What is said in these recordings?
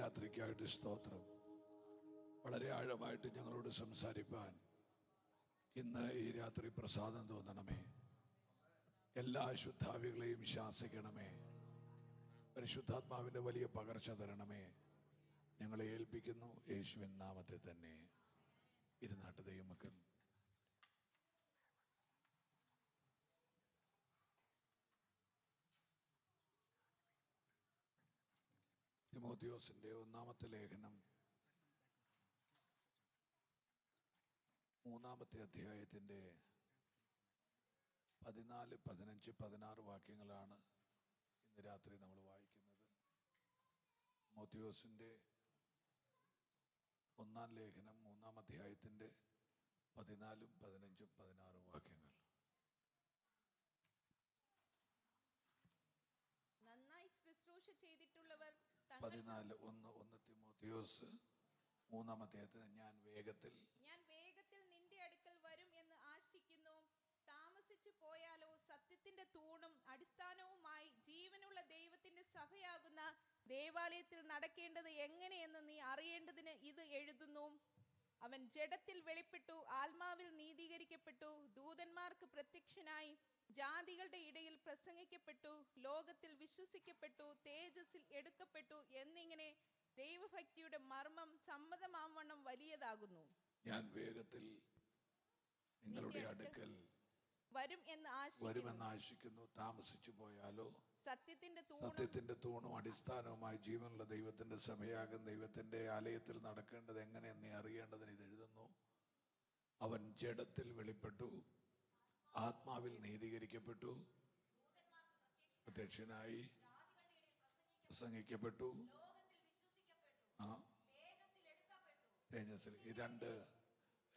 രാത്രിക്കായിട്ട് സ്തോത്രം. വളരെ ആഴമായിട്ട് ഞങ്ങളോട് സംസാരിപ്പാൻ ഇന്ന് ഈ രാത്രി പ്രസാദം തോന്നണമേ. എല്ലാ അശുദ്ധാവികളെയും ശാസിക്കണമേ. പരിശുദ്ധാത്മാവിൻ്റെ വലിയ പകർച്ച തരണമേ. ഞങ്ങളെ ഏൽപ്പിക്കുന്നു യേശുവിൻ നാമത്തെ തന്നെ. ഇരുന്നാട്ട് ദൈവമക്കൾ. തിമോഥെയോസിന്റെ ഒന്നാമത്തെ ലേഖനം 3-ാമത്തെ അധ്യായത്തിൻ്റെ 14, 15, 16 വാക്യങ്ങളാണ് ഇന്ന് രാത്രി നമ്മൾ വായിക്കുന്നത്. തിമോഥെയോസിന്റെ ഒന്നാം ലേഖനം 3-ാം അധ്യായത്തിൻ്റെ 14, 15, 16 വാക്യങ്ങൾ. നന്നായി ശുശ്രൂഷ ചെയ്തിട്ടുള്ളവർ 14:1 തിമോഥെയോസ് 3-ാം അധ്യായത്തിന് ഞാൻ വേഗത്തിൽ നിന്റെ അടുക്കൽ വരും എന്ന് ആശിക്കുന്നു. താമസിച്ചു പോയാലോ സത്യത്തിന്റെ തൂണും അടിസ്ഥാനവുമായി ജീവനുള്ള ദൈവത്തിന്റെ സഭയാകുന്ന ദേവാലയത്തിൽ നടക്കേണ്ടത് എങ്ങനെയെന്ന് നീ അറിയേണ്ടതിന് ഇത് എഴുതുന്നു. അവൻ ജഡത്തിൽ വെളിപ്പെട്ടു, ആത്മാവിൽ നീതീകരിക്കപ്പെട്ടു, ദൂതന്മാർക്ക് പ്രത്യക്ഷനായി, ജാതികളുടെ ഇടയിൽ പ്രസംഗിക്കപ്പെട്ടു, ലോകത്തിൽ വിശ്വസിക്കപ്പെട്ടു, തേജസ്സിൽ എടുക്കപ്പെട്ടു എന്നിങ്ങനെ ദൈവഭക്തിയുടെ മർമ്മം സമ്മതമാവണ്ണം വലിയതാകുന്നു. ഞാൻ വേഗത്തിൽ നിങ്ങളുടെ അടുക്കൽ വരുമെന്ന് ആശിക്കുന്നു. താമസിച്ചു പോയാലോ സത്യത്തിന്റെ തൂണും അടിസ്ഥാനവുമായി ജീവനുള്ള ദൈവത്തിന്റെ സഭയാകും ദൈവത്തിന്റെ ആലയത്തിൽ നടക്കേണ്ടത് എങ്ങനെയെന്ന് അറിയേണ്ടതിന് ഇത് എഴുതുന്നു. അവൻ ജഡത്തിൽ വെളിപ്പെട്ടു, ആത്മാവിൽ നീതീകരിക്കപ്പെട്ടു, പ്രത്യക്ഷനായി, പ്രസംഗിക്കപ്പെട്ടു, തേജസ്സിൽ. ഈ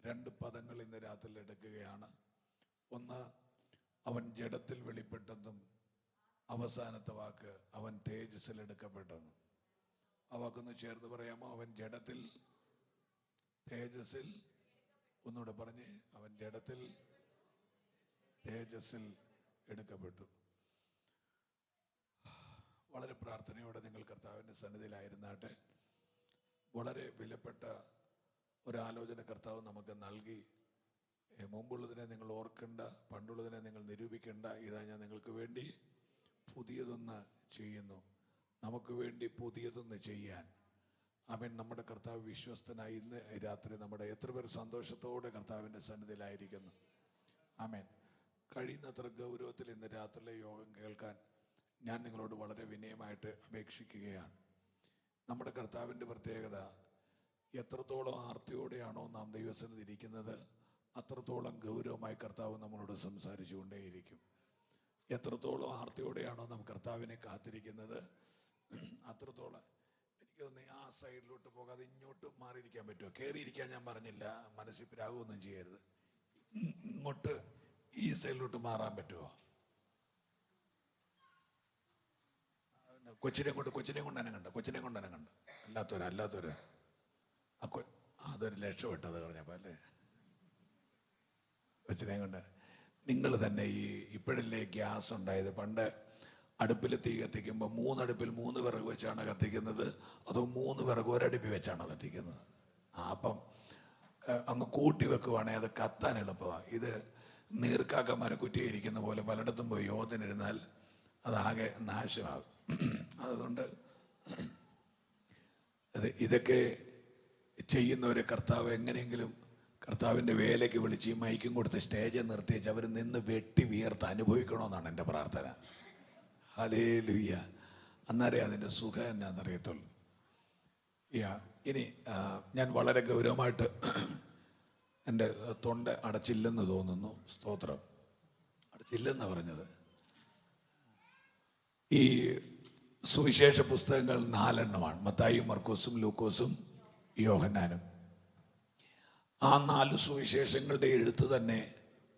രണ്ട് പദങ്ങൾ ഇന്ന് രാത്രി എടുക്കുകയാണ്. ഒന്ന്, അവൻ ജഡത്തിൽ വെളിപ്പെട്ടെന്നും അവസാനത്തെ വാക്ക് അവൻ തേജസ്സിൽ എടുക്കപ്പെട്ടെന്നും. ആ വാക്കൊന്ന് ചേർന്ന് പറയാമോ? അവൻ ജഡത്തിൽ, തേജസ്സിൽ. ഒന്നുകൂടെ പറഞ്ഞേ, അവൻ ജഡത്തിൽ, തേജസ്സിൽ എടുക്കപ്പെട്ടു. വളരെ പ്രാർത്ഥനയോടെ നിങ്ങൾ കർത്താവിൻ്റെ സന്നിധിയിലായിരുന്നാട്ടെ. വളരെ വിലപ്പെട്ട ഒരാലോചന കർത്താവ് നമുക്ക് നൽകി. മുമ്പുള്ളതിനെ നിങ്ങൾ ഓർക്കണ്ട, പണ്ടുള്ളതിനെ നിങ്ങൾ നിരൂപിക്കേണ്ട. ഇതാ ഞാൻ നിങ്ങൾക്ക് വേണ്ടി പുതിയതൊന്ന് ചെയ്യുന്നു. നമുക്ക് വേണ്ടി പുതിയതൊന്ന് ചെയ്യാൻ അവൻ നമ്മുടെ കർത്താവ് വിശ്വസ്തനായി. ഇന്ന് രാത്രി നമ്മുടെ എത്ര പേർ സന്തോഷത്തോടെ കർത്താവിൻ്റെ സന്നിധിയിലായിരിക്കുന്നു? ആമേൻ. കഴിയുന്നത്ര ഗൗരവത്തിൽ ഇന്ന് രാത്രിയിലെ യോഗം കേൾക്കാൻ ഞാൻ നിങ്ങളോട് വളരെ വിനയമായിട്ട് അപേക്ഷിക്കുകയാണ്. നമ്മുടെ കർത്താവിൻ്റെ പ്രത്യേകത, എത്രത്തോളം ആർത്തിയോടെയാണോ നാം ദൈവസന്നിധി ഇരിക്കുന്നത് അത്രത്തോളം ഗൗരവമായി കർത്താവ് നമ്മളോട് സംസാരിച്ചു കൊണ്ടേയിരിക്കും. എത്രത്തോളം ആർത്തിയോടെയാണോ നാം കർത്താവിനെ കാത്തിരിക്കുന്നത് അത്രത്തോളം. എനിക്ക് തോന്നുന്നു ആ സൈഡിലോട്ട് പോകാതെ ഇങ്ങോട്ട് മാറിയിരിക്കാൻ പറ്റുമോ? കയറിയിരിക്കാൻ ഞാൻ പറഞ്ഞില്ല, മനസ്സിൽ പ്രാഗൊന്നും ചെയ്യരുത്. ഇങ്ങോട്ട് ഈ സൈഡിലോട്ട് മാറാൻ പറ്റുമോ? കൊച്ചിനെ കൊണ്ട് അനങ്ങണ്ട. അല്ലാത്തവര് അതൊരു രക്ഷപ്പെട്ടത് പറഞ്ഞപ്പോ അല്ലേ? കൊച്ചിനെ കൊണ്ട് നിങ്ങൾ തന്നെ ഇപ്പോഴല്ലേ ഗ്യാസ് ഉണ്ടായത്? പണ്ട് അടുപ്പിൽ തീ കത്തിക്കുമ്പോൾ 3 അടുപ്പിൽ 3 വിറക് വെച്ചാണ് കത്തിക്കുന്നത്, അതോ 3 വിറക് ഒരടുപ്പിൽ വെച്ചാണോ കത്തിക്കുന്നത്? അപ്പം അങ്ങ് കൂട്ടി വെക്കുവാണെങ്കിൽ അത് കത്താൻ എളുപ്പമാണ്. ഇത് നീർക്കാക്കന്മാരെ കുറ്റിയിരിക്കുന്ന പോലെ പലയിടത്തും പോയി യോധനിരുന്നാൽ അതാകെ നാശമാകും. അതുകൊണ്ട് ഇതൊക്കെ ചെയ്യുന്നവരെ കർത്താവ് എങ്ങനെയെങ്കിലും കർത്താവിൻ്റെ വേലയ്ക്ക് വിളിച്ച് ഈ മൈക്കും കൊടുത്ത് സ്റ്റേജിൽ നിർത്തിച്ച് അവർ നിന്ന് വെട്ടി വിയർത്ത് അനുഭവിക്കണമെന്നാണ് എൻ്റെ പ്രാർത്ഥന. ഹല്ലേലൂയ. അന്നേരം അതിൻ്റെ സുഖം എന്നാന്നറിയത്തുള്ളൂ. ഇനി ഞാൻ വളരെ ഗൗരവമായിട്ട്, എൻ്റെ തൊണ്ട അടച്ചില്ലെന്ന് തോന്നുന്നു. സ്തോത്രം. അടച്ചില്ലെന്നാണ് പറഞ്ഞത്. ഈ സുവിശേഷ പുസ്തകങ്ങൾ 4 മത്തായിയും, മർക്കോസും, ലൂക്കോസും, യോഹന്നാനും. ആ 4 സുവിശേഷങ്ങളുടെ എഴുത്ത് തന്നെ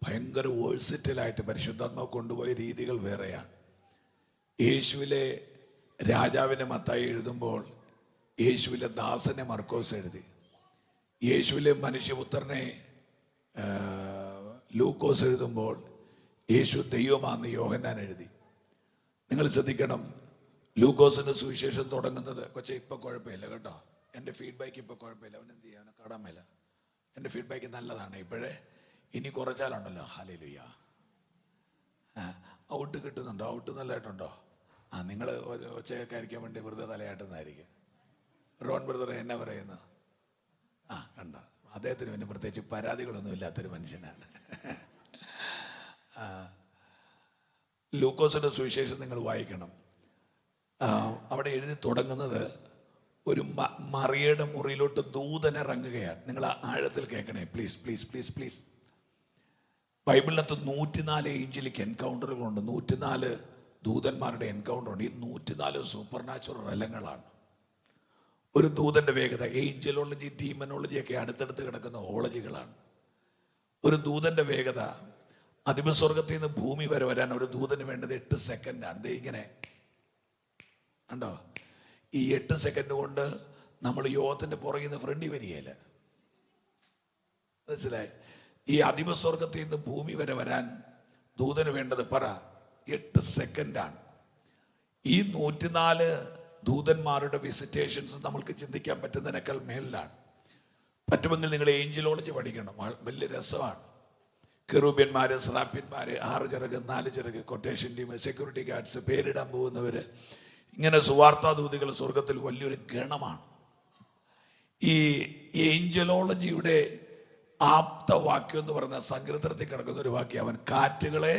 ഭയങ്കര വേഴ്സറ്റലായിട്ട് പരിശുദ്ധാത്മാവ് കൊണ്ടുപോയ രീതികൾ വേറെയാണ്. യേശുവിലെ രാജാവിനെ മത്തായി എഴുതുമ്പോൾ യേശുവിലെ ദാസനെ മർക്കോസ് എഴുതി. യേശുവിലെ മനുഷ്യപുത്രനെ ലൂക്കോസ് എഴുതുമ്പോൾ യേശു ദൈവമാണെന്ന് യോഹന്നാൻ എഴുതി. നിങ്ങൾ ശ്രദ്ധിക്കണം, ലൂക്കോസിന്റെ സുവിശേഷം തുടങ്ങുന്നത് കൊച്ചെ ഇപ്പം കുഴപ്പമില്ല കേട്ടോ, എൻ്റെ ഫീഡ്ബാക്ക് ഇപ്പം കുഴപ്പമില്ല, അവൻ എന്ത് ചെയ്യാൻ കാണാൻ മേല, എൻ്റെ ഫീഡ്ബാക്ക് നല്ലതാണ് ഇപ്പോഴേ, ഇനി കുറച്ചാലുണ്ടല്ലോ ഹല്ലേലൂയ. ഔട്ട് കിട്ടുന്നുണ്ടോ? ഔട്ട് നല്ലതായിട്ടുണ്ടോ? നിങ്ങൾ ഒച്ചയൊക്കെ വേണ്ടി വെറുതെ തലയാട്ടുന്നതായിരിക്കും. റോൺ ബ്രദർ എന്നാ പറയുന്നു? കണ്ട, അദ്ദേഹത്തിന് പിന്നെ പ്രത്യേകിച്ച് പരാതികളൊന്നും ഇല്ലാത്തൊരു മനുഷ്യനാണ്. ലൂക്കോസിന്റെ സുവിശേഷം നിങ്ങൾ വായിക്കണം. അവിടെ എഴുതി തുടങ്ങുന്നത് ഒരു മറിയയുടെ മുറിയിലോട്ട് ദൂതൻ ഇറങ്ങുകയാണ്. നിങ്ങൾ ആഴത്തിൽ കേൾക്കണേ പ്ലീസ് പ്ലീസ് പ്ലീസ് പ്ലീസ്. ബൈബിളിനകത്ത് 104 ഏഞ്ചലിക് എൻകൗണ്ടറുകളുണ്ട്, 104 ദൂതന്മാരുടെ എൻകൗണ്ടർ ഉണ്ട്. ഈ 104 സൂപ്പർ നാച്ചുറൽ റലങ്ങളാണ്. ഒരു ദൂതന്റെ വേഗത, ഏഞ്ചലോളജി ഡീമനോളജി ഒക്കെ അടുത്തടുത്ത് കിടക്കുന്ന ഓളജികളാണ്. ഒരു ദൂതന്റെ വേഗത, അതിപസ്വർഗത്തിൽ നിന്ന് ഭൂമി വരെ വരാൻ ഒരു ദൂതന് വേണ്ടത് 8 സെക്കൻഡാണ്. ഇങ്ങനെ ഉണ്ടോ? ഈ 8 സെക്കൻഡ് കൊണ്ട് നമ്മൾ യോഗത്തിന്റെ പുറകിൽ നിന്ന് ഫ്രണ്ടിൽ വരികയില്ല. മനസ്സിലായി? ഈ അതിപസ്വർഗത്തിൽ നിന്ന് ഭൂമി വരെ വരാൻ ദൂതന് വേണ്ടത് 8 സെക്കൻഡാണ്. ഈ 104 ദൂതന്മാരുടെ വിസിറ്റേഷൻസ് നമ്മൾക്ക് ചിന്തിക്കാൻ പറ്റുന്നതിനേക്കാൾ മേളിലാണ്. പറ്റുമെങ്കിൽ നിങ്ങൾ ഏഞ്ചലോളജി പഠിക്കണം, വലിയ രസമാണ്. കെറൂബ്യന്മാര്, സ്രാപ്യന്മാര്, 6 ചിറക് 4 ചിറക്, കൊട്ടേഷൻ ടീം, സെക്യൂരിറ്റി ഗാർഡ്സ്, പേരിടാൻ പോകുന്നവര്, ഇങ്ങനെ സുവാർത്താദൂതികൾ സ്വർഗത്തിൽ വലിയൊരു ഗണമാണ്. ഈ ഏഞ്ചലോളജിയുടെ ആപ്തവാക്യം എന്ന് പറഞ്ഞ സങ്കീർത്തനത്തിൽ കിടക്കുന്ന ഒരു വാക്യം, അവൻ കാറ്റുകളെ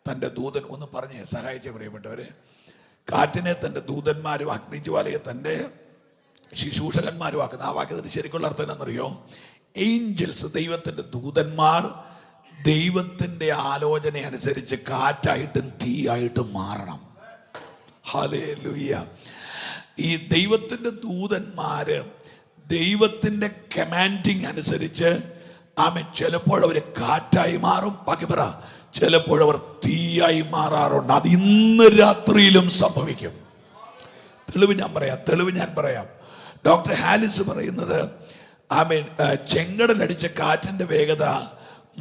തൻ്റെ ദൂതൻ, ഒന്ന് പറഞ്ഞേ സഹായിച്ച പ്രിയപ്പെട്ടവരെ, കാറ്റിനെ തൻ്റെ ദൂതന്മാരും അഗ്നിജ്വാലയെ തൻ്റെ ശുശ്രൂഷകന്മാരും ആക്കുന്ന. ആ വാക്യത്തിന് ശരിക്കുള്ള അർത്ഥം എന്നറിയോ? ഏഞ്ചൽസ്, ദൈവത്തിൻ്റെ ദൂതന്മാർ ദൈവത്തിൻ്റെ ആലോചന അനുസരിച്ച് കാറ്റായിട്ടും തീയായിട്ടും മാറണം. ഹല്ലേലൂയ. ഈ ദൈവത്തിൻ്റെ ദൂതന്മാര് ദൈവത്തിൻ്റെ കമാൻഡിങ് അനുസരിച്ച് ചിലപ്പോഴവർ കാറ്റായി മാറും, ബാക്കി പറ, ചിലപ്പോഴവർ തീയായി മാറാറുണ്ട്. അത് ഇന്ന് രാത്രിയിലും സംഭവിക്കും. തെളിവ് ഞാൻ പറയാം. ഡോക്ടർ ഹാലിസ് പറയുന്നത് ചെങ്കടലടിച്ച കാറ്റിന്റെ വേഗത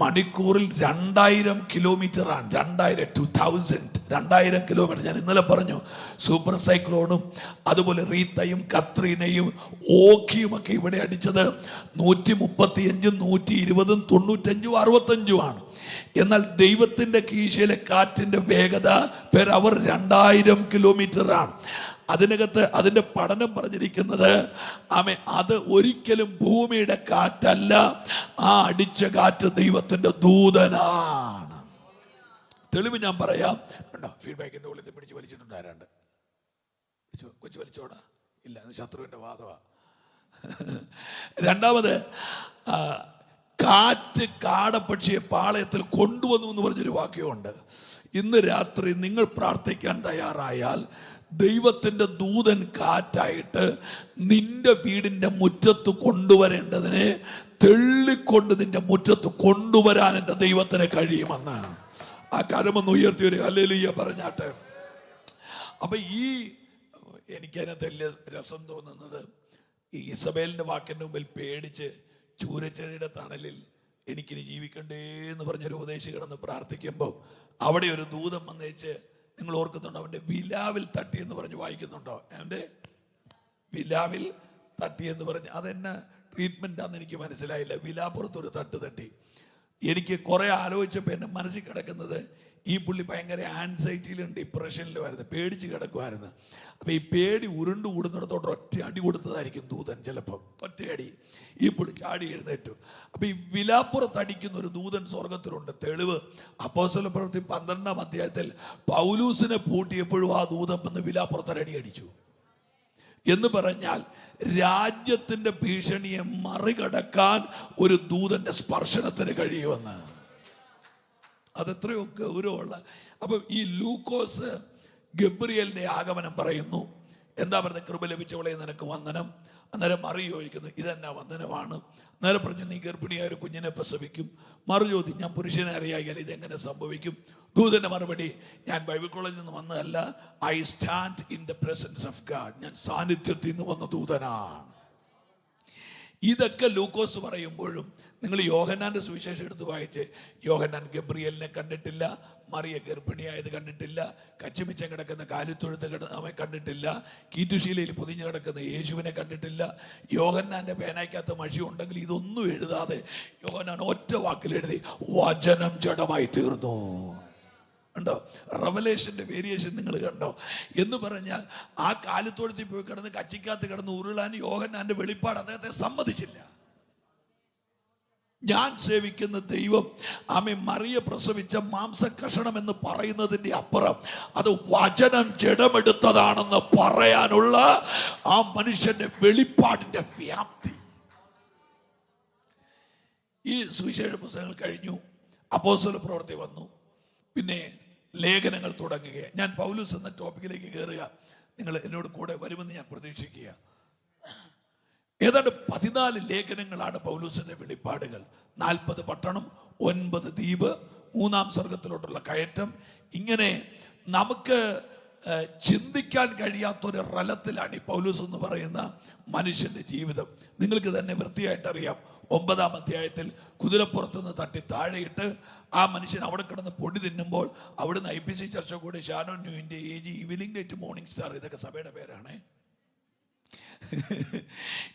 മണിക്കൂറിൽ 2000 കിലോമീറ്ററാണ്. 2000 കിലോമീറ്റർ. ഞാൻ ഇന്നലെ പറഞ്ഞു, സൂപ്പർ സൈക്ലോണും അതുപോലെ റീത്തയും കത്രീനയും ഓഖിയും ഒക്കെ ഇവിടെ അടിച്ചത് 135, 120, 95, 65 എന്നാൽ ദൈവത്തിന്റെ കീശയിലെ കാറ്റിന്റെ വേഗത പെർ അവർ 2000 കിലോമീറ്ററാണ്. അതിനകത്ത് അതിന്റെ പഠനം പറഞ്ഞിരിക്കുന്നത് അത് ഒരിക്കലും ഭൂമിയുടെ കാറ്റല്ല, ആ അടിച്ച കാറ്റ് ദൈവത്തിന്റെ ദൂതനാണ്. തെളിവ് ഞാൻ പറയാം. കണ്ടോ, ഫീഡ്ബാക്കിന്റെ ഉള്ളിൽ പിടിച്ച് വലിച്ചിട്ടുണ്ട്. ആരാണ്ട് കൊച്ചു വലിച്ചോടാ? ഇല്ല, ശത്രുവിന്റെ വാദമാ. രണ്ടാമത്, കാറ്റ് കാടപ്പക്ഷിയെ പാളയത്തിൽ കൊണ്ടുവന്നു എന്ന് പറഞ്ഞൊരു വാക്യമുണ്ട്. ഇന്ന് രാത്രി നിങ്ങൾ പ്രാർത്ഥിക്കാൻ തയ്യാറായാൽ ദൈവത്തിന്റെ ദൂതൻ കാറ്റായിട്ട് നിന്റെ വീടിന്റെ മുറ്റത്ത് കൊണ്ടുവരേണ്ടതിനെ തെള്ളിക്കൊണ്ട് നിന്റെ മുറ്റത്ത് കൊണ്ടുവരാൻ എൻ്റെ ദൈവത്തിന് കഴിയുമെന്ന്. ആ കരമൊന്ന് ഉയർത്തി ഒരു ഹല്ലേലൂയ പറഞ്ഞാട്ടെ. അപ്പൊ എനിക്കതിനകത്ത് വലിയ രസം തോന്നുന്നത്, ഈ ഇസബേലിന്റെ വാക്കിന്റെ മുമ്പിൽ പേടിച്ച് ചൂരച്ചെടിയുടെ തണലിൽ എനിക്കിനി ജീവിക്കണ്ടേ എന്ന് പറഞ്ഞൊരു ഉപദേശി കിടന്ന് പ്രാർത്ഥിക്കുമ്പോൾ അവിടെ ഒരു ദൂതൻ വന്നേച്ച്, നിങ്ങൾ ഓർക്കുന്നുണ്ടോ? അവൻ്റെ വിലാവിൽ തട്ടി എന്ന് പറഞ്ഞ് വായിക്കുന്നുണ്ടോ? അവൻ്റെ വിലാവിൽ തട്ടി എന്ന് പറഞ്ഞ് അതെന്നെ ട്രീറ്റ്മെൻറ്റാന്ന് എനിക്ക് മനസ്സിലായില്ല. വിലാപ്പുറത്തൊരു തട്ട് തട്ടി. എനിക്ക് കുറേ ആലോചിച്ചപ്പോൾ എൻ്റെ മനസ്സിൽ കിടക്കുന്നത്, ഈ പുള്ളി ഭയങ്കര ആൻസൈറ്റിയിലും ഡിപ്രഷനിലുമായിരുന്നു, പേടിച്ച് കിടക്കുമായിരുന്നു. അപ്പം ഈ പേടി ഉരുണ്ട് കൂടുന്നിടത്തോട്ട് ഒറ്റ അടി കൊടുത്തതായിരിക്കും ദൂതൻ. ചിലപ്പം ഒറ്റയടി ഈ പുള്ളി ചാടി എഴുന്നേറ്റു. അപ്പം ഈ വിലാപ്പുറത്ത് അടിക്കുന്ന ഒരു ദൂതൻ സ്വർഗത്തിലുണ്ട്. തെളിവ് അപ്പോസ്തല പ്രവൃത്തി 12-ാം അധ്യായത്തിൽ പൗലൂസിനെ പൂട്ടിയപ്പോഴും ആ ദൂതൻ വന്ന് വിലാപ്പുറത്തൊരടി അടിച്ചു. എന്ന് പറഞ്ഞാൽ രാജ്യത്തിന്റെ ഭീഷണിയെ മറികടക്കാൻ ഒരു ദൂതന്റെ സ്പർശനത്തിന് കഴിയുമെന്ന്. അതെത്രയോ ഗൗരവമുള്ള. അപ്പം ഈ ലൂക്കോസ് ഗബ്രിയേലിന്റെ ആഗമനം പറയുന്നു. എന്താ പറയുന്നത്? കൃപ ലഭിച്ചവളെ നിനക്ക് വന്ദനം. അന്നേരം മറി ചോദിക്കുന്നു, ഇതെന്നാ വന്ദനമാണ്? അന്നേരം പറഞ്ഞു, നീ ഗർഭിണിയായ ഒരു കുഞ്ഞിനെ പ്രസവിക്കും. മറു ചോദ്യം, ഞാൻ പുരുഷനെ അറിയാൽ ഇതെങ്ങനെ സംഭവിക്കും? ദൂതന്റെ മറുപടി, ഞാൻ ബൈബിൾ കോളേജിൽ നിന്ന് വന്നതല്ല, I stand in the presence of God. ഞാൻ സാന്നിധ്യത്തിൽ നിന്ന് വന്ന ദൂതനാണ്. ഇതൊക്കെ ലൂക്കോസ് പറയുമ്പോഴും നിങ്ങൾ യോഹന്നാന്റെ സുവിശേഷം എടുത്ത് വായിച്ച്, യോഹന്നാൻ ഗബ്രിയേലിനെ കണ്ടിട്ടില്ല, മറിയ ഗർഭിണിയായത് കണ്ടിട്ടില്ല, കച്ചുമിച്ചം കിടക്കുന്ന കാലിത്തൊഴുത്ത് അവൻ കണ്ടിട്ടില്ല, കീറ്റുശീലയിൽ പൊതിഞ്ഞു കിടക്കുന്ന യേശുവിനെ കണ്ടിട്ടില്ല. യോഹന്നാന്റെ പേനയ്ക്കകത്ത് മഷി ഉണ്ടെങ്കിൽ ഇതൊന്നും എഴുതാതെ യോഹന്നാൻ ഒറ്റ വാക്കിൽ എഴുതി വചനം ജഡമായി തീർന്നു. ഉണ്ടോ? റെവലേഷന്റെ വേരിയേഷൻ നിങ്ങൾ കണ്ടോ? എന്ന് പറഞ്ഞാൽ ആ കാലിത്തൊഴുത്തിൽ പോയി കിടന്ന് കച്ചിക്കകത്ത് കിടന്ന് ഉരുളാൻ യോഹന്നാന്റെ വെളിപ്പാട് അദ്ദേഹത്തെ സമ്മതിച്ചില്ല. ഞാൻ സേവിക്കുന്ന ദൈവം മറിയ പ്രസവിച്ച മാംസകഷണം എന്ന് പറയുന്നതിന്റെ അപ്പുറം അത് വചനം ജഡമെടുത്തതാണെന്ന് പറയാനുള്ള ആ മനുഷ്യന്റെ വെളിപ്പാടിന്റെ വ്യാപ്തി. ഈ സുവിശേഷ പുസ്തകങ്ങൾ കഴിഞ്ഞു, അപ്പോസ്തല പ്രവൃത്തി വന്നു, പിന്നെ ലേഖനങ്ങൾ തുടങ്ങുക. ഞാൻ പൗലോസ് എന്ന ടോപ്പിക്കിലേക്ക് കയറുക. നിങ്ങൾ എന്നോട് കൂടെ വരുമെന്ന് ഞാൻ പ്രതീക്ഷിക്കുക. ഏതാണ്ട് 14 ലേഖനങ്ങളാണ് പൗലോസിന്റെ വെളിപ്പാടുകൾ. 40 പട്ടണം, 9 ദ്വീപ്, 3-ാം സ്വർഗത്തിലോട്ടുള്ള കയറ്റം. ഇങ്ങനെ നമുക്ക് ചിന്തിക്കാൻ കഴിയാത്തൊരു റലത്തിലാണ് ഈ പൗലോസ് എന്ന് പറയുന്ന മനുഷ്യന്റെ ജീവിതം. നിങ്ങൾക്ക് തന്നെ വൃത്തിയായിട്ടറിയാം. 9-ാം അധ്യായത്തിൽ കുതിരപ്പുറത്തുനിന്ന് തട്ടി താഴെയിട്ട് ആ മനുഷ്യൻ അവിടെ കിടന്ന് പൊടി തിന്നുമ്പോൾ അവിടുന്ന് IPC ചർച്ച കൂടി ഷാനോൻ ന്യൂവിൻ്റെ AG evening light morning star, ഇതൊക്കെ സഭയുടെ പേരാണ്.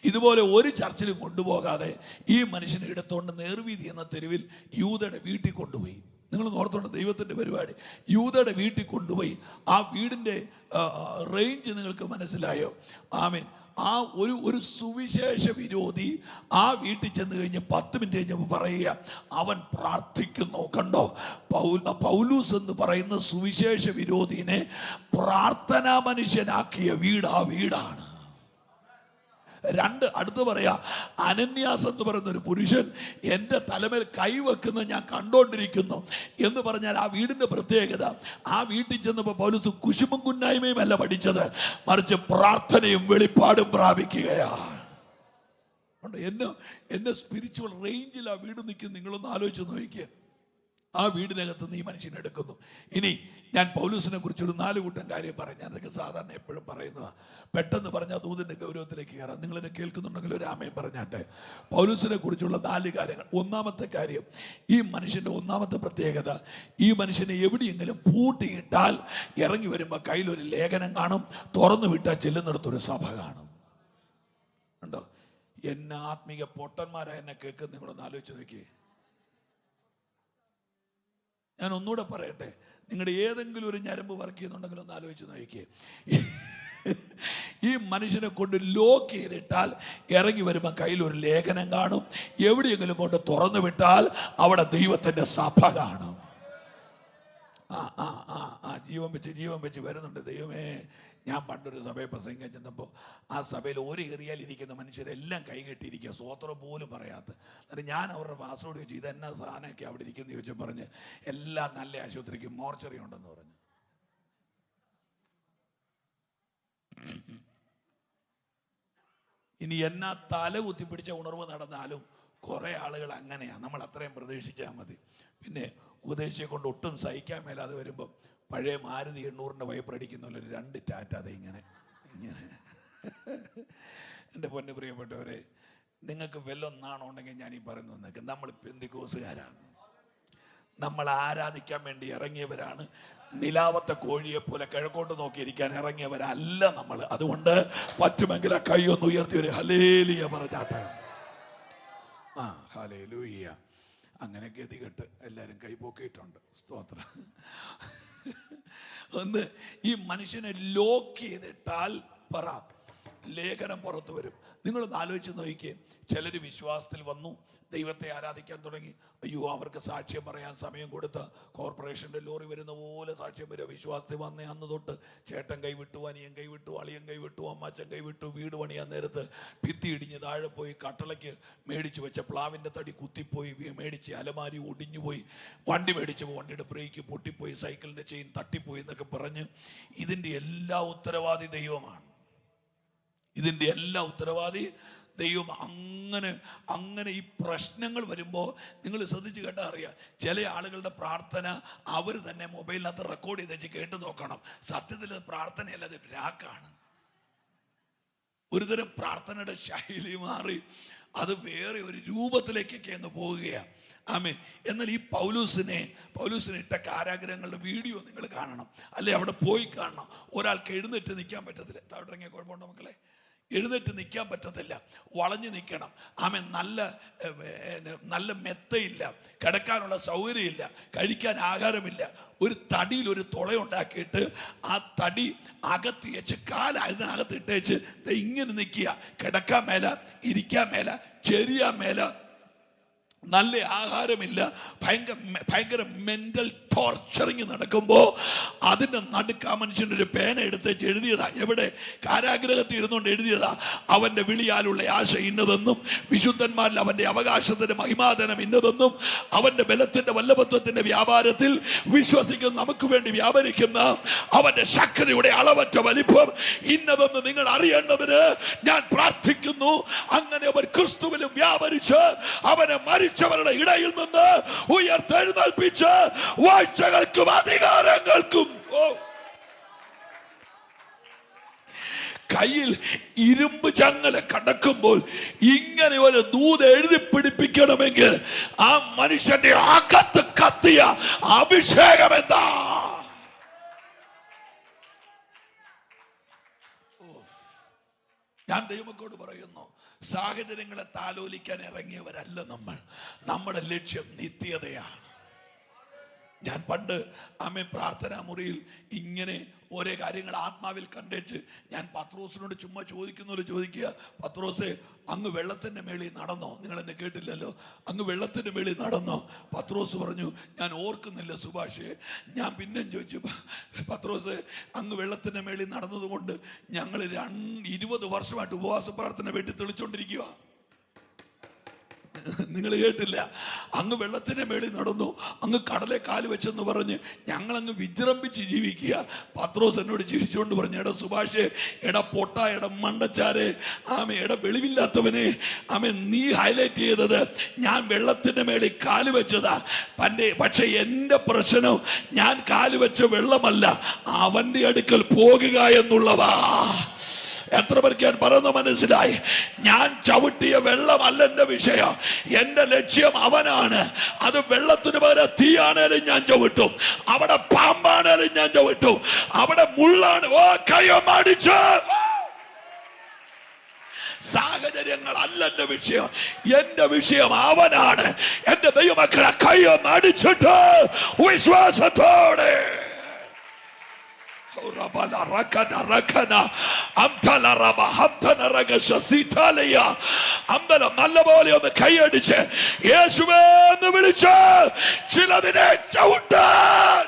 ഇതുപോലെ ഒരു ചർച്ചിലും കൊണ്ടുപോകാതെ ഈ മനുഷ്യനെ എടുത്തുകൊണ്ട് നേർവീതി എന്ന തെരുവിൽ യൂദയുടെ വീട്ടിൽ കൊണ്ടുപോയി. നിങ്ങൾ ഓർത്തോണ്ട് ദൈവത്തിൻ്റെ പരിപാടി. യൂദയുടെ വീട്ടിൽ കൊണ്ടുപോയി ആ വീടിൻ്റെ റേഞ്ച് നിങ്ങൾക്ക് മനസ്സിലായോ? ആമേൻ. ആ ഒരു സുവിശേഷ വിരോധി ആ വീട്ടിൽ ചെന്ന് കഴിഞ്ഞ് 10 മിനിറ്റ് കഴിഞ്ഞപ്പോൾ പറയുക, അവൻ പ്രാർത്ഥിക്കുന്നു. കണ്ടോ? പൗലൂസ് എന്ന് പറയുന്ന സുവിശേഷ വിരോധിനെ പ്രാർത്ഥനാ മനുഷ്യനാക്കിയ വീട് ആ വീടാണ്. 2 അടുത്ത് പറയാ, അനന്യാസ് എന്ന് പറയുന്ന ഒരു പുരുഷൻ എൻ്റെ തലമേൽ കൈവെക്കുന്നത് ഞാൻ കണ്ടോണ്ടിരിക്കുന്നു എന്ന് പറഞ്ഞാൽ ആ വീടിന്റെ പ്രത്യേകത, ആ വീട്ടിൽ ചെന്നപ്പോൾ പൗലോസ് കുശുമ്പും കുന്നായ്മയും അല്ല പഠിച്ചത്, മറിച്ച് പ്രാർത്ഥനയും വെളിപ്പാടും പ്രാപിക്കുകയാണ്. എന്നെ സ്പിരിച്വൽ റേഞ്ചിൽ ആ വീട് നിൽക്കും. നിങ്ങളൊന്ന് ആലോചിച്ച് നോക്കിക്കുക. ആ വീടിനകത്ത് നീ മനുഷ്യനെടുക്കുന്നു. ഇനി ഞാൻ പൗലൂസിനെ കുറിച്ച് ഒരു 4 കൂട്ടം കാര്യം പറയാം. ഞാനതൊക്കെ സാധാരണ എപ്പോഴും പറയുന്നതാണ്. പെട്ടെന്ന് പറഞ്ഞാൽ ദൂതിൻ്റെ ഗൗരവത്തിലേക്ക് കയറാം. നിങ്ങളെന്നെ കേൾക്കുന്നുണ്ടെങ്കിൽ ഒരു ആമയും പറഞ്ഞാട്ടെ. പൗലൂസിനെ കുറിച്ചുള്ള 4 കാര്യങ്ങൾ. ഒന്നാമത്തെ കാര്യം, ഈ മനുഷ്യൻ്റെ ഒന്നാമത്തെ പ്രത്യേകത, ഈ മനുഷ്യനെ എവിടെയെങ്കിലും പൂട്ടിയിട്ടാൽ ഇറങ്ങി വരുമ്പോൾ കയ്യിലൊരു ലേഖനം കാണും, തുറന്നു വിട്ടാൽ ചെല്ലുന്നിടത്തൊരു സഭ കാണും. ഉണ്ടോ? എന്നെ ആത്മീയ പൊട്ടന്മാരായ എന്നെ കേൾക്കുന്ന നിങ്ങളൊന്ന് ആലോചിച്ച് നോക്കിയേ. ഞാൻ ഒന്നുകൂടെ പറയട്ടെ, നിങ്ങളുടെ ഏതെങ്കിലും ഒരു ഞരമ്പ് വർക്ക് ചെയ്യുന്നുണ്ടെങ്കിൽ ഒന്ന് ആലോചിച്ച് നോക്കിയേ. ഈ മനുഷ്യനെ കൊണ്ട് ലോക്ക് ചെയ്തിട്ടാൽ ഇറങ്ങി വരുമ്പോൾ കയ്യിൽ ഒരു ലേഖനം കാണും, എവിടെയെങ്കിലും കൊണ്ട് തുറന്നു വിട്ടാൽ അവിടെ ദൈവത്തിന്റെ സഭ കാണും. ജീവൻ വെച്ച് വരുന്നുണ്ട്. ദൈവമേ, ഞാൻ പണ്ടൊരു സഭയെ പ്രസംഗിക്കാൻ ചെന്നപ്പോൾ ആ സഭയിൽ ഒരു ഏറിയാലിരിക്കുന്ന മനുഷ്യരെല്ലാം കൈകെട്ടിയിരിക്കുക, സ്വോത്രം പോലും പറയാത്ത. എന്നിട്ട് ഞാൻ അവരുടെ പാസ്വേഡ് ചോദിച്ചു, ഇതെന്നാ സാധനമൊക്കെ അവിടെ ഇരിക്കുന്നു ചോദിച്ചു. പറഞ്ഞ് എല്ലാ നല്ല ആശുപത്രിക്കും മോർച്ചറി ഉണ്ടെന്ന് പറഞ്ഞു. ഇനി എന്നാ തല കുത്തിപ്പിടിച്ച ഉണർവ് നടന്നാലും കുറെ ആളുകൾ അങ്ങനെയാണ്. നമ്മൾ അത്രയും പ്രതീക്ഷിച്ചാൽ മതി. പിന്നെ ഉപദേശിയെ കൊണ്ട് ഒട്ടും സഹിക്കാൻ മേലാതെ വരുമ്പം പഴയ മാരുതി 800-ന്റെ വൈപ്പർ അടിക്കുന്ന 2 ടാറ്റ അതെ ഇങ്ങനെ. എൻ്റെ പൊന്നു പ്രിയപ്പെട്ടവരെ, നിങ്ങൾക്ക് വല്ലൊന്നാണോ ഉണ്ടെങ്കിൽ ഞാൻ ഈ പറയുന്നു എന്നൊക്കെ, നമ്മൾ പെന്തിക്കോസുകാരാണ്. നമ്മൾ ആരാധിക്കാൻ വേണ്ടി ഇറങ്ങിയവരാണ്. നിലാവത്തെ കോഴിയെ പോലെ കിഴക്കോട്ട് നോക്കിയിരിക്കാൻ ഇറങ്ങിയവരല്ല നമ്മൾ. അതുകൊണ്ട് പറ്റുമെങ്കിൽ ആ കൈ ഒന്ന് ഉയർത്തി ഒരു ഹല്ലേലൂയ പറഞ്ഞാട്ടെ. ഹല്ലേലൂയ. അങ്ങനെ ഗതികെട്ട് എല്ലാവരും കൈ പൊക്കിയിട്ടുണ്ട്. സ്തോത്രം. ഒന്ന് ഈ മനുഷ്യനെ ലോക്ക് ചെയ്തിട്ടാൽ പറ ലേഖനം പുറത്തു വരും. നിങ്ങളൊന്ന് ആലോചിച്ച് നോക്കിയേ. ചിലർ വിശ്വാസത്തിൽ വന്നു, ദൈവത്തെ ആരാധിക്കാൻ തുടങ്ങി. അയ്യോ, അവർക്ക് സാക്ഷ്യം പറയാൻ സമയം കൊടുത്ത കോർപ്പറേഷൻ്റെ ലോറി വരുന്ന പോലെ സാക്ഷ്യം വരിക. വിശ്വാസത്തിൽ വന്നേ അന്ന് തൊട്ട് ചേട്ടൻ കൈവിട്ടു, അനിയൻ കൈവിട്ടു, അളിയൻ കൈവിട്ടു, അമ്മാച്ചൻ കൈവിട്ടു. വീട് പണിയാൻ നേരത്ത് ഭിത്തി ഇടിഞ്ഞ് താഴെ പോയി, കട്ടളയ്ക്ക് മേടിച്ചു വെച്ച പ്ലാവിൻ്റെ തടി കുത്തിപ്പോയി, മേടിച്ച് അലമാരി ഒടിഞ്ഞുപോയി, വണ്ടി മേടിച്ചപ്പോൾ വണ്ടിയുടെ ബ്രേക്ക് പൊട്ടിപ്പോയി, സൈക്കിളിൻ്റെ ചെയിൻ തട്ടിപ്പോയി എന്നൊക്കെ പറഞ്ഞ് ഇതിൻ്റെ എല്ലാ ഉത്തരവാദി ദൈവമാണ്. ഇതിൻ്റെ എല്ലാ ഉത്തരവാദി ദൈവം. അങ്ങനെ ഈ പ്രശ്നങ്ങൾ വരുമ്പോൾ നിങ്ങൾ ശ്രദ്ധിച്ച് കേട്ടാൽ അറിയാം, ചില ആളുകളുടെ പ്രാർത്ഥന അവർ തന്നെ മൊബൈലിനകത്ത് റെക്കോർഡ് ചെയ്ത് വെച്ച് കേട്ട് നോക്കണം. സത്യത്തിൽ പ്രാർത്ഥനയല്ല, അത് രാക്കാണ്. ഒരുതരം പ്രാർത്ഥനയുടെ ശൈലി മാറി അത് വേറെ ഒരു രൂപത്തിലേക്കൊക്കെ അങ്ങ് പോവുകയാണ്. ആമേൻ. എന്നാൽ ഈ പൗലൂസിനെ ഇട്ട കാരാഗ്രഹങ്ങളുടെ വീഡിയോ നിങ്ങൾ കാണണം, അല്ലെ അവിടെ പോയി കാണണം. ഒരാൾക്ക് എഴുന്നേറ്റ് നിൽക്കാൻ പറ്റത്തില്ല. താഴോട്ട് ഇറങ്ങിയ കുഴപ്പമുണ്ടോ മക്കളെ? എഴുന്നേറ്റ് നിൽക്കാൻ പറ്റത്തില്ല, വളഞ്ഞു നിൽക്കണം. ആമേൻ. നല്ല മെത്തയില്ല, കിടക്കാനുള്ള സൗകര്യമില്ല, കഴിക്കാൻ ആഹാരമില്ല. ഒരു തടിയിൽ ഒരു തുളയുണ്ടാക്കിയിട്ട് ആ തടി അകത്ത് വെച്ച് അതിനകത്ത് ഇട്ടേച്ച് ഇങ്ങനെ നിൽക്കുക. കിടക്കാൻ മേല, ഇരിക്കാൻ മേല, ചെരിയാൻ മേല, നല്ല ആഹാരമില്ല, ഭയങ്കര മെന്റൽ ടോർച്ചറിങ് നടക്കുമ്പോൾ അതിൻ്റെ നടുക്ക് ആ മനുഷ്യൻ്റെ ഒരു പേന എടുത്ത് എഴുതിയതാ. എവിടെ? കാരാഗ്രഹത്തിൽ ഇരുന്നുകൊണ്ട് എഴുതിയതാ. അവൻ്റെ വിളിയാലുള്ള ആശ ഇന്നതെന്നും വിശുദ്ധന്മാരിൽ അവൻ്റെ അവകാശത്തിൻ്റെ മഹിമാധനം ഇന്നതെന്നും അവൻ്റെ ബലത്തിൻ്റെ വല്ലഭത്വത്തിൻ്റെ വ്യാപാരത്തിൽ വിശ്വസിക്കുന്ന നമുക്ക് വേണ്ടി വ്യാപരിക്കുന്ന അവൻ്റെ ശക്തിയുടെ അളവറ്റ വലിപ്പം ഇന്നതെന്ന് നിങ്ങൾ അറിയേണ്ടതിന് ഞാൻ പ്രാർത്ഥിക്കുന്നു. അങ്ങനെ അവൻ ക്രിസ്തുവിലും വ്യാപരിച്ച് അവനെ മരിച്ചവരുടെ ഇടയിൽ നിന്ന് ഉയർത്തെഴുന്നേൽപ്പിച്ച് വാഴ്ചകൾക്കും അധികാരങ്ങൾക്കും കയ്യിൽ ഇരുമ്പ് ചങ്ങല കടക്കുമ്പോൾ ഇങ്ങനെ ഒരു ദൂത് എഴുതി പിടിപ്പിക്കണമെങ്കിൽ ആ മനുഷ്യന്റെ അകത്ത് കത്തിയ അഭിഷേകം എന്താ? ഞാൻ ദൈവമക്കളോട് പറയുന്നു, സാഹചര്യങ്ങളെ താലോലിക്കാൻ ഇറങ്ങിയവരല്ല നമ്മൾ. നമ്മുടെ ലക്ഷ്യം നിത്യതയാണ്. ഞാൻ പണ്ട് പ്രാർത്ഥനാ മുറിയിൽ ഇങ്ങനെ ഓരോ കാര്യങ്ങൾ ആത്മാവിൽ കണ്ടേച്ച് ഞാൻ പത്രോസിനോട് ചുമ്മാ ചോദിക്കുക, പത്രോസേ അങ്ങ് വെള്ളത്തിൻ്റെ മേളിൽ നടന്നോ? നിങ്ങൾ എന്നെ കേട്ടില്ലല്ലോ. അങ്ങ് വെള്ളത്തിൻ്റെ മേളിൽ നടന്നോ? പത്രോസ് പറഞ്ഞു, ഞാൻ ഓർക്കുന്നില്ല സുഭാഷേ. ഞാൻ പിന്നെ ചോദിച്ചു, പത്രോസ് അങ്ങ് വെള്ളത്തിൻ്റെ മേളിൽ നടന്നതുകൊണ്ട് ഞങ്ങൾ 20 വർഷമായിട്ട് ഉപവാസ പ്രാർത്ഥന വേണ്ടി തെളിച്ചോണ്ടിരിക്കുക. നിങ്ങൾ കേട്ടില്ല? അങ്ങ് വെള്ളത്തിന്റെ മേളിൽ നടന്നു, അങ്ങ് കടലെ കാല് വെച്ചെന്ന് പറഞ്ഞ് ഞങ്ങളങ്ങ് വിജൃംഭിച്ച് ജീവിക്കുക. പത്രോസ് എന്നോട് ചിരിച്ചുകൊണ്ട് പറഞ്ഞു, എടാ സുഭാഷേ, എടാ പൊട്ട, എടാ മണ്ടച്ചാരെ, എടാ വെളിവില്ലാത്തവനെ, നീ ഹൈലൈറ്റ് ചെയ്തത് ഞാൻ വെള്ളത്തിന്റെ മേളിൽ കാല് വെച്ചതാ. പക്ഷെ എന്റെ പ്രശ്നം ഞാൻ കാല് വെച്ച വെള്ളമല്ല, അവന്റെ അടുക്കൽ പോകുക എന്നുള്ളതാ. എത്ര പേർക്ക് ഞാൻ പറയുന്നത് മനസ്സിലായി? ഞാൻ ചവിട്ടിയ വെള്ളമല്ല എന്റെ വിഷയം, എന്റെ ലക്ഷ്യം അവനാണ്. അത് വെള്ളത്തിന് പകരം തീയാണേലും ഞാൻ ചവിട്ടും, അവിടെ പാമ്പാണേലും ഞാൻ ചവിട്ടും, അവിടെ മുള്ളാണ്. കയ്യമടിച്ച് സാഹചര്യങ്ങൾ അല്ല എന്റെ വിഷയം, എന്റെ വിഷയം അവനാണ്. എന്റെ ദൈവമക്കളെ കയ്യമടിച്ചിട്ട് വിശ്വാസത്തോടെ നല്ലപോലെ ഒന്ന് കൈയടിച്ച് യേശുവേ എന്ന് വിളിച്ച് ചിലതിനെ ചവിട്ടാൻ.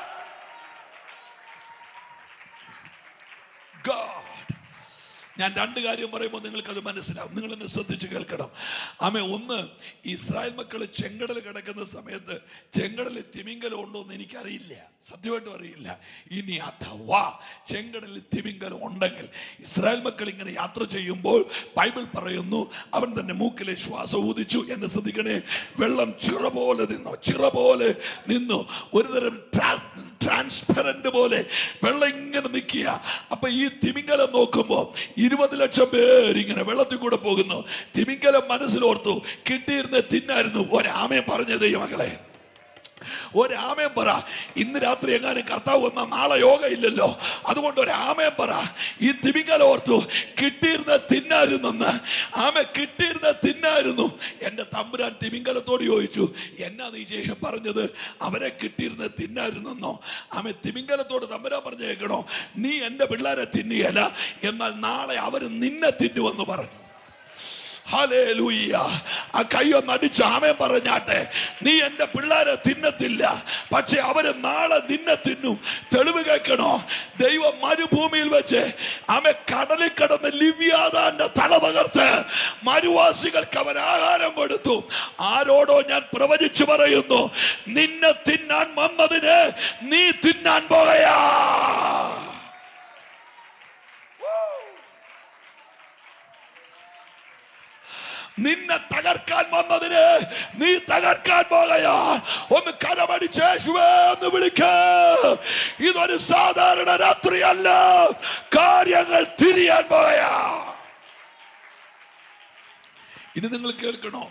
ഞാൻ 2 കാര്യം പറയുമ്പോൾ നിങ്ങൾക്കത് മനസ്സിലാവും. നിങ്ങൾ എന്നെ ശ്രദ്ധിച്ച് കേൾക്കണം. ഒന്ന്, ഇസ്രായേൽ മക്കൾ ചെങ്കടൽ കിടക്കുന്ന സമയത്ത് ചെങ്കടലിൽ തിമിംഗലം ഉണ്ടോ എന്ന് എനിക്കറിയില്ല, സത്യമായിട്ടും അറിയില്ല. ഇനി അഥവാ ചെങ്കടലിൽ തിമിംഗലം ഉണ്ടെങ്കിൽ ഇസ്രായേൽ മക്കൾ ഇങ്ങനെ യാത്ര ചെയ്യുമ്പോൾ ബൈബിൾ പറയുന്നു, അവൻ തന്നെ മൂക്കിലെ ശ്വാസം ഊതിച്ചു. എന്നെ ശ്രദ്ധിക്കണേ, വെള്ളം ചിറ പോലെ നിന്നു. ഒരുതരം ട്രാൻസ്പെറന്റ് പോലെ വെള്ളം ഇങ്ങനെ നിൽക്കുക. അപ്പൊ ഈ തിമിംഗലം നോക്കുമ്പോ 20 ലക്ഷം പേര് ഇങ്ങനെ വെള്ളത്തിൽ കൂടെ പോകുന്നു. തിമിംഗലം മനസ്സിലോർത്തു, കിട്ടിയിരുന്ന തിന്നായിരുന്നു. ഒരാമയും പറഞ്ഞ ദൈവമക്കളെ, ഒരാമയും പറ. ഇന്ന് രാത്രി എങ്ങാനും കർത്താവ് വന്നാൽ നാളെ യോഗ ഇല്ലല്ലോ, അതുകൊണ്ട് ഒരാമയും പറ. ഈ തിമിംഗലം ഓർത്തു, കിട്ടിയിരുന്ന തിന്നായിരുന്നെന്ന്. കിട്ടിയിരുന്ന തിന്നായിരുന്നു. എന്റെ തമ്പുരാൻ തിമിംഗലത്തോട് ചോദിച്ചു, എന്നാ നീ പറഞ്ഞത്? അവരെ കിട്ടിയിരുന്ന തിന്നായിരുന്നെന്നോ? തിമിംഗലത്തോട് തമ്പുരാൻ പറഞ്ഞു കേൾക്കണോ, നീ എന്റെ പിള്ളേരെ തിന്നുകയല്ല, എന്നാൽ നാളെ അവര് നിന്നെ തിന്നുവെന്ന് പറഞ്ഞു. ഹല്ലേലൂയ. ആ കയ്യൊന്ന് അടിച്ച് ആമേൻ പറഞ്ഞാട്ടെ. നീ എന്റെ പിള്ളേരെ തിന്നത്തില്ല, പക്ഷെ അവര് നാളെ നിന്നെ തിന്നും. തെളിവ് കേൾക്കണോ? ദൈവം മരുഭൂമിയിൽ വെച്ച് കടലിൽ കിടന്ന് ലിവ്യാതാന്റെ തല തകർത്ത് മരുവാസികൾക്ക് അവൻ ആഹാരം കൊടുത്തു. ആരോടോ ഞാൻ പ്രവചിച്ചു പറയുന്നു, നിന്നെ തിന്നാൻ വന്നതിന് നീ തിന്നാൻ പോകയാ. നിന്നെ തകർക്കാൻ വന്നതിന് നീ തകർക്കാൻ പോകയാ. ഒന്ന് കരമടിച്ച് യേശുവേ എന്ന് വിളിക്ക. ഇതൊരു സാധാരണ രാത്രിയല്ല, കാര്യങ്ങൾ തിരിയാൻ പോകയാ. ഇനി നിങ്ങൾ കേൾക്കണോ?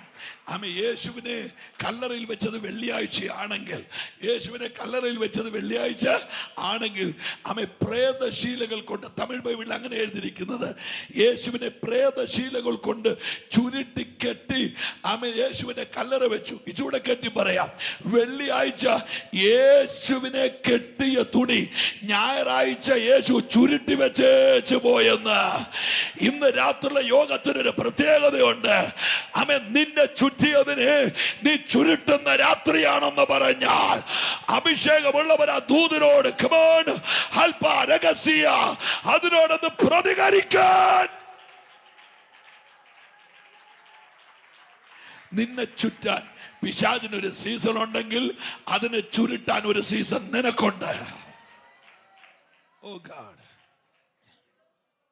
യേശുവിനെ കല്ലറയിൽ വെച്ചത് വെള്ളിയാഴ്ചയാണെങ്കിൽ, യേശുവിനെ കല്ലറയിൽ വെച്ചത് വെള്ളിയാഴ്ച ആണെങ്കിൽ പ്രേതശീലകൾ കൊണ്ട്, തമിഴ് ബൈബിളിൽ അങ്ങനെ എഴുതിയിരിക്കുന്നത്, യേശുവിനെ പ്രേതശീലകൾ കൊണ്ട് ചുരുട്ടി കെട്ടി യേശുവിനെ കല്ലറ വെച്ചു. ഇച്ചൂടെ കെട്ടി പറയാം, വെള്ളിയാഴ്ച യേശുവിനെ കെട്ടിയ തുണി ഞായറാഴ്ച യേശു ചുരുട്ടി വെച്ചേച്ചു പോയെന്ന്. ഇന്ന് രാത്രിയിലെ യോഗത്തിനൊരു പ്രത്യേകതയുണ്ട്. നിന്നെ ചുറ്റിയതിന് നീ ചുരുട്ടുന്ന രാത്രിയാണെന്ന് പറഞ്ഞാൽ അഭിഷേകമുള്ളവർ ആ ദൂതനോട് രഹസ്യ അതിനോടൊന്ന് പ്രതികരിക്കാൻ. നിന്നെ ചുറ്റാൻ പിശാചിനൊരു സീസൺ ഉണ്ടെങ്കിൽ അതിനെ ചുരുട്ടാൻ ഒരു സീസൺ നിനക്കുണ്ട്. ഓ ഗാഡ്,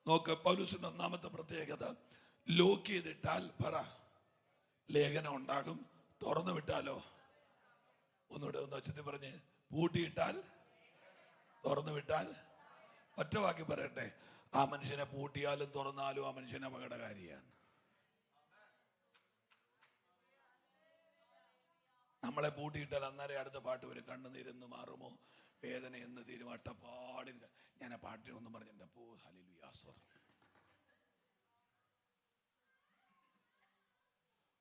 നോക്ക്, പൗലോസിന്റെ ഒന്നാമത്തെ പ്രത്യേകത, ലോക്ക് ചെയ്തിട്ടാൽ പറ ലേഖനം ഉണ്ടാകും, തുറന്നു വിട്ടാലോ? ഒന്നുകൂടെ ഒന്ന് ഒച്ചത്തിൽ പറഞ്ഞ്, പൂട്ടിയിട്ടാൽ തുറന്നു വിട്ടാൽ. ഒറ്റ വാക്കി പറയട്ടെ, ആ മനുഷ്യനെ പൂട്ടിയാലും തുറന്നാലും ആ മനുഷ്യൻ അപകടകാരിയാണ്. നമ്മളെ പൂട്ടിയിട്ടാൽ അന്നേരം അടുത്ത പാട്ട് വരും, കണ്ണുനീരെന്ന് മാറുമോ, വേദന എന്ന് തീരുമാ, പാടില്ല. ഞാൻ ആ പാട്ടിനൊന്നും പറഞ്ഞിട്ടുണ്ട്. അപ്പോ ഹല്ലേലൂയ, സ്തോത്രം.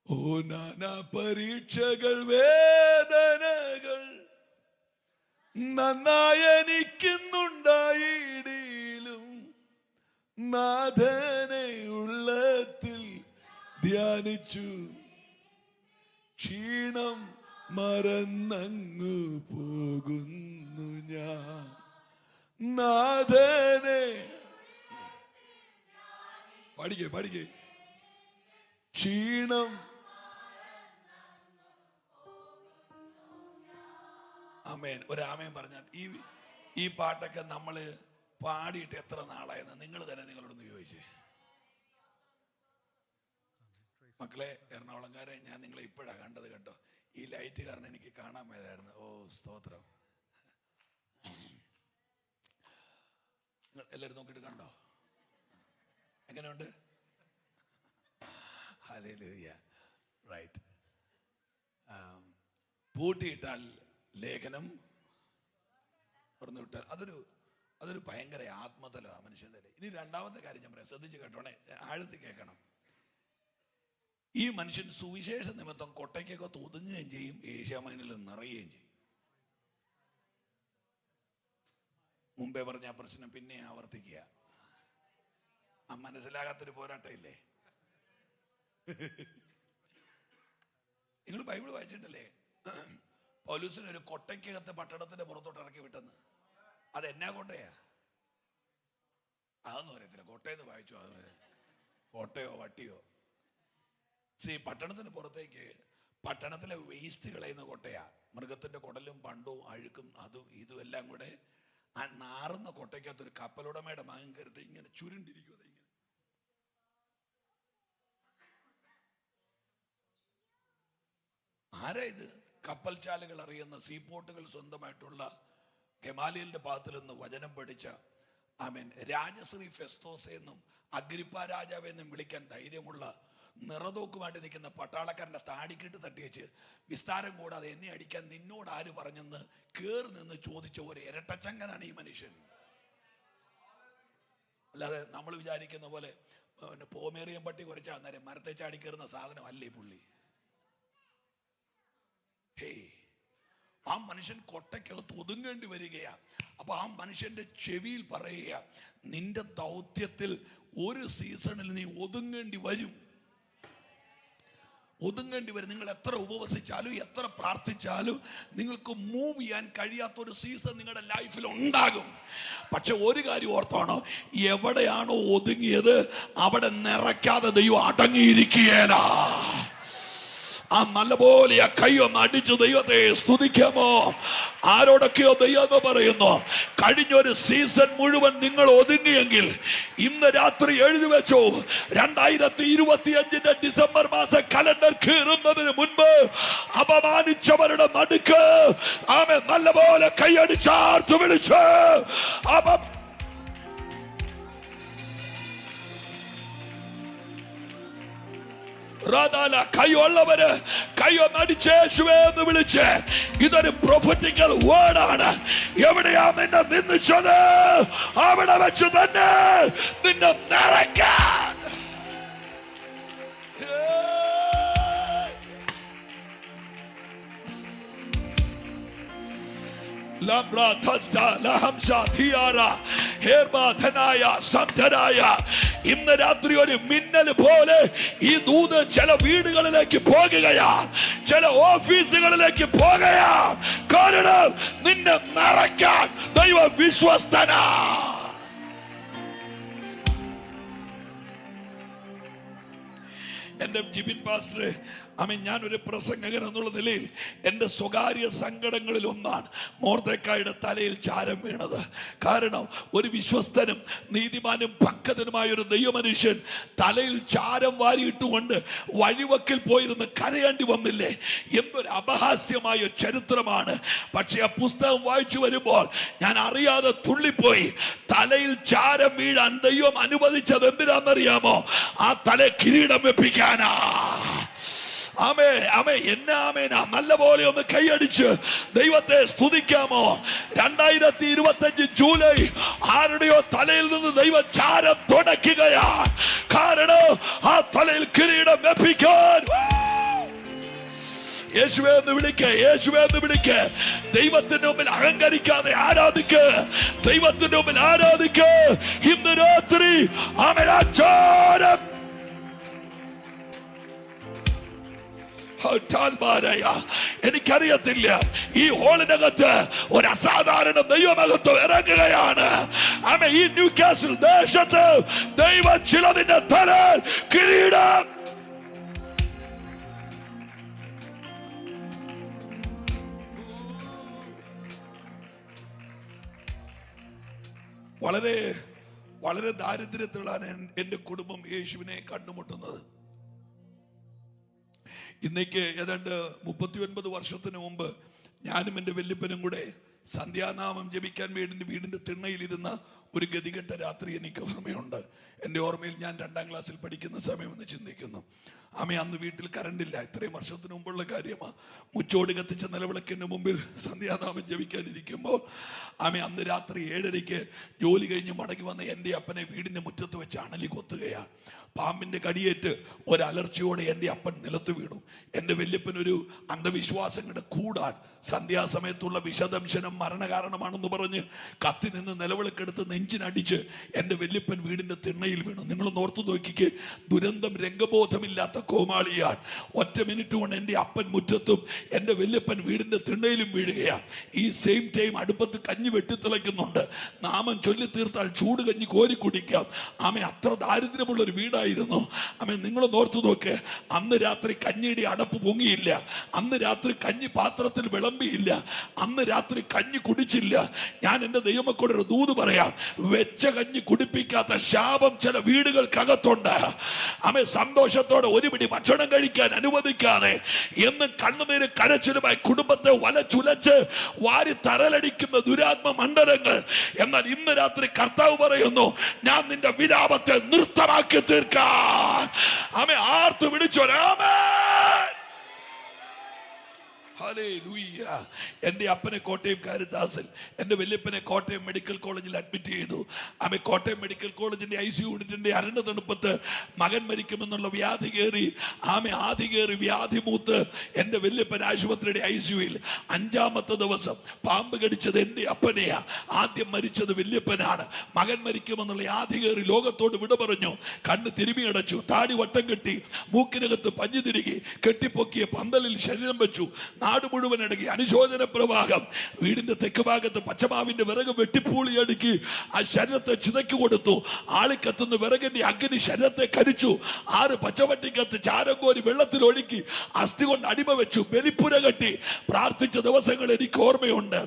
ഓ നാനാ പരീക്ഷകൾ വേദനകൾ നന്നായി എനിക്കുന്നുണ്ടായിടിലും നാഥനെ ഉള്ളത്തിൽ ധ്യാനിച്ചു ക്ഷീണം മറന്നങ്ങു പോകുന്നു ഞാൻ. നാഥനെ പാടിക്കേ ക്ഷീണം. ആമേൻ. ഒരാമേൻ പറഞ്ഞാൽ ഈ പാട്ടൊക്കെ നമ്മള് പാടിയിട്ട് എത്ര നാളായെന്ന് നിങ്ങൾ തന്നെ നിങ്ങളോടൊന്ന് ചോദിച്ചേ. മക്കളെ, എറണാകുളംകാരെ, ഞാൻ നിങ്ങളെ ഇപ്പോഴാ കണ്ടത് കേട്ടോ. ഈ ലൈറ്റ് കാരണം എനിക്ക് കാണാൻ മേലായിരുന്നു. ഓ സ്തോത്രം. എല്ലാവരും നോക്കിയിട്ട് കണ്ടോ? എങ്ങനെയുണ്ട്? ഹല്ലേലൂയ. റൈറ്റ്. പൂട്ടിയിട്ടാൽ ലേഖനം തുറന്നു വിട്ടാൽ അതൊരു ഭയങ്കര ആത്മതലോ മനുഷ്യന്റെ. ഇനി രണ്ടാമത്തെ കാര്യം ഞാൻ പറയാം, ശ്രദ്ധിച്ച് കേട്ടോണേ, ആഴത്തിൽ കേൾക്കണം. ഈ മനുഷ്യൻ സുവിശേഷ നിമിത്തം കൊട്ടയ്ക്കൊക്കെ ഒതുങ്ങുകയും ചെയ്യും, ഏഷ്യാമൈനിൽ നിറയുകയും ചെയ്യും. മുമ്പേ പറഞ്ഞ ആ പ്രശ്നം പിന്നെ ആവർത്തിക്കുക. ആ മനസ്സിലാകാത്തൊരു പോരാട്ടം ഇല്ലേ? നിങ്ങൾ ബൈബിൾ വായിച്ചിട്ടല്ലേ പൗലോസിനെ ഒരു കൊട്ടയ്ക്കകത്ത് പട്ടണത്തിന്റെ പുറത്തോട്ട് ഇറക്കി വിട്ടെന്ന്? അത് എന്നാ കോട്ടയാ? അതൊന്നും അറിയത്തില്ല. കോട്ടയെന്ന് വായിച്ചു, അത് കോട്ടയോ വട്ടിയോ. പട്ടണത്തിന് പുറത്തേക്ക് പട്ടണത്തിലെ വേസ്റ്റ് കളയുന്ന കൊട്ടയാ. മൃഗത്തിന്റെ കുടലും പണ്ടവും അഴുക്കും അതും ഇതും എല്ലാം കൂടെ ആ നാറുന്ന കൊട്ടയ്ക്കകത്ത് ഒരു കപ്പലുടമയുടെ മകൻ കരുതി ഇങ്ങനെ ചുരുണ്ടിരിക്കും. ആരാ ഇത്? കപ്പൽ ചാലുകൾ അറിയുന്ന, സീപോർട്ടുകൾ സ്വന്തമായിട്ടുള്ള, ഗമാലിയലിന്റെ ഭാഗത്തിൽ നിന്ന് വചനം പഠിച്ച രാജശ്രീ ഫെസ്തോസ് എന്നും അഗ്രിപ്പ രാജാവെന്നും വിളിക്കാൻ ധൈര്യമുള്ള, നിറതോക്കുമായിട്ട് നിൽക്കുന്ന പട്ടാളക്കാരന്റെ താടിക്കിട്ട് തട്ടിവെച്ച് വിസ്താരം കൂടാതെ എന്നെ അടിക്കാൻ നിന്നോട് ആര് പറഞ്ഞെന്ന് കേറി നിന്ന് ചോദിച്ച ഒരു ഇരട്ടച്ചങ്കനാണ് ഈ മനുഷ്യൻ. അല്ലാതെ നമ്മൾ വിചാരിക്കുന്ന പോലെ പോമേറിയം പട്ടി കുറച്ചാൽ അന്നേരം മരത്തെ ചാടി കയറുന്ന സാധനം അല്ലേ പുള്ളി. ആ മനുഷ്യൻ കൊട്ടയ്ക്കകത്ത് ഒതുങ്ങേണ്ടി വരികയാ. അപ്പൊ ആ മനുഷ്യന്റെ ചെവിയിൽ പറയുക, നിന്റെ ദൗത്യത്തിൽ ഒരു സീസണിൽ നീ ഒതുങ്ങേണ്ടി വരും. നിങ്ങൾ എത്ര ഉപവസിച്ചാലും എത്ര പ്രാർത്ഥിച്ചാലും നിങ്ങൾക്ക് മൂവ് ചെയ്യാൻ കഴിയാത്തൊരു സീസൺ നിങ്ങളുടെ ലൈഫിൽ ഉണ്ടാകും. പക്ഷെ ഒരു കാര്യം ഓർത്തോണോ, എവിടെയാണോ ഒതുങ്ങിയത് അവിടെ നിറയ്ക്കാതെ ദൈവം അടങ്ങിയിരിക്കുകയില്ല. ആ നല്ലപോലെ ആ കൈയൊന്ന് അടിച്ചു ദൈവത്തെ സ്തുതിക്കാമോ? ആരോടൊക്കെയോ ദൈവം പറയുന്നു, കഴിഞ്ഞൊരു സീസൺ മുഴുവൻ നിങ്ങൾ ഒതുങ്ങിയെങ്കിൽ ഇന്ന് രാത്രി എഴുതി വെച്ചു, 2025 ഡിസംബർ മാസം കലണ്ടർ കീറുന്നതിന് മുൻപ് അപമാനിച്ചവരുടെ നടുക്ക് ആമേൻ നല്ലപോലെ കൈയടിച്ചാർത്തു വിളിച്ച് കൈയുള്ളവര് കൈയൊന്നടിച്ച് യേശുവേ എന്ന് വിളിച്ച്, ഇതൊരു പ്രൊഫറ്റിക്കൽ വേർഡാണ്. എവിടെയാ നിന്നെ നിന്ദിച്ചത് അവിടെ വെച്ച് തന്നെ നിന്നെ നിറയ്ക്കാൻ. ഇന്ന് രാത്രി ഒരു മിന്നൽ പോലെ ഈ ദൂത് ചില വീടുകളിലേക്ക് പോകുകയാ, ചില ഓഫീസുകളിലേക്ക് പോകുകയാ. കാരണം നിന്നെ നിറയ്ക്കാൻ ദൈവം വിശ്വസ്തനാ. എന്റെ ജിബിൻ പാസ്റ്റർ, ഞാനൊരു പ്രസംഗകൻ എന്നുള്ള നിലയിൽ എൻ്റെ സ്വകാര്യ സങ്കടങ്ങളിൽ ഒന്നാണ് മൊർദെഖായിയുടെ തലയിൽ ചാരം വീണത്. കാരണം ഒരു വിശ്വസ്തനും നീതിമാനും ഭക്തനുമായ ഒരു ദൈവമനുഷ്യൻ തലയിൽ ചാരം വാരിയിട്ടുകൊണ്ട് വഴിവക്കിൽ പോയിരുന്ന് കരയേണ്ടി വന്നില്ലേ? എന്തൊരു അപഹാസ്യമായ ചരിത്രമാണ്. പക്ഷെ ആ പുസ്തകം വായിച്ചു വരുമ്പോൾ ഞാൻ അറിയാതെ തുള്ളിപ്പോയി. തലയിൽ ചാരം വീഴാൻ ദൈവം അനുവദിച്ചത് എന്തിനാണെന്നറിയാമോ? ആ തല കിരീടം വെപ്പിക്കാനാ. ആമേ ആമേ എന്നെ ആമേനാ. നല്ല പോലെ ഒന്ന് കൈയടിച്ച് ദൈവത്തെ സ്തുതിക്കാമോ? 2025 ജൂലൈ ആരുടെയോ തലയിൽ നിന്ന് ദൈവം ചാരം തുടയ്ക്കുകയാ. കാരണം ആ തലയിൽ കിരീടം വെപ്പിക്കാൻ. യേശുവേ എന്ന് വിളിക്ക്, യേശുവേ എന്ന് വിളിക്ക്. ദൈവത്തിന്റെ മുമ്പിൽ അഹങ്കരിക്കാതെ ആരാധിക്ക്, ദൈവത്തിന്റെ മുമ്പിൽ ആരാധിക്ക്. ഇന്ന് രാത്രി ആമേൻ ആ ചാരം എനിക്കറിയത്തില്ല, ഈ ഹോളിനകത്ത് ഒരു അസാധാരണ ദൈവമഹത്വം ഇറങ്ങുകയാണ്. ഈ ന്യൂകാസിൽ ദേശത്ത് ദൈവം ചിലതിന്റെ തല കിരീടം. വളരെ വളരെ ദാരിദ്ര്യത്തിലാണ് എൻ്റെ കുടുംബം യേശുവിനെ കണ്ടുമുട്ടുന്നത്. ഇന്നേക്ക് ഏതാണ്ട് 39 വർഷത്തിന് മുമ്പ് ഞാനും എൻ്റെ വല്യപ്പനും കൂടെ സന്ധ്യാനാമം ജപിക്കാൻ വീടിൻ്റെ തിണ്ണയിലിരുന്ന ഒരു ഗതികെട്ട രാത്രി എനിക്ക് ഓർമ്മയുണ്ട്. എൻ്റെ ഓർമ്മയിൽ ഞാൻ 2ാം ക്ലാസ്സിൽ പഠിക്കുന്ന സമയമെന്ന് ചിന്തിക്കുന്നു. അന്ന് വീട്ടിൽ കറണ്ടില്ല. ഇത്രയും വർഷത്തിന് മുമ്പുള്ള കാര്യമാണ്. മുച്ചോട് കത്തിച്ച നിലവിളക്കിൻ്റെ മുമ്പിൽ സന്ധ്യാനാമം ജപിക്കാനിരിക്കുമ്പോൾ അന്ന് രാത്രി 7:30 ജോലി കഴിഞ്ഞ് മടങ്ങി വന്ന എൻ്റെ അപ്പനെ വീടിൻ്റെ മുറ്റത്ത് വെച്ച് അണലി കൊത്തുകയാണ്. പാമ്പിന്റെ കടിയേറ്റ് ഒരലർച്ചയോടെ എൻ്റെ അപ്പൻ നിലത്ത് വീണു. എൻ്റെ വല്യപ്പനൊരു അന്ധവിശ്വാസങ്ങളുടെ കൂടാൻ സന്ധ്യാസമയത്തുള്ള വിഷദംശനം മരണകാരണമാണെന്ന് പറഞ്ഞ് കത്തി നിന്ന് നിലവിളക്കെടുത്ത് നെഞ്ചിനടിച്ച് എൻ്റെ വല്യപ്പൻ വീടിൻ്റെ തിണ്ണയിൽ വീണു. നിങ്ങളൊന്ന് ഓർത്തു നോക്കിക്ക്. ദുരന്തം രംഗബോധമില്ലാത്ത കോമാളിയാൻ. ഒറ്റ മിനിറ്റ് കൊണ്ട് എൻ്റെ അപ്പൻ മുറ്റത്തും എൻ്റെ വല്യപ്പൻ വീടിൻ്റെ തിണ്ണയിലും വീഴുകയാണ്. ഈ സെയിം ടൈം അടുപ്പത്ത് കഞ്ഞി വെട്ടിത്തിളയ്ക്കുന്നുണ്ട്. നാമം ചൊല്ലി തീർത്താൽ ചൂട് കഞ്ഞി കോരി കുടിക്കാം. അത്ര ദാരിദ്ര്യമുള്ള ഒരു വീടായിരുന്നു. നിങ്ങളൊന്ന് ഓർത്തു നോക്ക്. അന്ന് രാത്രി കഞ്ഞിയുടെ അടപ്പ് പൊങ്ങിയില്ല. അന്ന് രാത്രി കഞ്ഞി പാത്രത്തിൽ വിളമ്പിയില്ല. അന്ന് രാത്രി കഞ്ഞി കുടിച്ചില്ല. ഞാൻ എൻ്റെ ദൈവമക്കളോട് ഒരു ദൂത് പറയാം. വെച്ച കഞ്ഞി കുടിപ്പിക്കാത്ത ശാപം ചില വീടുകൾക്കകത്തുണ്ട്. സന്തോഷത്തോടെ ഒരു പിടി ഭക്ഷണം കഴിക്കാൻ അനുവദിക്കാതെ എന്നും കണ്ണുനീര് കരച്ചിലുമായി കുടുംബത്തെ വലച്ചുലച്ച് വാരി തറലടിക്കുന്ന ദുരാത്മ മണ്ഡലങ്ങൾ. എന്നാൽ ഇന്ന് രാത്രി കർത്താവ് പറയുന്നു, ഞാൻ നിന്റെ വിലാപത്തെ നൃത്തമാക്കി തീർക്കാൻ. ആർത്തു വിളിച്ചോരാമേ. എൻ്റെ അപ്പനെ കോട്ടയം കാരിത്താസിൽ, എൻ്റെ വല്യപ്പനെ കോട്ടയം മെഡിക്കൽ കോളേജിൽ അഡ്മിറ്റ് ചെയ്തു. കോട്ടയം മെഡിക്കൽ കോളേജിന്റെ ICU യൂണിറ്റിന്റെ അരണ്ട തണുപ്പത്ത് മകൻ മരിക്കുമെന്നുള്ള വ്യാധി കയറി ആദ്യ കയറി വ്യാധി മൂത്ത് എൻ്റെ വല്യപ്പൻ ആശുപത്രിയുടെ ICUയിൽ 5ാമത്തെ ദിവസം പാമ്പ് കടിച്ചത് എൻ്റെ അപ്പനെയാ. ആദ്യം മരിച്ചത് വല്യപ്പനാണ്. മകൻ മരിക്കുമെന്നുള്ള ആദ്യ കയറി ലോകത്തോട് വിട പറഞ്ഞു. കണ്ണ് തിരുമി അടച്ചു, താടി വട്ടം കെട്ടി, മൂക്കിനകത്ത് പഞ്ഞു തിരുകി, കെട്ടിപ്പൊക്കിയ പന്തലിൽ ശരീരം വെച്ചു. നാട് മുഴുവൻ അടങ്ങി അനുശോചന പ്രവാഹം. വീടിന്റെ തെക്ക് ഭാഗത്ത് പച്ചമാവിന്റെ വിറക് വെട്ടിപ്പൂളി അടുക്കി ആ ശരീരത്തെ ചിതയ്ക്ക് കൊടുത്തു. ആളിക്കത്തുന്ന വിറകിന്റെ അഗ്നി ശരീരത്തെ കരിച്ചു. 6 പച്ചവട്ടിക്കത്ത് ചാരം കോരി വെള്ളത്തിൽ ഒഴുക്കി അസ്ഥി കൊണ്ട് അടിമ വെച്ചു. ബലിപ്പുര കെട്ടി പ്രാർത്ഥിച്ച ദിവസങ്ങൾ എനിക്ക് ഓർമ്മയുണ്ട്.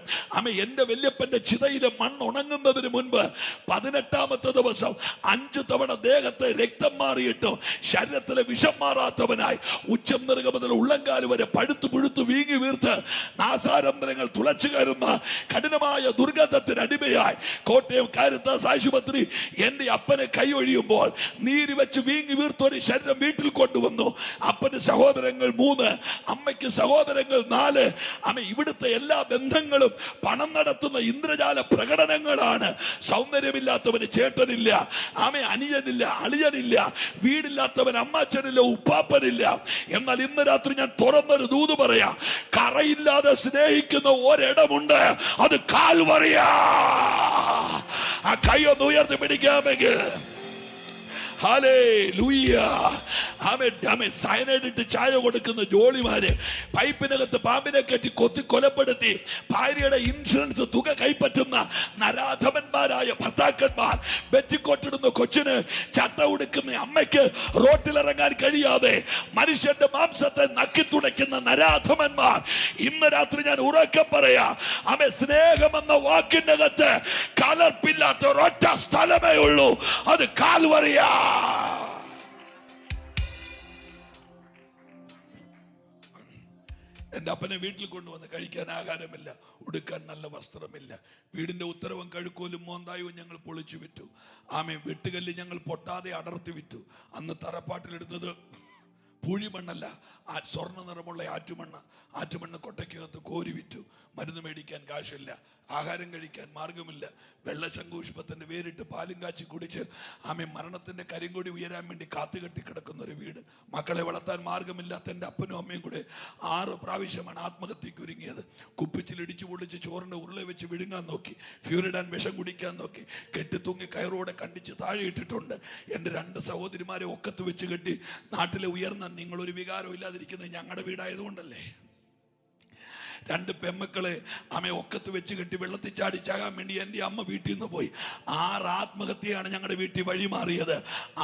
എന്റെ വല്യപ്പന്റെ ചിതയിലെ മണ്ണ് ഉണങ്ങുന്നതിന് മുൻപ് 18ാമത്തെ ദിവസം 5 തവണ ദേഹത്തെ രക്തം മാറിയിട്ടും ശരീരത്തിലെ വിഷം മാറാത്തവനായി ഉച്ചം നിറക മുതൽ ഉള്ളങ്കാല് വരെ പഴുത്തു പുഴുത്തു വീങ്ങി വീങ്ങി വീർത്ത് നാസാരന്തരങ്ങൾ തുളച്ചു കയറുന്ന കഠിനമായ ദുർഗന്ധത്തിന് അടിമയായി കോട്ടയം കാരിത്താസ് ആശുപത്രി എന്റെ അപ്പനെ കൈയൊഴിയുമ്പോൾ നീര് വെച്ച് വീങ്ങി വീർത്തൊരു ശരീരം വീട്ടിൽ കൊണ്ടുവന്നു. അപ്പന് സഹോദരങ്ങൾ 3, അമ്മയ്ക്ക് സഹോദരങ്ങൾ 4. അമ്മ ഇവിടുത്തെ എല്ലാ ബന്ധങ്ങളും പണം നടത്തുന്ന ഇന്ദ്രജാല പ്രകടനങ്ങളാണ്. സൗന്ദര്യമില്ലാത്തവന് ചേട്ടനില്ല, ആമ അനിയനില്ല, അളിയനില്ല, വീടില്ലാത്തവൻ അമ്മാച്ചനില്ല, ഉപ്പാപ്പനില്ല. എന്നാൽ ഇന്ന് രാത്രി ഞാൻ തുറന്നൊരു ദൂത് പറയാം, കറയില്ലാതെ സ്നേഹിക്കുന്ന ഒരിടമുണ്ട്, അത് കാൽവറിയാ. ആ കൈയൊന്ന് ഉയർത്തി പിടിക്കാമെങ്കിൽ സയനൈഡ് ഇട്ട് ചായ കൊടുക്കുന്ന ജോളിമാര്, പൈപ്പിനകത്ത് പാമ്പിനെ കെട്ടി കൊലപ്പെടുത്തി ഭാര്യയുടെ ഇൻഷുറൻസ് തുക കൈപ്പറ്റുന്ന നരാധമന്മാരായ ഭർത്താക്കന്മാർ, ബെറ്റിക്കൊട്ടിടുന്ന കൊച്ചിന് ചട്ട ഉടുക്കുന്ന അമ്മയ്ക്ക് റോട്ടിലിറങ്ങാൻ കഴിയാതെ മനുഷ്യന്റെ മാംസത്തെ നക്കിത്തുടയ്ക്കുന്ന നരാധമന്മാർ, ഇന്ന് രാത്രി ഞാൻ ഉറക്കം പറയാ, അമ്മ സ്നേഹമെന്ന വാക്കിന്റെ അകത്ത് കലർപ്പില്ലാത്ത ഒരൊറ്റ സ്ഥലമേ ഉള്ളൂ, അത് കാൽവറിയാ. എന്റെ അപ്പനെ വീട്ടിൽ കൊണ്ടുവന്ന് കഴിക്കാൻ ആഹാരമില്ല, ഉടുക്കാൻ നല്ല വസ്ത്രമില്ല, വീടിന്റെ ഉത്തരവും കഴുക്കോലും മോന്തായവും ഞങ്ങൾ പൊളിച്ചു വിറ്റു. ആമേ വെട്ടുകല്ല് ഞങ്ങൾ പൊട്ടാതെ അടർത്തി വിറ്റു. അന്ന് തറപ്പാട്ടിലെടുത്തത് പൂഴിമണ്ണല്ല, സ്വർണ്ണ നിറമുള്ള ആറ്റുമണ്ണ് കൊട്ടയ്ക്കകത്ത് കോരി വിറ്റു. മരുന്ന് മേടിക്കാൻ കാശില്ല, ആഹാരം കഴിക്കാൻ മാർഗമില്ല. വെള്ളശംഖുഷ്പത്തിന്റെ വേരിട്ട് പാലും കാച്ചി കുടിച്ച് ആമേ മരണത്തിന്റെ കരിങ്കൊടി ഉയരാൻ വേണ്ടി കാത്തുകെട്ടി കിടക്കുന്ന ഒരു വീട്. മക്കളെ വളർത്താൻ മാർഗമില്ലാത്ത എൻ്റെ അപ്പനും അമ്മയും കൂടെ 6 പ്രാവശ്യമാണ് ആത്മഹത്യക്ക് ഒരുങ്ങിയത്. കുപ്പിച്ചിലിടിച്ചു പൊളിച്ച് ചോറിന്റെ ഉരുള വെച്ച് വിഴുങ്ങാൻ നോക്കി, ഫ്യൂരിഡാൻ വിഷം കുടിക്കാൻ നോക്കി, കെട്ടിത്തൂങ്ങി കയറോടെ കണ്ടിച്ച് താഴെ ഇട്ടിട്ടുണ്ട്. എൻ്റെ 2 സഹോദരിമാരെ ഒക്കത്ത് വെച്ച് കെട്ടി നാട്ടിലെ ഉയർന്ന നിങ്ങളൊരു വികാരം ഇല്ലാതിരിക്കുന്നത് ഞങ്ങളുടെ വീടായതുകൊണ്ടല്ലേ. 2 പെമ്മക്കളെ അമ്മ ഒക്കത്ത് വെച്ച് കെട്ടി വെള്ളത്തിൽ ചാടി ചാകാൻ വേണ്ടി എൻ്റെ അമ്മ വീട്ടിൽ നിന്ന് പോയി. 6 ആത്മഹത്യയാണ് ഞങ്ങളുടെ വീട്ടിൽ വഴിമാറിയത്.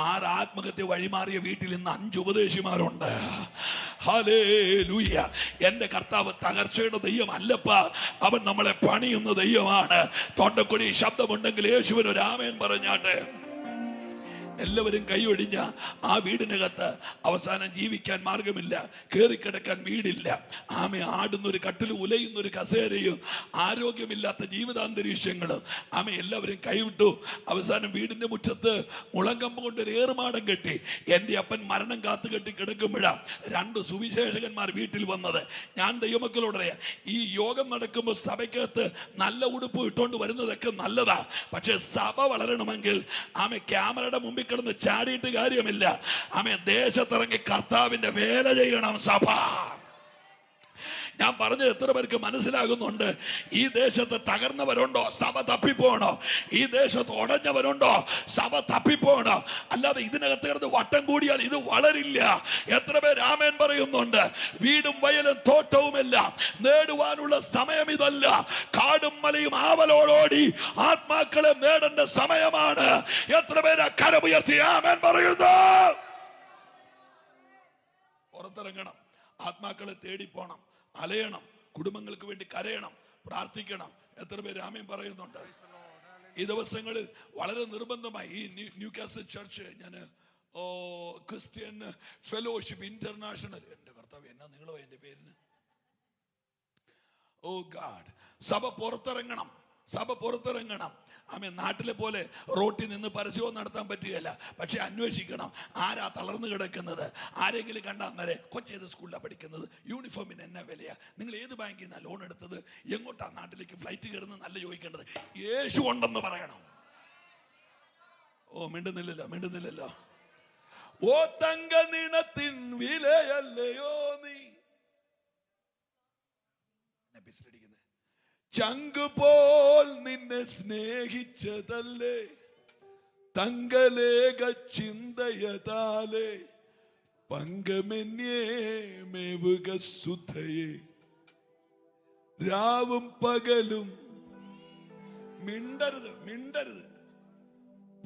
6 ആത്മഹത്യ വഴിമാറിയ വീട്ടിൽ ഇന്ന് 5 ഉപദേശിമാരുണ്ട്. ഹല്ലേലൂയ. എൻ്റെ കർത്താവ് തകർച്ചയുടെ ദൈവം അല്ലപ്പാ, അവൻ നമ്മളെ പണിയുന്ന ദൈവമാണ്. തൊണ്ടക്കൊടി ശബ്ദമുണ്ടെങ്കിൽ യേശുവിന് ഒരു ആമേൻ പറഞ്ഞാട്ടെ. എല്ലാവരും കൈയൊടിഞ്ഞ ആ വീടിനകത്ത് അവസാനം ജീവിക്കാൻ മാർഗമില്ല, കയറിക്കിടക്കാൻ വീടില്ല. ആമെ ആടുന്നൊരു കട്ടിലും ഉലയുന്നൊരു കസേരയും ആരോഗ്യമില്ലാത്ത ജീവിതാന്തരീക്ഷങ്ങളും. ആമെ എല്ലാവരും കൈവിട്ടു. അവസാനം വീടിന്റെ മുറ്റത്ത് മുളങ്കമ്പ് കൊണ്ട് ഒരു ഏറുമാടം കെട്ടി. എൻ്റെ അപ്പൻ മരണം കാത്തു കെട്ടി കിടക്കുമ്പോഴാണ് 2 സുവിശേഷകന്മാർ വീട്ടിൽ വന്നത്. ഞാൻ ദൈവമക്കളോട് പറയാം, ഈ യോഗം നടക്കുമ്പോൾ സഭയ്ക്കകത്ത് നല്ല ഉടുപ്പ് ഇട്ടുകൊണ്ട് വരുന്നതൊക്കെ നല്ലതാ. പക്ഷെ സഭ വളരണമെങ്കിൽ ആമെ ക്യാമറയുടെ മുമ്പിൽ കിടന്ന് ചാടിയിട്ട് കാര്യമില്ല. ആമേ ദേശത്തിറങ്ങി കർത്താവിന്റെ വേല ചെയ്യണം സഭ. ഞാൻ പറഞ്ഞത് എത്ര പേർക്ക് മനസ്സിലാകുന്നുണ്ട്? ഈ ദേശത്ത് തകർന്നവരുണ്ടോ? സഭ തപ്പിപ്പോണോ? ഈ ദേശത്ത് ഉടഞ്ഞവരുണ്ടോ? സഭ തപ്പിപ്പോണോ? അല്ലാതെ ഇതിനകത്ത് കിടന്ന് വട്ടം കൂടിയാൽ ഇത് വളരില്ല. എത്ര പേര് ആമേൻ പറയുന്നുണ്ട്? വീടും വയലും തോട്ടവുമെല്ലാം നേടുവാനുള്ള സമയം ഇതല്ല. കാടും മലയും ആവലോടോടി ആത്മാക്കളെ നേടേണ്ട സമയമാണ്. എത്ര പേര് കരമുയർത്തി ആമേൻ പറയുന്നു? പുറത്തിറങ്ങണം, ആത്മാക്കളെ തേടിപ്പോണം, അലയണം, കുടുംബങ്ങൾക്ക് വേണ്ടി കരയണം, പ്രാർത്ഥിക്കണം. എത്ര പേര് ആമേൻ പറയുന്നുണ്ട്? ഈ ദിവസങ്ങളിൽ വളരെ നിർബന്ധമായി ഈ ന്യൂ കാസൽ ചർച്ച്, ഞാൻ ക്രിസ്ത്യൻ ഫെലോഷിപ്പ് ഇന്റർനാഷണൽ, എൻ്റെ കർത്താവ് എന്നാ നിങ്ങളോ എൻ്റെ പേരിന്, ഓ ഗാഡ്, സഭ പുറത്തിറങ്ങണം, സഭ പുറത്തിറങ്ങണം. ആമേ നാട്ടിലെ പോലെ റോട്ടിൽ നിന്ന് പരസ്യവും നടത്താൻ പറ്റുകയില്ല. പക്ഷെ അന്വേഷിക്കണം, ആരാ തളർന്നു കിടക്കുന്നത്. ആരെങ്കിലും കണ്ടാൽ അന്നേരെ കൊച്ചേത് സ്കൂളിലാണ് പഠിക്കുന്നത്, യൂണിഫോമിന് എന്നാ വിലയാ, നിങ്ങൾ ഏത് ബാങ്കിൽ നിന്നാണ് ലോൺ എടുത്തത്, എങ്ങോട്ടാ നാട്ടിലേക്ക് ഫ്ലൈറ്റ് കയറുന്നത്, നല്ല ചോദിക്കേണ്ടത്. യേശു ഉണ്ടെന്ന് പറയണം. ഓ മിണ്ടുന്നില്ലല്ലോ. ഓ തങ്ക നിണത്തിൻ വിലയല്ലയോ നീ, ചങ്കുപോൽ നിന്നെ സ്നേഹിച്ചതല്ലേ, തങ്കലേഖ ചിന്തയതാലേ പങ്കമെന്നേ മേവുക സുധയെ, രാവും പകലും മിണ്ടരുത്.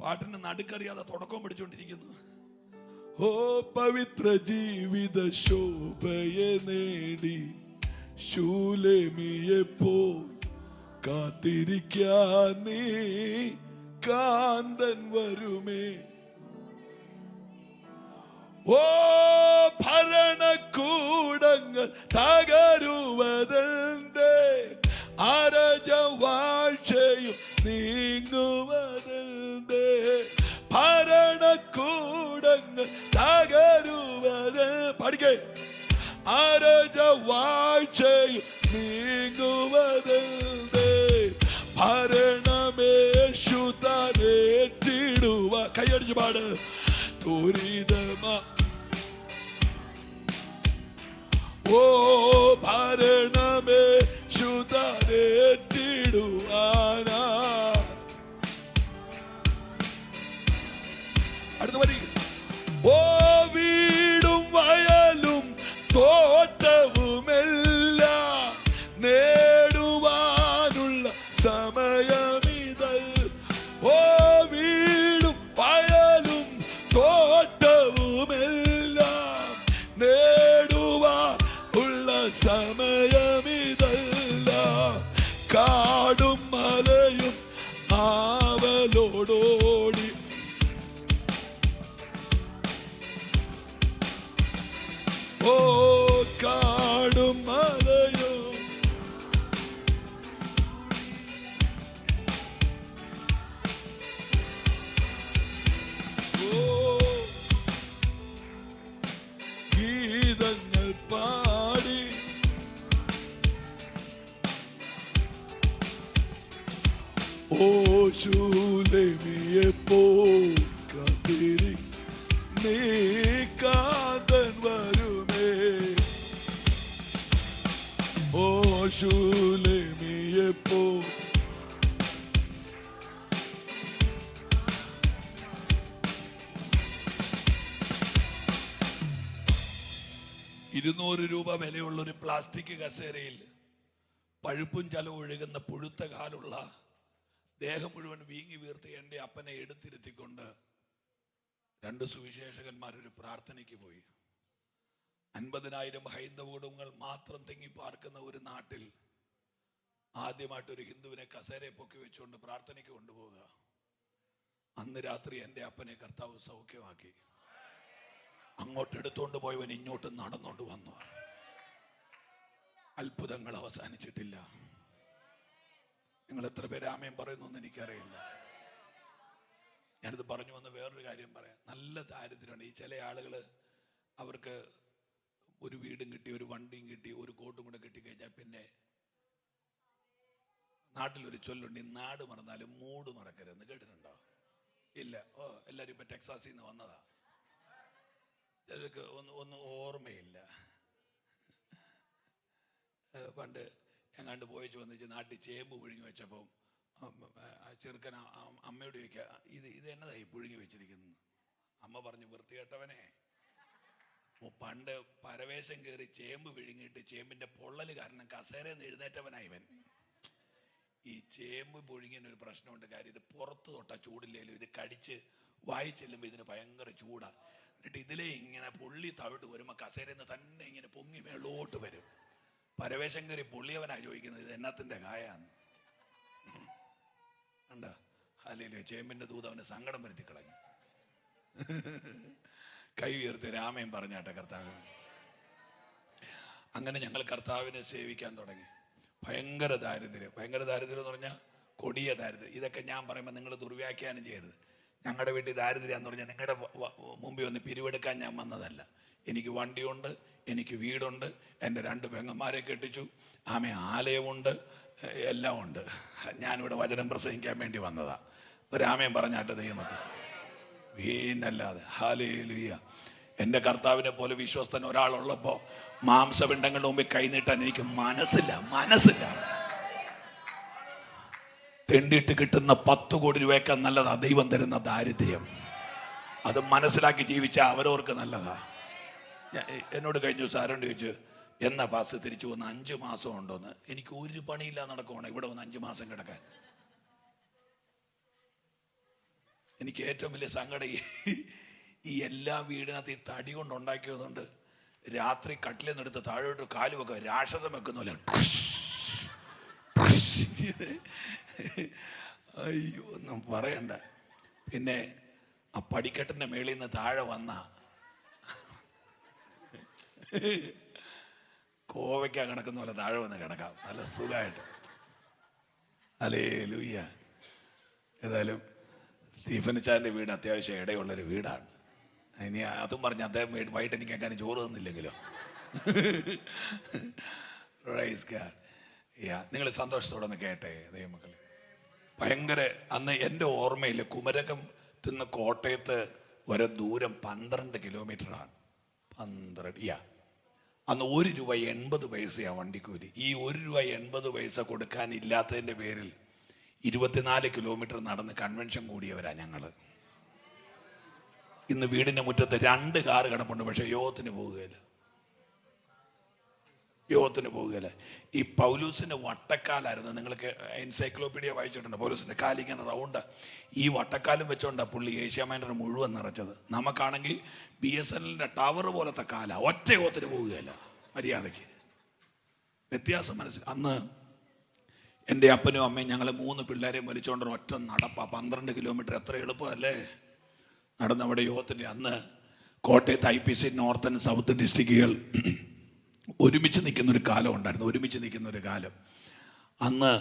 പാട്ടിന്റെ നടുക്കറിയാതെ തുടക്കം പിടിച്ചോണ്ടിരിക്കുന്നു. ഓ പവിത്ര ജീവിത ശോഭയെ നേടി ശൂലേമിയെപ്പോൾ കാത്തിരിക്കാൻ നീ കാന്തൻ വരുമേ. ഓ ഭരണകൂടങ്ങൾ തകരുവതെന്തേ, അരജവാഴ്ചയും നീങ്ങുവതെന്തേ, ഭരണകൂടങ്ങൾ തകരുവത് പഠിക്കേ, അരജവാഴ്ചയും നീങ്ങുവതെന്തേ, ഭരണമേശു തരേറ്റിടുവ. കൈയടിച്ച് പാട്. ദുരിതമാ ഓ ഭരണമേശു തരേറ്റിടുവാനാ. അടുത്ത വരി. ഓ വീടും വയലും തോട്ടവുമെല്ലാം നേടുവാനുള്ള സമയമിതൽ. ഓ വീടും വയലും തോട്ടവുമെല്ലാം നേടുവാനുള്ള സമയമിതല്ല. കാടും മലയും ആവലോടോടി ഓ കാടും മലയും ഓ ഗീതങ്ങൾ പാടി ഓ ശൂലേമിയെപ്പോ കാത്തിരി നീ കാതൻ വരുമേ. ഓ ശൂലേമിയെപ്പോ ₹200 വിലയുള്ള ഒരു പ്ലാസ്റ്റിക് കസേരയിൽ പഴുപ്പും ചലവും ഒഴുകുന്ന പുഴുത്ത കാലുള്ള ദേഹം മുഴുവൻ വീങ്ങി വീർത്ത് എൻ്റെ അപ്പനെ എടുത്തിരുത്തിക്കൊണ്ട് 2 സുവിശേഷകന്മാരൊരു പ്രാർത്ഥനയ്ക്ക് പോയി. 50,000 ഹൈന്ദവ കുടുംബങ്ങൾ മാത്രം തിങ്ങി പാർക്കുന്ന ഒരു നാട്ടിൽ ആദ്യമായിട്ടൊരു ഹിന്ദുവിനെ കസേരയെ പൊക്കി വെച്ചുകൊണ്ട് പ്രാർത്ഥനയ്ക്ക് കൊണ്ടുപോവുക. അന്ന് രാത്രി എൻ്റെ അപ്പനെ കർത്താവ് സൗഖ്യമാക്കി. അങ്ങോട്ട് എടുത്തുകൊണ്ട് പോയവൻ ഇങ്ങോട്ട് നടന്നുകൊണ്ട് വന്നു. അത്ഭുതങ്ങൾ അവസാനിച്ചിട്ടില്ല. നിങ്ങൾ എത്ര പേര് ആമേൻ പറയുന്നു എന്ന് എനിക്കറിയില്ല. ഞാനിത് പറഞ്ഞു വന്ന് വേറൊരു കാര്യം പറയാം. നല്ല ദാരിദ്ര്യമുണ്ട്. ഈ ചില ആളുകൾ അവർക്ക് ഒരു വീടും കിട്ടി, ഒരു വണ്ടിയും കിട്ടി, ഒരു കോട്ടും കൂടെ കിട്ടിക്കഴിഞ്ഞാൽ പിന്നെ നാട്ടിലൊരു ചൊല്ലുണ്ട്, ഈ നാട് മറന്നാലും മൂട് മറക്കരുതെന്ന് കേട്ടിട്ടുണ്ടോ? ഇല്ല. ഓ എല്ലാവരും ഇപ്പൊ ടെക്സാസിൽ നിന്ന് വന്നതാ. ചിലർക്ക് ഒന്നും ഓർമ്മയില്ല. പണ്ട് എങ്ങാണ്ട് പോയച്ചു വന്നിച്ച് നാട്ടിൽ ചേമ്പ് പുഴുങ്ങി വെച്ചപ്പോൾ ചെറുക്കൻ അമ്മയോട് ചോദിക്കുക, ഇത് എന്നതായി പുഴുങ്ങി വെച്ചിരിക്കുന്നത്? അമ്മ പറഞ്ഞു, വൃത്തികെട്ടവനെ, പണ്ട് പരവേശം കയറി ചേമ്പ് വിഴുങ്ങിയിട്ട് ചേമ്പിന്റെ പൊള്ളല് കാരണം കസേരന്ന് എഴുന്നേറ്റവനായിവൻ. ഈ ചേമ്പ് പുഴുങ്ങിനൊരു പ്രശ്നമുണ്ട്. കാര്യം ഇത് പുറത്ത് തൊട്ട ചൂടില്ലേലും ഇത് കടിച്ച് വായി ചെല്ലുമ്പോൾ ഇതിന് ഭയങ്കര ചൂടാ. എന്നിട്ട് ഇതിലേ ഇങ്ങനെ പൊള്ളി താഴോട്ട് വരുമ്പോൾ കസേരന്ന് തന്നെ ഇങ്ങനെ പൊങ്ങി മേളോട്ട് വരും. പരവേശം കയറി പൊള്ളിയവനാ ചോദിക്കുന്നത്, ഇത് എന്നത്തിന്റെ കായാന്ന്. കണ്ട അല്ലേ? ചേമ്പിന്റെ ദൂത് അവന് സങ്കടം വരുത്തി കളഞ്ഞു. കൈ ഉയർത്തി രാമയും പറഞ്ഞാട്ടെ കർത്താവ്. അങ്ങനെ ഞങ്ങൾ കർത്താവിനെ സേവിക്കാൻ തുടങ്ങി. ഭയങ്കര ദാരിദ്ര്യം എന്ന് പറഞ്ഞാൽ കൊടിയ ദാരിദ്ര്യം. ഇതൊക്കെ ഞാൻ പറയുമ്പോൾ നിങ്ങൾ ദുർവ്യാഖ്യാനം ചെയ്യരുത്. ഞങ്ങളുടെ വീട്ടിൽ ദാരിദ്ര്യം എന്ന് പറഞ്ഞാൽ നിങ്ങളുടെ മുമ്പിൽ ഒന്ന് പിരിവെടുക്കാൻ ഞാൻ വന്നതല്ല. എനിക്ക് വണ്ടിയുണ്ട്, എനിക്ക് വീടുണ്ട്, എൻ്റെ 2 പെങ്ങന്മാരെ കെട്ടിച്ചു, ആലയമുണ്ട്, എല്ലാം ഉണ്ട്. ഞാനിവിടെ വചനം പ്രസംഗിക്കാൻ വേണ്ടി വന്നതാ. ഒരാമയും പറഞ്ഞാട്ട് ദൈവമൊക്കെ വീന്നല്ലാതെ. ഹല്ലേലൂയ. എൻ്റെ കർത്താവിനെ പോലെ വിശ്വസ്തൻ ഒരാളുള്ളപ്പോൾ മാംസപിണ്ഡങ്ങളുടെ മുമ്പിൽ കൈനീട്ടാൻ എനിക്ക് മനസ്സില്ല. തെണ്ടിയിട്ട് കിട്ടുന്ന 10 കോടി രൂപയേക്കാൾ നല്ലതാ ദൈവം തരുന്ന ദാരിദ്ര്യം. അത് മനസ്സിലാക്കി ജീവിച്ചാൽ അവരവർക്ക് നല്ലതാ. എന്നോട് കഴിഞ്ഞ ദിവസം ആരോണ്ട് ചോദിച്ചു, എന്നാ പാസ് തിരിച്ചു വന്ന് 5 മാസം ഉണ്ടോന്ന്. എനിക്ക് ഒരു പണിയില്ല നടക്കുവാണ് ഇവിടെ വന്ന് 5 മാസം കിടക്കാൻ. എനിക്ക് ഏറ്റവും വലിയ സങ്കടം ഈ എല്ലാ വീടിനകത്ത് ഈ തടി കൊണ്ട് ഉണ്ടാക്കിയതുകൊണ്ട് രാത്രി കട്ടിലെന്നെടുത്ത് താഴോട്ട് കാലുമൊക്കെ രാക്ഷസം വെക്കുന്നില്ല. അയ്യോ ഒന്നും പറയണ്ട. പിന്നെ ആ പടിക്കെട്ടിന്റെ മേളിൽ നിന്ന് താഴെ വന്ന കോവയ്ക്ക കിടക്കുന്ന പോലെ താഴെ വന്ന് കിടക്കാം, നല്ല സുഖമായിട്ട്. ഹല്ലേലൂയ. ഏതായാലും സ്റ്റീഫൻ ചാൻ്റെ വീട് അത്യാവശ്യം ഇടയുള്ളൊരു വീടാണ്. ഇനി അതും പറഞ്ഞ് അദ്ദേഹം വൈകിട്ട് എനിക്ക് അങ്ങനെ ചോറ് തന്നില്ലെങ്കിലോ. നിങ്ങൾ സന്തോഷത്തോടെ ഒന്ന് കേട്ടെ ദൈവമക്കളെ. ഭയങ്കര അന്ന് എൻ്റെ ഓർമ്മയിൽ കുമരകം തിന്ന് കോട്ടയത്ത് വരെ ദൂരം 12 കിലോമീറ്ററാണ്. 12 അന്ന് ₹1.80 വണ്ടിക്കൂലി. ഈ ₹1.80 കൊടുക്കാനില്ലാത്തതിൻ്റെ പേരിൽ 24 കിലോമീറ്റർ നടന്ന് കൺവെൻഷൻ കൂടിയവരാ ഞങ്ങൾ. ഇന്ന് വീടിൻ്റെ മുറ്റത്ത് 2 കാറ് കിടപ്പുണ്ട്, പക്ഷെ യോഗത്തിന് പോവുകയില്ല. ഈ പൗലൂസിന്റെ വട്ടക്കാലായിരുന്നു. നിങ്ങൾക്ക് എൻസൈക്ലോപീഡിയ വായിച്ചിട്ടുണ്ട്. പൗലൂസിന്റെ കാലിങ്ങനെ റൗണ്ട്, ഈ വട്ടക്കാലും വെച്ചോണ്ടാ പുള്ളി ഏഷ്യ മൈനർ മുഴുവൻ നിറച്ചത്. നമുക്കാണെങ്കിൽ BSNL ടവർ പോലത്തെ കാല, ഒറ്റ യോഗത്തിന് പോവുകയല്ല. മര്യാദയ്ക്ക് വ്യത്യാസം മനസ്സിൽ. അന്ന് എൻ്റെ അപ്പനും അമ്മയും ഞങ്ങൾ 3 പിള്ളേരെയും വലിച്ചോണ്ട് ഒറ്റ നടപ്പാ. 12 കിലോമീറ്റർ എത്ര എളുപ്പമല്ലേ നടന്നവിടെ യോഗത്തിൻ്റെ. അന്ന് കോട്ടയത്ത് IPC നോർത്ത് ആൻഡ് സൗത്ത് ഡിസ്ട്രിക്റ്റുകൾ ഒരുമിച്ച് നിൽക്കുന്നൊരു കാലം ഉണ്ടായിരുന്നു. ഒരുമിച്ച് നിൽക്കുന്നൊരു കാലം. അന്ന്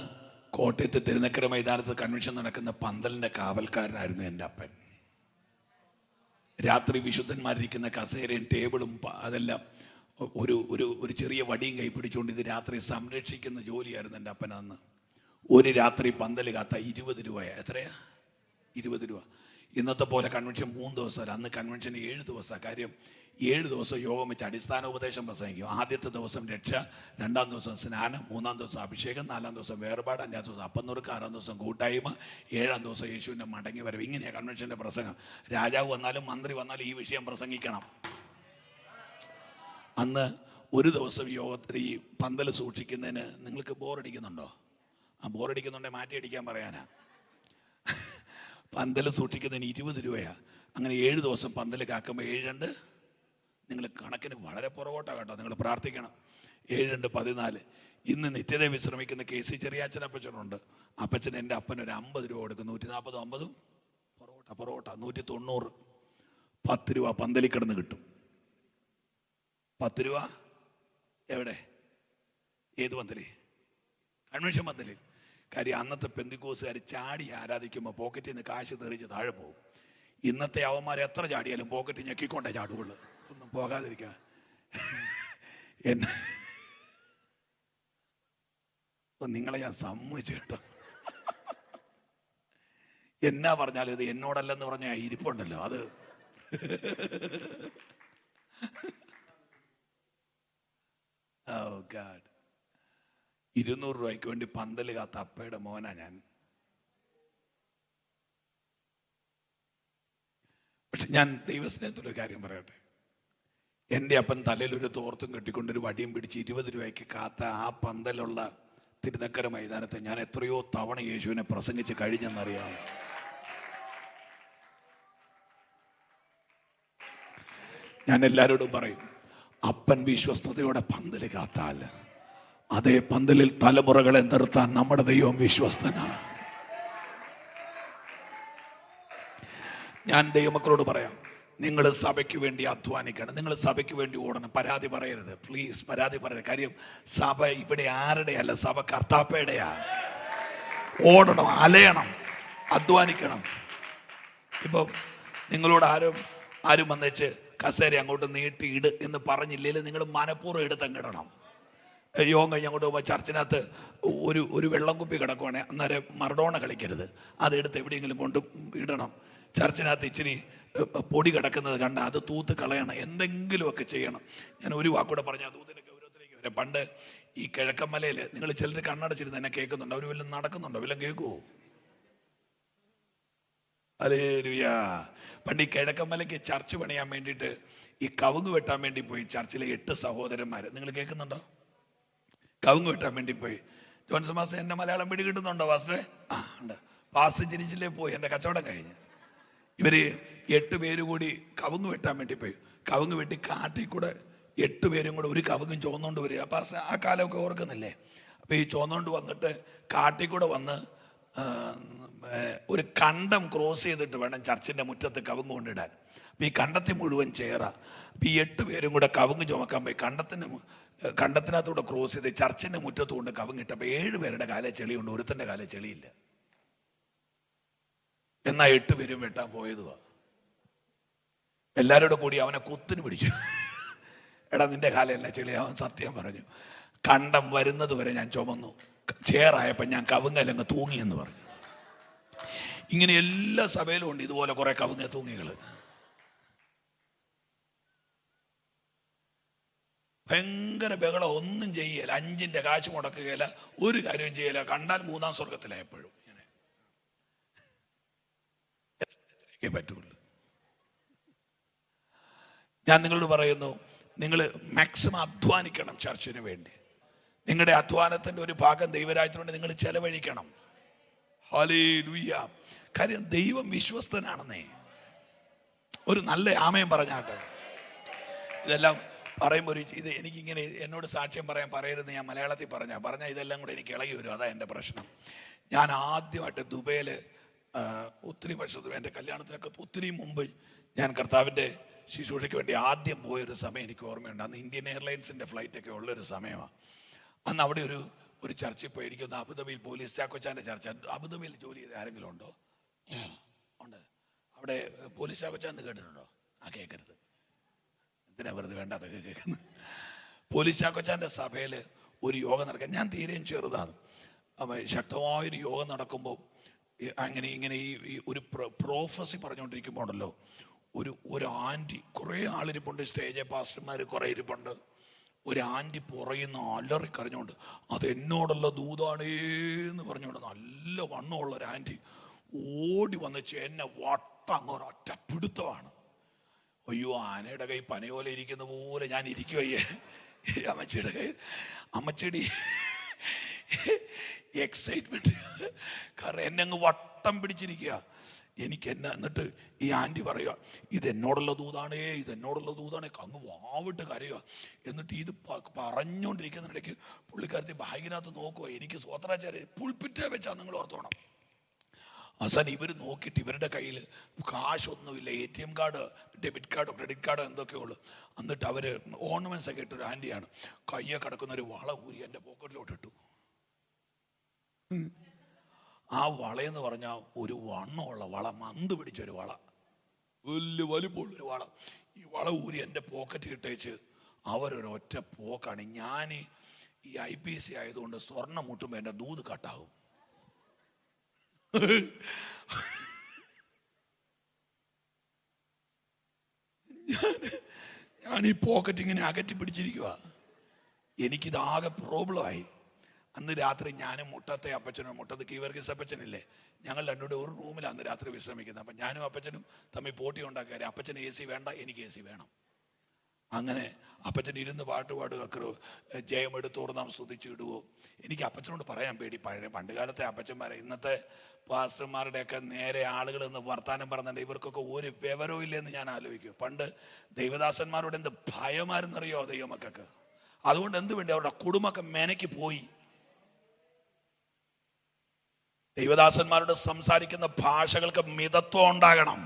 കോട്ടയത്ത് തിരുനക്കര മൈതാനത്ത് കൺവെൻഷൻ നടക്കുന്ന പന്തലിൻ്റെ കാവൽക്കാരനായിരുന്നു എൻ്റെ അപ്പൻ. രാത്രി വിശുദ്ധന്മാരിരിക്കുന്ന കസേരയും ടേബിളും അതെല്ലാം ഒരു ഒരു ഒരു ചെറിയ വടിയും കൈ പിടിച്ചുകൊണ്ട് ഇത് രാത്രി സംരക്ഷിക്കുന്ന ജോലിയായിരുന്നു എൻ്റെ അപ്പൻ. അന്ന് ഒരു രാത്രി പന്തൽ കാത്ത 20 രൂപയാ. എത്രയാ? 20 രൂപ. ഇന്നത്തെ പോലെ കൺവെൻഷൻ 3 ദിവസമല്ല, അന്ന് കൺവെൻഷൻ 7 ദിവസമാണ്. കാര്യം 7 ദിവസം യോഗം വെച്ച് അടിസ്ഥാന ഉപദേശം പ്രസംഗിക്കും. ആദ്യത്തെ ദിവസം രക്ഷ, 2-ാം ദിവസം സ്നാനം, 3-ാം ദിവസം അഭിഷേകം, 4-ാം ദിവസം വേർപാട്, 5-ാം ദിവസം അപ്പന്നുറുക്ക്, 6-ാം ദിവസം കൂട്ടായ്മ, 7-ാം ദിവസം യേശുവിൻ്റെ മടങ്ങി വരവ്. ഇങ്ങനെയാണ് കൺവെൻഷൻ്റെ പ്രസംഗം. രാജാവ് വന്നാലും മന്ത്രി വന്നാലും ഈ വിഷയം പ്രസംഗിക്കണം. അന്ന് ഒരു ദിവസം യോഗത്തിൽ ഈ പന്തൽ സൂക്ഷിക്കുന്നതിന് നിങ്ങൾക്ക് ബോറടിക്കുന്നുണ്ടോ? ബോറടിക്കുന്നുണ്ടെങ്കിൽ മാറ്റി അടിക്കാൻ പറയാനാ. പന്തൽ സൂക്ഷിക്കുന്നതിന് 20 രൂപയാണ്. അങ്ങനെ 7 ദിവസം പന്തൽ കാക്കുമ്പോൾ 7-2 നിങ്ങൾ കണക്കിന് വളരെ പുറകോട്ടാണ് കേട്ടോ. നിങ്ങൾ പ്രാർത്ഥിക്കണം. 7-2 14. ഇന്ന് നിത്യത വിശ്രമിക്കുന്ന KC ചെറിയാച്ചൻ അപ്പച്ചനുണ്ട്. അപ്പച്ചൻ എൻ്റെ അപ്പനൊരു 50 രൂപ കൊടുക്കും. 140 50 പൊറോട്ട 190. 10 രൂപ പന്തലിൽ കിടന്ന് കിട്ടും. 10 രൂപ എവിടെ? ഏത് പന്തല്? കൺവെൻഷൻ പന്തല്. കാര്യം അന്നത്തെ പെന്തിക്കോസുകാർ ചാടി ആരാധിക്കുമ്പോൾ പോക്കറ്റിൽ നിന്ന് കാശ് തെറിച്ച് താഴെ പോകും. ഇന്നത്തെ അവന്മാർ എത്ര ചാടിയാലും പോക്കറ്റ് ഞെക്കിക്കൊണ്ടേ ചാടുള്ളൂ, ഒന്നും പോകാതിരിക്കാൻ. നിങ്ങളെ ഞാൻ സമ്മതിച്ചു കേട്ടോ. എന്നാ പറഞ്ഞാലും ഇത് എന്നോടല്ലെന്ന് പറഞ്ഞ ഇരിപ്പുണ്ടല്ലോ അത്. Oh God. 200 രൂപയ്ക്ക് വേണ്ടി പന്തൽ കാത്ത അപ്പയുടെ മോനാ ഞാൻ. പക്ഷെ ഞാൻ ദൈവസ്നേഹത്തിലൊരു കാര്യം പറയട്ടെ. എൻ്റെ അപ്പൻ തലയിൽ ഒരു തോർത്തും കെട്ടിക്കൊണ്ടൊരു വടിയും പിടിച്ച് 20 രൂപയ്ക്ക് കാത്ത ആ പന്തലുള്ള തിരുനക്കര മൈതാനത്തെ ഞാൻ എത്രയോ തവണ യേശുവിനെ പ്രസംഗിച്ച് കഴിഞ്ഞെന്നറിയാം. ഞാൻ എല്ലാവരോടും പറയും, അപ്പൻ വിശ്വസ്തയോടെ പന്തൽ കാത്താൽ അതേ പന്തലിൽ തലമുറകളെ നിർത്താൻ നമ്മുടെ ദൈവം വിശ്വസ്തനാണ്. ഞാൻ ദൈവമക്കളോട് പറയാം, നിങ്ങൾ സഭയ്ക്ക് വേണ്ടി അധ്വാനിക്കണം, നിങ്ങൾ സഭയ്ക്ക് വേണ്ടി ഓടണം. പരാതി പറയരുത്, പ്ലീസ് പരാതി പറയരുത്. കാര്യം സഭ ഇവിടെ ആരുടെയല്ല, സഭ കർത്താപ്പയുടെയാ. ഓടണം, അലയണം, അധ്വാനിക്കണം. ഇപ്പം നിങ്ങളോട് ആരും വന്നേച്ച് കസേര അങ്ങോട്ട് നീട്ടി ഇട് എന്ന് പറഞ്ഞില്ലെങ്കിൽ നിങ്ങൾ മനഃപൂർവ്വം എടുത്തങ്ങിടണം. യോഗം കഴിഞ്ഞ് അങ്ങോട്ട് പോകുമ്പോൾ ചർച്ചിനകത്ത് ഒരു വെള്ളം കുപ്പി കിടക്കുവാണെങ്കിൽ അന്നേരം മറഡോണ കളിക്കരുത്, അതെടുത്ത് എവിടെയെങ്കിലും കൊണ്ട് ഇടണം. ചർച്ചിനകത്ത് ഇച്ചിരി പൊടി കിടക്കുന്നത് കണ്ട അത് തൂത്ത് കളയണം, എന്തെങ്കിലുമൊക്കെ ചെയ്യണം. ഞാൻ ഒരു വാക്കൂടെ പറഞ്ഞ തൂത്തിൻ്റെ ഗൗരവത്തിലേക്ക് വരാം. പണ്ട് ഈ കിഴക്കമ്മലയിൽ നിങ്ങൾ ചിലർ കണ്ണടച്ചിരുന്ന് എന്നെ കേൾക്കുന്നുണ്ട്. അവർ വല്ലതും നടക്കുന്നുണ്ടോ? വല്ലതും കേൾക്കുമോ? ഹല്ലേലൂയാ. പണ്ട് ഈ കിഴക്കമ്മലയ്ക്ക് ചർച്ച് പണിയാൻ വേണ്ടിയിട്ട് ഈ കവുങ്ങ് വെട്ടാൻ വേണ്ടി പോയി ചർച്ചിലെ 8 സഹോദരന്മാർ. നിങ്ങൾ കേൾക്കുന്നുണ്ടോ? കവുങ്ങ് വെട്ടാൻ വേണ്ടി പോയി. ജോൺസ് മാസ്റ്റർ എൻ്റെ മലയാളം പിടി കിട്ടുന്നുണ്ടോ പാസ്റ്ററെ? ഉണ്ട്. പാസ്റ്റർ ചിരിച്ചില്ലേ പോയി, എൻ്റെ കച്ചവടം കഴിഞ്ഞ്. ഇവർ 8 പേര് കൂടി കവുങ്ങ് വെട്ടാൻ വേണ്ടി പോയി. കവുങ്ങ് വെട്ടി കാട്ടിൽ കൂടെ 8 പേരും കൂടെ ഒരു കവുങ്ങും ചുവന്നുകൊണ്ട് വരിക. പാസ്റ്റർ ആ കാലമൊക്കെ ഓർക്കുന്നില്ലേ? അപ്പോൾ ഈ ചുവന്നുകൊണ്ട് വന്നിട്ട് കാട്ടിൽ കൂടെ വന്ന് ഒരു കണ്ടം ക്രോസ് ചെയ്തിട്ട് വേണം ചർച്ചിൻ്റെ മുറ്റത്ത് കവുങ്ങ് കൊണ്ടിടാൻ. അപ്പം ഈ കണ്ടത്തിൽ മുഴുവൻ ചേറ. അപ്പം ഈ 8 പേരും കൂടെ കവുങ്ങ് ചുമക്കാൻ പോയി കണ്ടത്തിനകത്തൂടെ ക്രോസ് ചെയ്ത് ചർച്ചിൻ്റെ മുറ്റത്ത് കൊണ്ട് കവുങ്ങിട്ടപ്പോൾ 7 പേരുടെ കാലേ ചെളിയുണ്ട്, ഒരുത്തൻ്റെ കാലേ ചെളിയില്ല. എന്നാൽ 8 പേരും വെട്ടാൻ പോയതുവാ. എല്ലാവരോടും കൂടി അവനെ കുത്തിന് പിടിച്ചു. എടാ നിന്റെ കാലയല്ല ചെളി. അവൻ സത്യം പറഞ്ഞു, കണ്ടം വരുന്നത് വരെ ഞാൻ ചുമന്നു, ചേറായപ്പോൾ ഞാൻ കവുങ്ങലങ്ങ് തൂങ്ങിയെന്ന് പറഞ്ഞു. ഇങ്ങനെ എല്ലാ സഭയിലും ഉണ്ട് ഇതുപോലെ കുറെ കവുങ്ങ തൂങ്ങികൾ. ഭയങ്കര ബഹളം, ഒന്നും ചെയ്യല, 5ന്റെ കാശ് മുടക്കുകയില്ല, ഒരു കാര്യവും ചെയ്യല. കണ്ടാൽ 3-ാം സ്വർഗത്തിലാണ് എപ്പോഴും. ഇങ്ങനെ പറ്റുള്ളൂ. ഞാൻ നിങ്ങളോട് പറയുന്നു, നിങ്ങൾ മാക്സിമം അധ്വാനിക്കണം ചർച്ചിന് വേണ്ടി. നിങ്ങളുടെ അധ്വാനത്തിൻ്റെ ഒരു ഭാഗം ദൈവരാജ്യത്തിന് വേണ്ടി നിങ്ങൾ ചെലവഴിക്കണം. ഹല്ലേലൂയ. കാര്യം ദൈവം വിശ്വസ്തനാണെന്നേ. ഒരു നല്ല ആമയം പറഞ്ഞാട്ടെ. ഇതെല്ലാം പറയുമ്പോൾ ഇത് എനിക്കിങ്ങനെ എന്നോട് സാക്ഷ്യം പറയരുത്. ഞാൻ മലയാളത്തിൽ പറഞ്ഞാൽ ഇതെല്ലാം കൂടെ എനിക്ക് ഇളകി വരും. അതാ എൻ്റെ പ്രശ്നം. ഞാൻ ആദ്യമായിട്ട് ദുബൈയിൽ ഒത്തിരി വർഷത്തിന് എൻ്റെ കല്യാണത്തിനൊക്കെ ഒത്തിരി മുമ്പ് ഞാൻ കർത്താവിൻ്റെ ശുശ്രൂഷയ്ക്ക് വേണ്ടി ആദ്യം പോയൊരു സമയം എനിക്ക് ഓർമ്മയുണ്ട്. അന്ന് ഇന്ത്യൻ എയർലൈൻസിൻ്റെ ഫ്ലൈറ്റൊക്കെ ഉള്ളൊരു സമയമാണ്. അന്ന് അവിടെ ഒരു ചർച്ചിൽ പോയിരിക്കുന്ന അബുദാബിയിൽ പോലീസ് ചാക്കോച്ചാൻ്റെ ചർച്ച. അബുദാബിയിൽ ജോലി ചെയ്ത് ആരെങ്കിലും ഉണ്ടോ? ഉണ്ട്. അവിടെ പോലീസ് ചാക്കോച്ചാന്ന് കേട്ടിട്ടുണ്ടോ? കേൾക്കരുത്, എന്തിനാ വെറുതെ വേണ്ടാത്തൊക്കെ കേൾക്കുന്നത്. പോലീസ് ചാക്കോച്ചാൻ്റെ സഭയിൽ ഒരു യോഗം നടക്കാൻ, ഞാൻ തീരെയും ചെറുതാണ്, ശക്തമായൊരു യോഗം നടക്കുമ്പോൾ ഇങ്ങനെ ഈ ഒരു പ്രോഫസി പറഞ്ഞുകൊണ്ടിരിക്കുമ്പോൾ ഉണ്ടല്ലോ, ഒരു ആൻറ്റി, കുറേ ആളിരിപ്പുണ്ട്, സ്റ്റേജ് പാസ്റ്റർമാർ കുറേ ഇരിപ്പുണ്ട്. ഒരു ആൻറ്റി പുറയുന്ന അലറി കരഞ്ഞുകൊണ്ട് അത് എന്നോടുള്ള ദൂതാണേന്ന് പറഞ്ഞുകൊണ്ട് നല്ല വണ്ണമുള്ള ഒരു ആൻറ്റി ഓടി വന്നിച്ച് എന്നെ ഒറ്റ പിടുത്തമാണ്. അയ്യോ, ആനയുടെ കൈ പനയോലെ ഇരിക്കുന്ന പോലെ ഞാൻ ഇരിക്കുവയ്യേ. അമ്മച്ചിയുടെ കൈ, അമ്മച്ചിടി എക്സൈറ്റ്മെന്റ്, കാരണം എന്നെ അങ്ങ് വട്ടം പിടിച്ചിരിക്കുക. എന്നിട്ട് ഈ ആൻറ്റി പറയുക, ഇതെന്നോടുള്ള ദൂതാണേ, ഇതെന്നോടുള്ള ദൂതാണേ, അങ്ങ് വാവിട്ട് കരയുക. എന്നിട്ട് ഇത് പറഞ്ഞുകൊണ്ടിരിക്കുന്നിടയ്ക്ക് പുള്ളിക്കാരത്തി ബാഗിനകത്ത് നോക്കുക. എനിക്ക് സ്വത്രാചാര്യ പുൾപ്പിറ്റേ വെച്ചാൽ നിങ്ങൾ ഓർത്തോണം. അവസാനം ഇവർ നോക്കിയിട്ട് ഇവരുടെ കയ്യിൽ കാശൊന്നുമില്ല, ATM കാർഡ്, ഡെബിറ്റ് കാർഡോ ക്രെഡിറ്റ് കാർഡോ എന്തൊക്കെയോ ഉള്ളു. എന്നിട്ട് അവർ ഓർണമെന്റ്സ് ഒക്കെ ഇട്ടൊരു ആൻറ്റിയാണ്. കയ്യെ കിടക്കുന്ന ഒരു വള ഊരി എൻ്റെ പോക്കറ്റിലോട്ട് ഇട്ടു. ആ വളയെന്ന് പറഞ്ഞാൽ ഒരു വണ്ണമുള്ള വള, മന്ത് പിടിച്ചൊരു വള, വലിയ വലിപ്പമുള്ളൊരു വള. ഈ വള ഊരി എൻ്റെ പോക്കറ്റ് ഇട്ടേച്ച് അവരൊരൊറ്റ പോക്കാണ്. ഞാൻ ഈ IPC ആയതുകൊണ്ട് സ്വർണ്ണം മുട്ടുമ്പോൾ എൻ്റെ ദൂത് കട്ടാവും. ഞാൻ ഈ പോക്കറ്റ് ഇങ്ങനെ അകറ്റി പിടിച്ചിരിക്കുക. എനിക്കിതാകെ പ്രോബ്ലമായി. അന്ന് രാത്രി ഞാനും മുട്ടത്തെ അപ്പച്ചനും, മുട്ടത്ത് കീവർഗീസ് അപ്പച്ചനില്ലേ, ഞങ്ങൾ രണ്ടുകൂടെ ഒരു റൂമിലാണ് അന്ന് രാത്രി വിശ്രമിക്കുന്നത്. അപ്പം ഞാനും അപ്പച്ചനും തമ്മിൽ പോട്ടി ഉണ്ടാക്കിയാൽ അപ്പച്ചന് AC വേണ്ട, എനിക്ക് AC വേണം. അങ്ങനെ അപ്പച്ചൻ ഇരുന്ന് പാട്ട് പാടുക, ജയമെടുത്തോറ് നാം സ്തുതിച്ചിടുവോ. എനിക്ക് അപ്പച്ചനോട് പറയാൻ പേടി. പണ്ട് കാലത്തെ അപ്പച്ചന്മാരെ, ഇന്നത്തെ പാസ്റ്റർമാരുടെയൊക്കെ നേരെ ആളുകൾ എന്ന് വർത്താനം പറഞ്ഞിട്ടുണ്ട്. ഇവർക്കൊക്കെ ഒരു വിവരവും ഇല്ലെന്ന് ഞാൻ ആലോചിക്കും. പണ്ട് ദൈവദാസന്മാരോട് എന്ത് ഭയമാരെന്നറിയോ ദൈവമക്കൾക്ക്. അതുകൊണ്ട് എന്ത് വേണ്ടി അവരുടെ കുടുംബമൊക്കെ മെനയ്ക്ക് പോയി. ദൈവദാസന്മാരോട് സംസാരിക്കുന്ന ഭാഷകൾക്ക് മിതത്വം ഉണ്ടാകണം.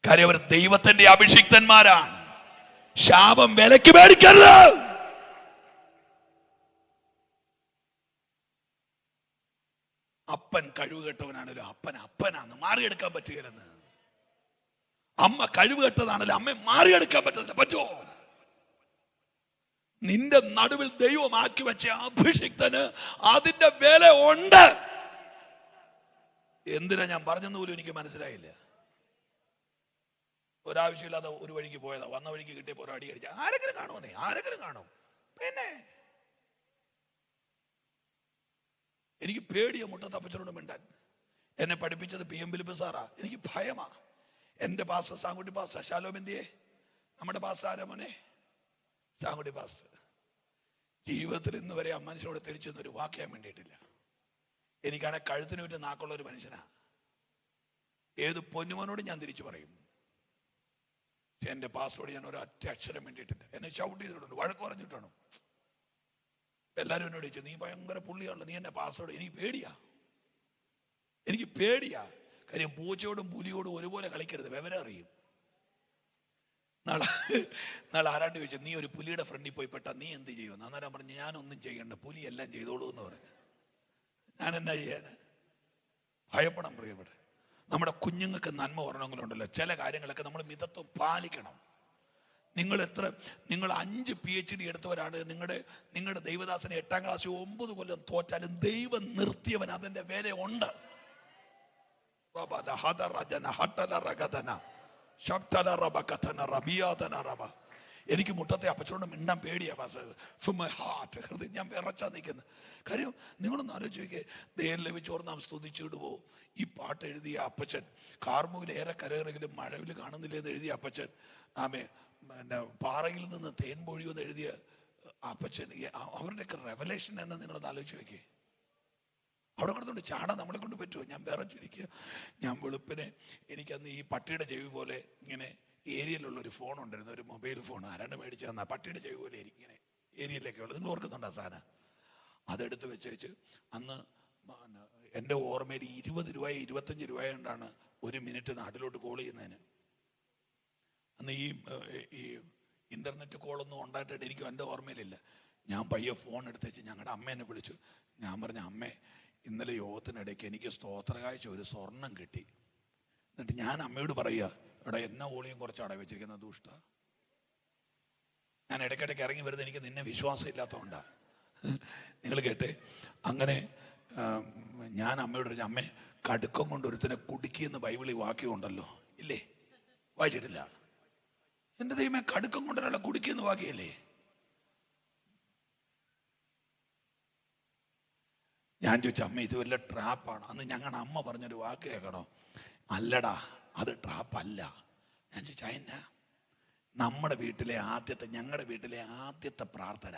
കാര്യം അവർ ദൈവത്തിന്റെ അഭിഷിക്തന്മാരാണ്. ശാപം വിലക്ക് മേടിക്കരുത്. അപ്പൻ കഴിവ് കെട്ടവനാണല്ലോ, അപ്പനാന്ന് മാറിയെടുക്കാൻ പറ്റുകയില്ലെന്ന്. അമ്മ കഴിവ് കെട്ടതാണല്ലോ, അമ്മ മാറിയെടുക്കാൻ പറ്റത്തില്ല. പറ്റുമോ? നിന്റെ നടുവിൽ ദൈവമാക്കി വെച്ച അഭിഷിക്തന് അതിന്റെ വില ഉണ്ട്. എന്തിനാ ഞാൻ പറഞ്ഞെന്ന് പോലും എനിക്ക് മനസ്സിലായില്ല. ഒരാവശ്യമില്ലാതെ ഒരു വഴിക്ക് പോയതാ, വന്ന വഴിക്ക് കിട്ടിയപ്പോൾ ഒരു അടി അടിച്ച ആരെങ്കിലും കാണുമെന്നേ, ആരെങ്കിലും കാണും. പിന്നെ എനിക്ക് പേടിയ മുട്ടത്തപ്പച്ചനോട് മിണ്ടാൻ. എന്നെ പഠിപ്പിച്ചത് PM ഫിലിപ്പ് സാറാ. എനിക്ക് ഭയമാ. എൻ്റെ പാസ്റ്റർ സാങ്കുട്ടി പാസ്റ്റർ, ശാലോം എന്തിയെ, നമ്മുടെ പാസ്റ്റർ ആരാ മോനെ? സാങ്കുട്ടി പാസ്റ്റർ. ജീവിതത്തിൽ ഇന്ന് വരെ ആ മനുഷ്യനോട് തിരിച്ചൊന്നൊരു വാക്യം വേണ്ടിയിട്ടില്ല. എനിക്കാണെ കഴുത്തിന് വിട്ട് നാക്കുള്ള ഒരു മനുഷ്യനാ. ഏത് പൊന്നുമോനോടും ഞാൻ തിരിച്ചു പറയും. എൻ്റെ പാസ്റ്ററോട് ഞാൻ ഒരൊറ്റ അക്ഷരം വേണ്ടിയിട്ടില്ല. എന്നെ ഷൗട്ട് ചെയ്തിട്ടുണ്ട്, വഴക്ക് പറഞ്ഞിട്ടാണ്. എല്ലാവരും എന്നോട് ചോദിച്ചു, നീ ഭയങ്കര പുള്ളിയാണല്ലോ, നീ എന്നെ പാസ്റ്ററോട്. എനിക്ക് പേടിയാ. എനിക്ക് പേടിയാ. കാര്യം പൂച്ചയോടും പുലിയോടും ഒരുപോലെ കളിക്കരുത്, വിവരം അറിയും. നാളെ ആരാണ്ട് ചോദിച്ചു, നീ ഒരു പുലിയുടെ ഫ്രണ്ടിൽ പോയി പെട്ടാ നീ എന്ത് ചെയ്യുമെന്ന്? അന്നേരം പറഞ്ഞു, ഞാനൊന്നും ചെയ്യണ്ട, പുലി എല്ലാം ചെയ്തോളൂ എന്ന് പറഞ്ഞു. ഞാൻ എന്നാ ചെയ്യാൻ? ഭയപ്പെടാൻ പ്രിയപ്പെട്ട. നമ്മുടെ കുഞ്ഞുങ്ങൾക്ക് നന്മ വരണമെങ്കിലുണ്ടല്ലോ ചില കാര്യങ്ങളൊക്കെ നമ്മൾ മിതത്വം പാലിക്കണം. നിങ്ങൾ 5 PhD എടുത്തവരാണ്. നിങ്ങളുടെ ദൈവദാസനെ 8ാം ക്ലാസ് 9 കൊല്ലം തോറ്റാലും ദൈവം നിർത്തിയവൻ അതിന്റെ വില ഉണ്ട്. എനിക്ക് മുട്ടത്തെ അപ്പച്ചോണ്ട് മിണ്ടാൻ പേടിയാ. ഹൃദയം ഞാൻ വിറച്ചാ നിൽക്കുന്നത്. കാര്യം നിങ്ങളൊന്ന് ആലോചിച്ച് നോക്കിയേ, ദേഹം ലഭിച്ചോർ നാം സ്തുതിച്ചിടുവോ. ഈ പാട്ട് എഴുതിയ അപ്പച്ചൻ, കാർമുകിലേറെ കരകരകിലും മഴവിൽ കാണുന്നില്ലെന്ന് എഴുതിയ അപ്പച്ചൻ, പിന്നെ പാറയിൽ നിന്ന് തേൻ പൊഴിയുമെന്ന് എഴുതിയ അപ്പച്ചൻ, അവരുടെയൊക്കെ റെവലേഷൻ എന്ന് നിങ്ങളൊന്ന് ആലോചിച്ച് നോക്കിയേ. അവിടെ കൊടുത്തോണ്ട് ചാടാൻ നമ്മളെ കൊണ്ട് പറ്റുമോ? ഞാൻ വേറെ ചോദിക്കുക. ഞാൻ വെളുപ്പിനെ എനിക്കന്ന് ഈ പട്ടിയുടെ ചെവി പോലെ ഇങ്ങനെ ഏരിയയിലുള്ളൊരു ഫോൺ ഉണ്ടായിരുന്നു, ഒരു മൊബൈൽ ഫോൺ. ആരാണ്ട് മേടിച്ചു തന്നാ പട്ടിയുടെ ചെവി പോലെ ഇങ്ങനെ ഏരിയയിലൊക്കെ ഉള്ളത്. നിങ്ങൾ ഓർക്കുന്നുണ്ടോ സാധനം? അതെടുത്ത് വെച്ച് അന്ന് എൻ്റെ ഓർമ്മയിൽ 20 രൂപ 25 രൂപ കൊണ്ടാണ് 1 മിനിറ്റ് നാട്ടിലോട്ട് കോൾ ചെയ്യുന്നതിന്. അന്ന് ഈ ഇൻ്റർനെറ്റ് കോളൊന്നും ഉണ്ടായിട്ടായിട്ട് എനിക്കും എൻ്റെ ഓർമ്മയിലില്ല. ഞാൻ പയ്യെ ഫോൺ എടുത്ത് വെച്ച് ഞങ്ങളുടെ അമ്മേനെ വിളിച്ചു. ഞാൻ പറഞ്ഞു, അമ്മേ, ഇന്നലെ യോഗത്തിനിടയ്ക്ക് എനിക്ക് സ്തോത്രകാഴ്ച ഒരു സ്വർണം കിട്ടി. എന്നിട്ട് ഞാൻ അമ്മയോട് പറയുക, എടാ എന്നെ ഓളിയും കുറച്ച് അട വെച്ചിരിക്കുന്ന ദുഷ്ട. ഞാൻ ഇടയ്ക്കിടയ്ക്ക് ഇറങ്ങി വരുന്നത് എനിക്ക് നിന്നെ വിശ്വാസം ഇല്ലാത്തതുകൊണ്ടാ. നിങ്ങൾ കേട്ടെ. അങ്ങനെ ഞാൻ അമ്മയോട് പറഞ്ഞു, അമ്മേ, കടുക്കം കൊണ്ട് ഒരുത്തിനെ കുടുക്കിയെന്ന് ബൈബിളിൽ വാക്യമുണ്ടല്ലോ, ഇല്ലേ? വായിച്ചിട്ടില്ല? എൻ്റെ ദൈവമേ, കടുക്കം കൊണ്ടൊരാളെ കുടുക്കിയെന്ന് വാക്യല്ലേ? ഞാൻ ചോദിച്ചു, അമ്മ ഇത് വല്ല ട്രാപ്പാണ്? അന്ന് ഞങ്ങളുടെ അമ്മ പറഞ്ഞൊരു വാക്ക് കേൾക്കണോ? അല്ലടാ, അത് ട്രാപ്പല്ല. ഞാൻ ചോദിച്ചു, അതിനാ? ഞങ്ങളുടെ വീട്ടിലെ ആദ്യത്തെ പ്രാർത്ഥന,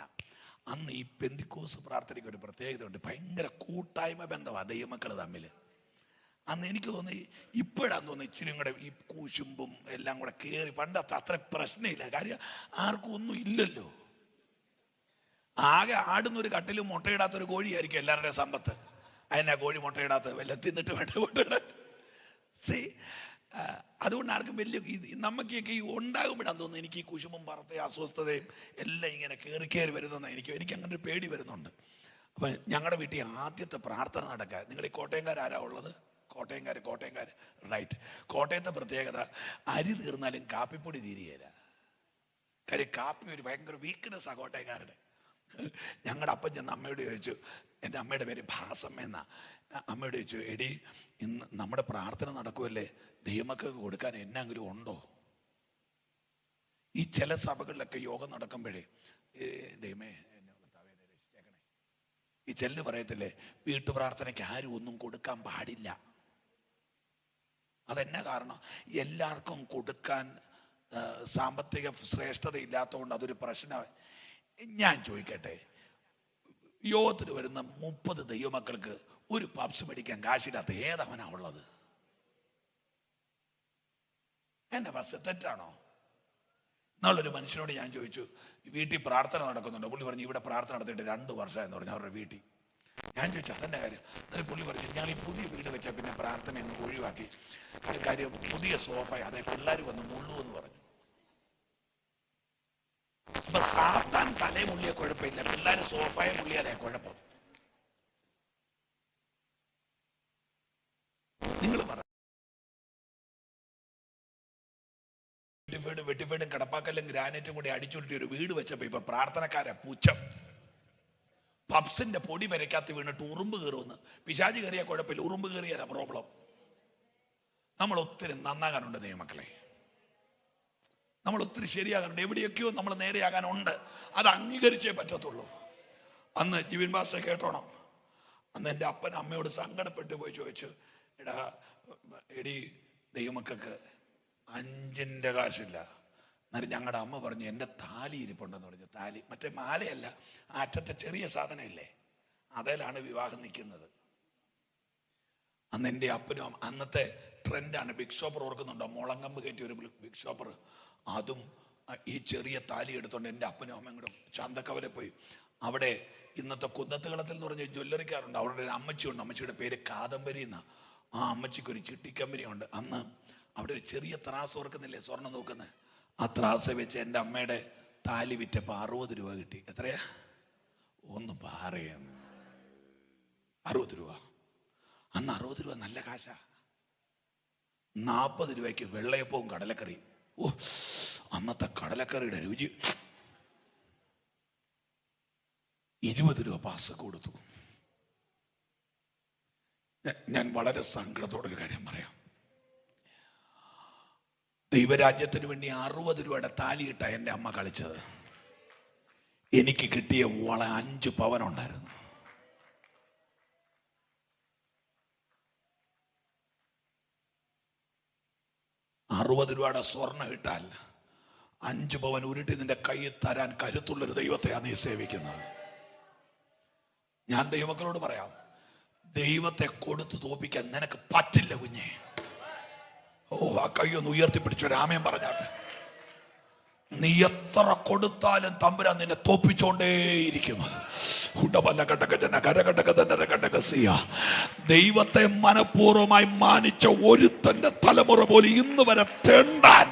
അന്ന് ഈ പെന്തിക്കോസ് പ്രാർത്ഥനയ്ക്ക് ഒരു പ്രത്യേകത ഉണ്ട്. ഭയങ്കര കൂട്ടായ്മ ബന്ധമാണ് ദൈവമക്കൾ തമ്മിൽ. അന്ന് എനിക്ക് തോന്നി, ഇപ്പോഴാന്ന് തോന്നി ഇച്ചിരി കൂടെ ഈ കൂശുമ്പും എല്ലാം കൂടെ കയറി. പണ്ടത്തെ അത്ര പ്രശ്നമില്ല, കാര്യം ആർക്കും ഒന്നും ഇല്ലല്ലോ. ആകെ ആടുന്നൊരു കട്ടിലും മുട്ടയിടാത്തൊരു കോഴിയായിരിക്കും എല്ലാവരുടെയും സമ്പത്ത്. അതിനാ കോഴി മുട്ടയിടാത്ത വല്ല തിന്നിട്ട് വേണ്ട മുട്ടയിടാൻ. അതുകൊണ്ട് ആർക്കും വലിയ നമുക്കൊക്കെ ഈ ഉണ്ടാകുമ്പോഴാന്ന് തോന്നുന്നു എനിക്ക് ഈ കുശുമ്പും പറത്തയും അസ്വസ്ഥതയും എല്ലാം ഇങ്ങനെ കയറി വരുന്ന എനിക്ക് അങ്ങനെ ഒരു പേടി വരുന്നുണ്ട്. അപ്പം ഞങ്ങളുടെ വീട്ടിൽ ആദ്യത്തെ പ്രാർത്ഥന നടക്കുക. നിങ്ങൾ ഈ കോട്ടയംകാരാരാ ഉള്ളത്? കോട്ടയംകാർ റൈറ്റ്. കോട്ടയത്തെ പ്രത്യേകത, അരി തീർന്നാലും കാപ്പിപ്പൊടി തീരുകയില്ല. കാര്യം കാപ്പി ഒരു ഭയങ്കര വീക്ക്നെസ്സാണ് കോട്ടയംകാരുടെ. ഞങ്ങളുടെ അപ്പൻ ചെന്ന് അമ്മയോട് ചോദിച്ചു, എൻ്റെ അമ്മയുടെ പേര് ഭാസമ്മ എന്നാ. അമ്മയോട് ചോദിച്ചു, എടി, ഇന്ന് നമ്മുടെ പ്രാർത്ഥന നടക്കുമല്ലേ, ദൈവമക്കൾക്ക് കൊടുക്കാൻ എന്നെങ്കിലും ഉണ്ടോ? ഈ ചില സഭകളിലൊക്കെ യോഗം നടക്കുമ്പോഴേ, ദൈവമേ ഈ ചെല്ല് പറയത്തില്ലേ, വീട്ടു പ്രാർത്ഥനയ്ക്ക് ആരും ഒന്നും കൊടുക്കാൻ പാടില്ല. അതെന്നാ കാരണം? എല്ലാവർക്കും കൊടുക്കാൻ സാമ്പത്തിക ശ്രേഷ്ഠതയില്ലാത്തതുകൊണ്ട് അതൊരു പ്രശ്നമാണ്. ഞാൻ ചോദിക്കട്ടെ, യോഗത്തിന് വരുന്ന 30 ദൈവമക്കൾക്ക് ഒരു പപ്സ് മേടിക്കാൻ കാശില്ലാത്ത ഏതവനാ ഉള്ളത്? എന്നെ ബസ് തെറ്റാണോ? നാളൊരു മനുഷ്യനോട് ഞാൻ ചോദിച്ചു, വീട്ടിൽ പ്രാർത്ഥന നടക്കുന്നുണ്ടോ? പുള്ളി പറഞ്ഞു, ഇവിടെ പ്രാർത്ഥന നടത്തിയിട്ട് 2 വർഷമായെന്ന് പറഞ്ഞു അവരുടെ വീട്ടിൽ. ഞാൻ ചോദിച്ചു, അതെന്നെ കാര്യം? എന്നിട്ട് പുള്ളി പറഞ്ഞു, ഞാൻ ഈ പുതിയ വീട് വെച്ചാൽ പിന്നെ പ്രാർത്ഥന അങ്ങ് ഒഴിവാക്കി. കാര്യം പുതിയ സോഫ, അതെ പിള്ളേർ വന്ന് മുള്ളൂ എന്ന് പറഞ്ഞു. അപ്പൊ സാത്താൻ തലേ മുള്ളിയ കുഴപ്പമില്ല, പിള്ളേർ സോഫയെ മുള്ളിയാലേ കുഴപ്പം. നിങ്ങൾ പറ, വെട്ടിഫേഡും കടപ്പാക്കല്ലും ഗ്രാനൈറ്റും കൂടി അടിച്ചുരുട്ടി ഒരു വീട് വെച്ചപ്പോ ഇപ്പൊ പ്രാർത്ഥനക്കാരെ പുച്ഛം. പപ്സിന്റെ പൊടി വരയ്ക്കാത്ത വീണിട്ട് ഉറുമ്പ് കയറുമെന്ന്. പിശാചി കയറിയ കുഴപ്പമില്ല, ഉറുമ്പ് കയറിയാല പ്രോബ്ലം. നമ്മൾ ഒത്തിരി നന്നാകാനുണ്ട് ദൈവമക്കളെ, നമ്മൾ ഒത്തിരി ശരിയാകാനുണ്ട്. എവിടെയൊക്കെയോ നമ്മൾ നേരെയാകാനുണ്ട്, അത് അംഗീകരിച്ചേ പറ്റത്തുള്ളൂ. അന്ന് ജിബിൻ പാസ്റ്റർ കേട്ടോണം, അന്ന് എൻ്റെ അപ്പൻ അമ്മയോട് സങ്കടപ്പെട്ട് പോയി ചോദിച്ചു, എടി ദൈവമക്കൾക്ക് 5 കാശില്ല. എന്നാലും ഞങ്ങളുടെ അമ്മ പറഞ്ഞു, എൻ്റെ താലി ഇരിപ്പുണ്ടെന്ന് പറഞ്ഞു. താലി, മറ്റേ മാലയല്ല, ആ അറ്റത്തെ ചെറിയ സാധനമില്ലേ, അതിലാണ് വിവാഹം നിൽക്കുന്നത്. അന്ന് എൻ്റെ അപ്പനും, അന്നത്തെ ട്രെൻഡാണ് ബിഗ് ഷോപ്പർ, ഓർക്കുന്നുണ്ടോ? മുളങ്കമ്പ് കയറ്റിയ ഒരു ബിഗ് ഷോപ്പർ, അതും ഈ ചെറിയ താലി എടുത്തോണ്ട് എൻ്റെ അപ്പനും അമ്മയും കൂടെ ചന്തക്കവലെ പോയി. അവിടെ ഇന്നത്തെ കുന്നത്തുകളത്തിൽ എന്ന് പറഞ്ഞ ജ്വല്ലറിക്കാരുണ്ട്, അവരുടെ ഒരു അമ്മച്ചിയുണ്ട്, അമ്മച്ചിയുടെ പേര് കാദംബരി എന്നാ. ആ അമ്മച്ചിക്ക് ഒരു ചിട്ടി കമ്പനി ഉണ്ട്. അന്ന് അവിടെ ഒരു ചെറിയ ത്രാസ് ഓർക്കുന്നില്ലേ, സ്വർണ്ണം നോക്കുന്നത്, ആ ത്രാസ് വെച്ച് എൻ്റെ അമ്മയുടെ താലി വിറ്റപ്പോൾ 60 രൂപ കിട്ടി. എത്രയാ? ഒന്ന് പാറയെന്ന് 60 രൂപ. അന്ന് 60 രൂപ നല്ല കാശാ. 40 രൂപയ്ക്ക് വെള്ളയപ്പവും കടലക്കറിയും. ഓ, അന്നത്തെ കടലക്കറിയുടെ രുചി. 20 രൂപ പാസ് കൊടുത്തു. ഞാൻ വളരെ സങ്കടത്തോടൊരു കാര്യം പറയാം. ദൈവരാജ്യത്തിന് വേണ്ടി 60 രൂപയുടെ താലിയിട്ട എൻ്റെ അമ്മ കളിച്ചത്. എനിക്ക് കിട്ടിയ 5 പവനുണ്ടായിരുന്നു. രൂപയുടെ സ്വർണ്ണം ഇട്ടാൽ 5 പവൻ ഉരുട്ടി നിന്റെ കയ്യിൽ തരാൻ കരുത്തുള്ളൊരു ദൈവത്തെയാണ് നീ സേവിക്കുന്നത്. ഞാൻ ദൈവമക്കളോട് പറയാം, ദൈവത്തെ കൊടുത്ത് തോപ്പിക്കാൻ നിനക്ക് പറ്റില്ല കുഞ്ഞെ. ഓ, ആ കൈയൊന്ന് ഉയർത്തിപ്പിടിച്ചൊരു ആമേൻ പറഞ്ഞാട്ടെ. നീ എത്ര കൊടുത്താലും തമ്പുരാൻ നിന്നെ തോപ്പിച്ചോണ്ടേയിരിക്കും. ദൈവത്തെ മനഃപൂർവ്വമായി മാനിച്ച ഒരുത്തന്റെ തലമുറ പോലെ ഇന്ന് വരെ തെണ്ടാൻ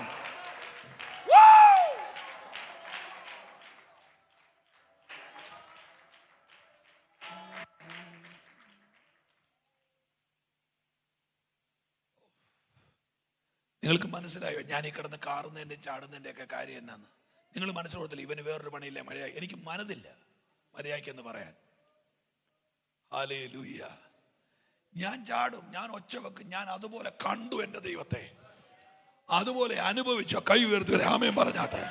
നിങ്ങൾക്ക് മനസ്സിലായോ? ഞാൻ ഈ കിടന്ന് കാറുന്നതിൻ്റെ ചാടുന്നതിൻ്റെ ഒക്കെ കാര്യം എന്നാന്ന് നിങ്ങൾ മനസ്സിലോടത്തില്ല. ഇവന് വേറൊരു പണിയില്ല, മഴയായി. എനിക്ക് മനതില്ല മര്യാദയ്ക്കെന്ന് പറയാൻ. ഹല്ലേലൂയ. ഞാൻ ചാടും, ഞാൻ ഒച്ച വെക്കും. ഞാൻ അതുപോലെ കണ്ടു എൻ്റെ ദൈവത്തെ, അതുപോലെ അനുഭവിച്ചോ. കൈ ഉയർത്തി ആമേൻ പറഞ്ഞാട്ടെ.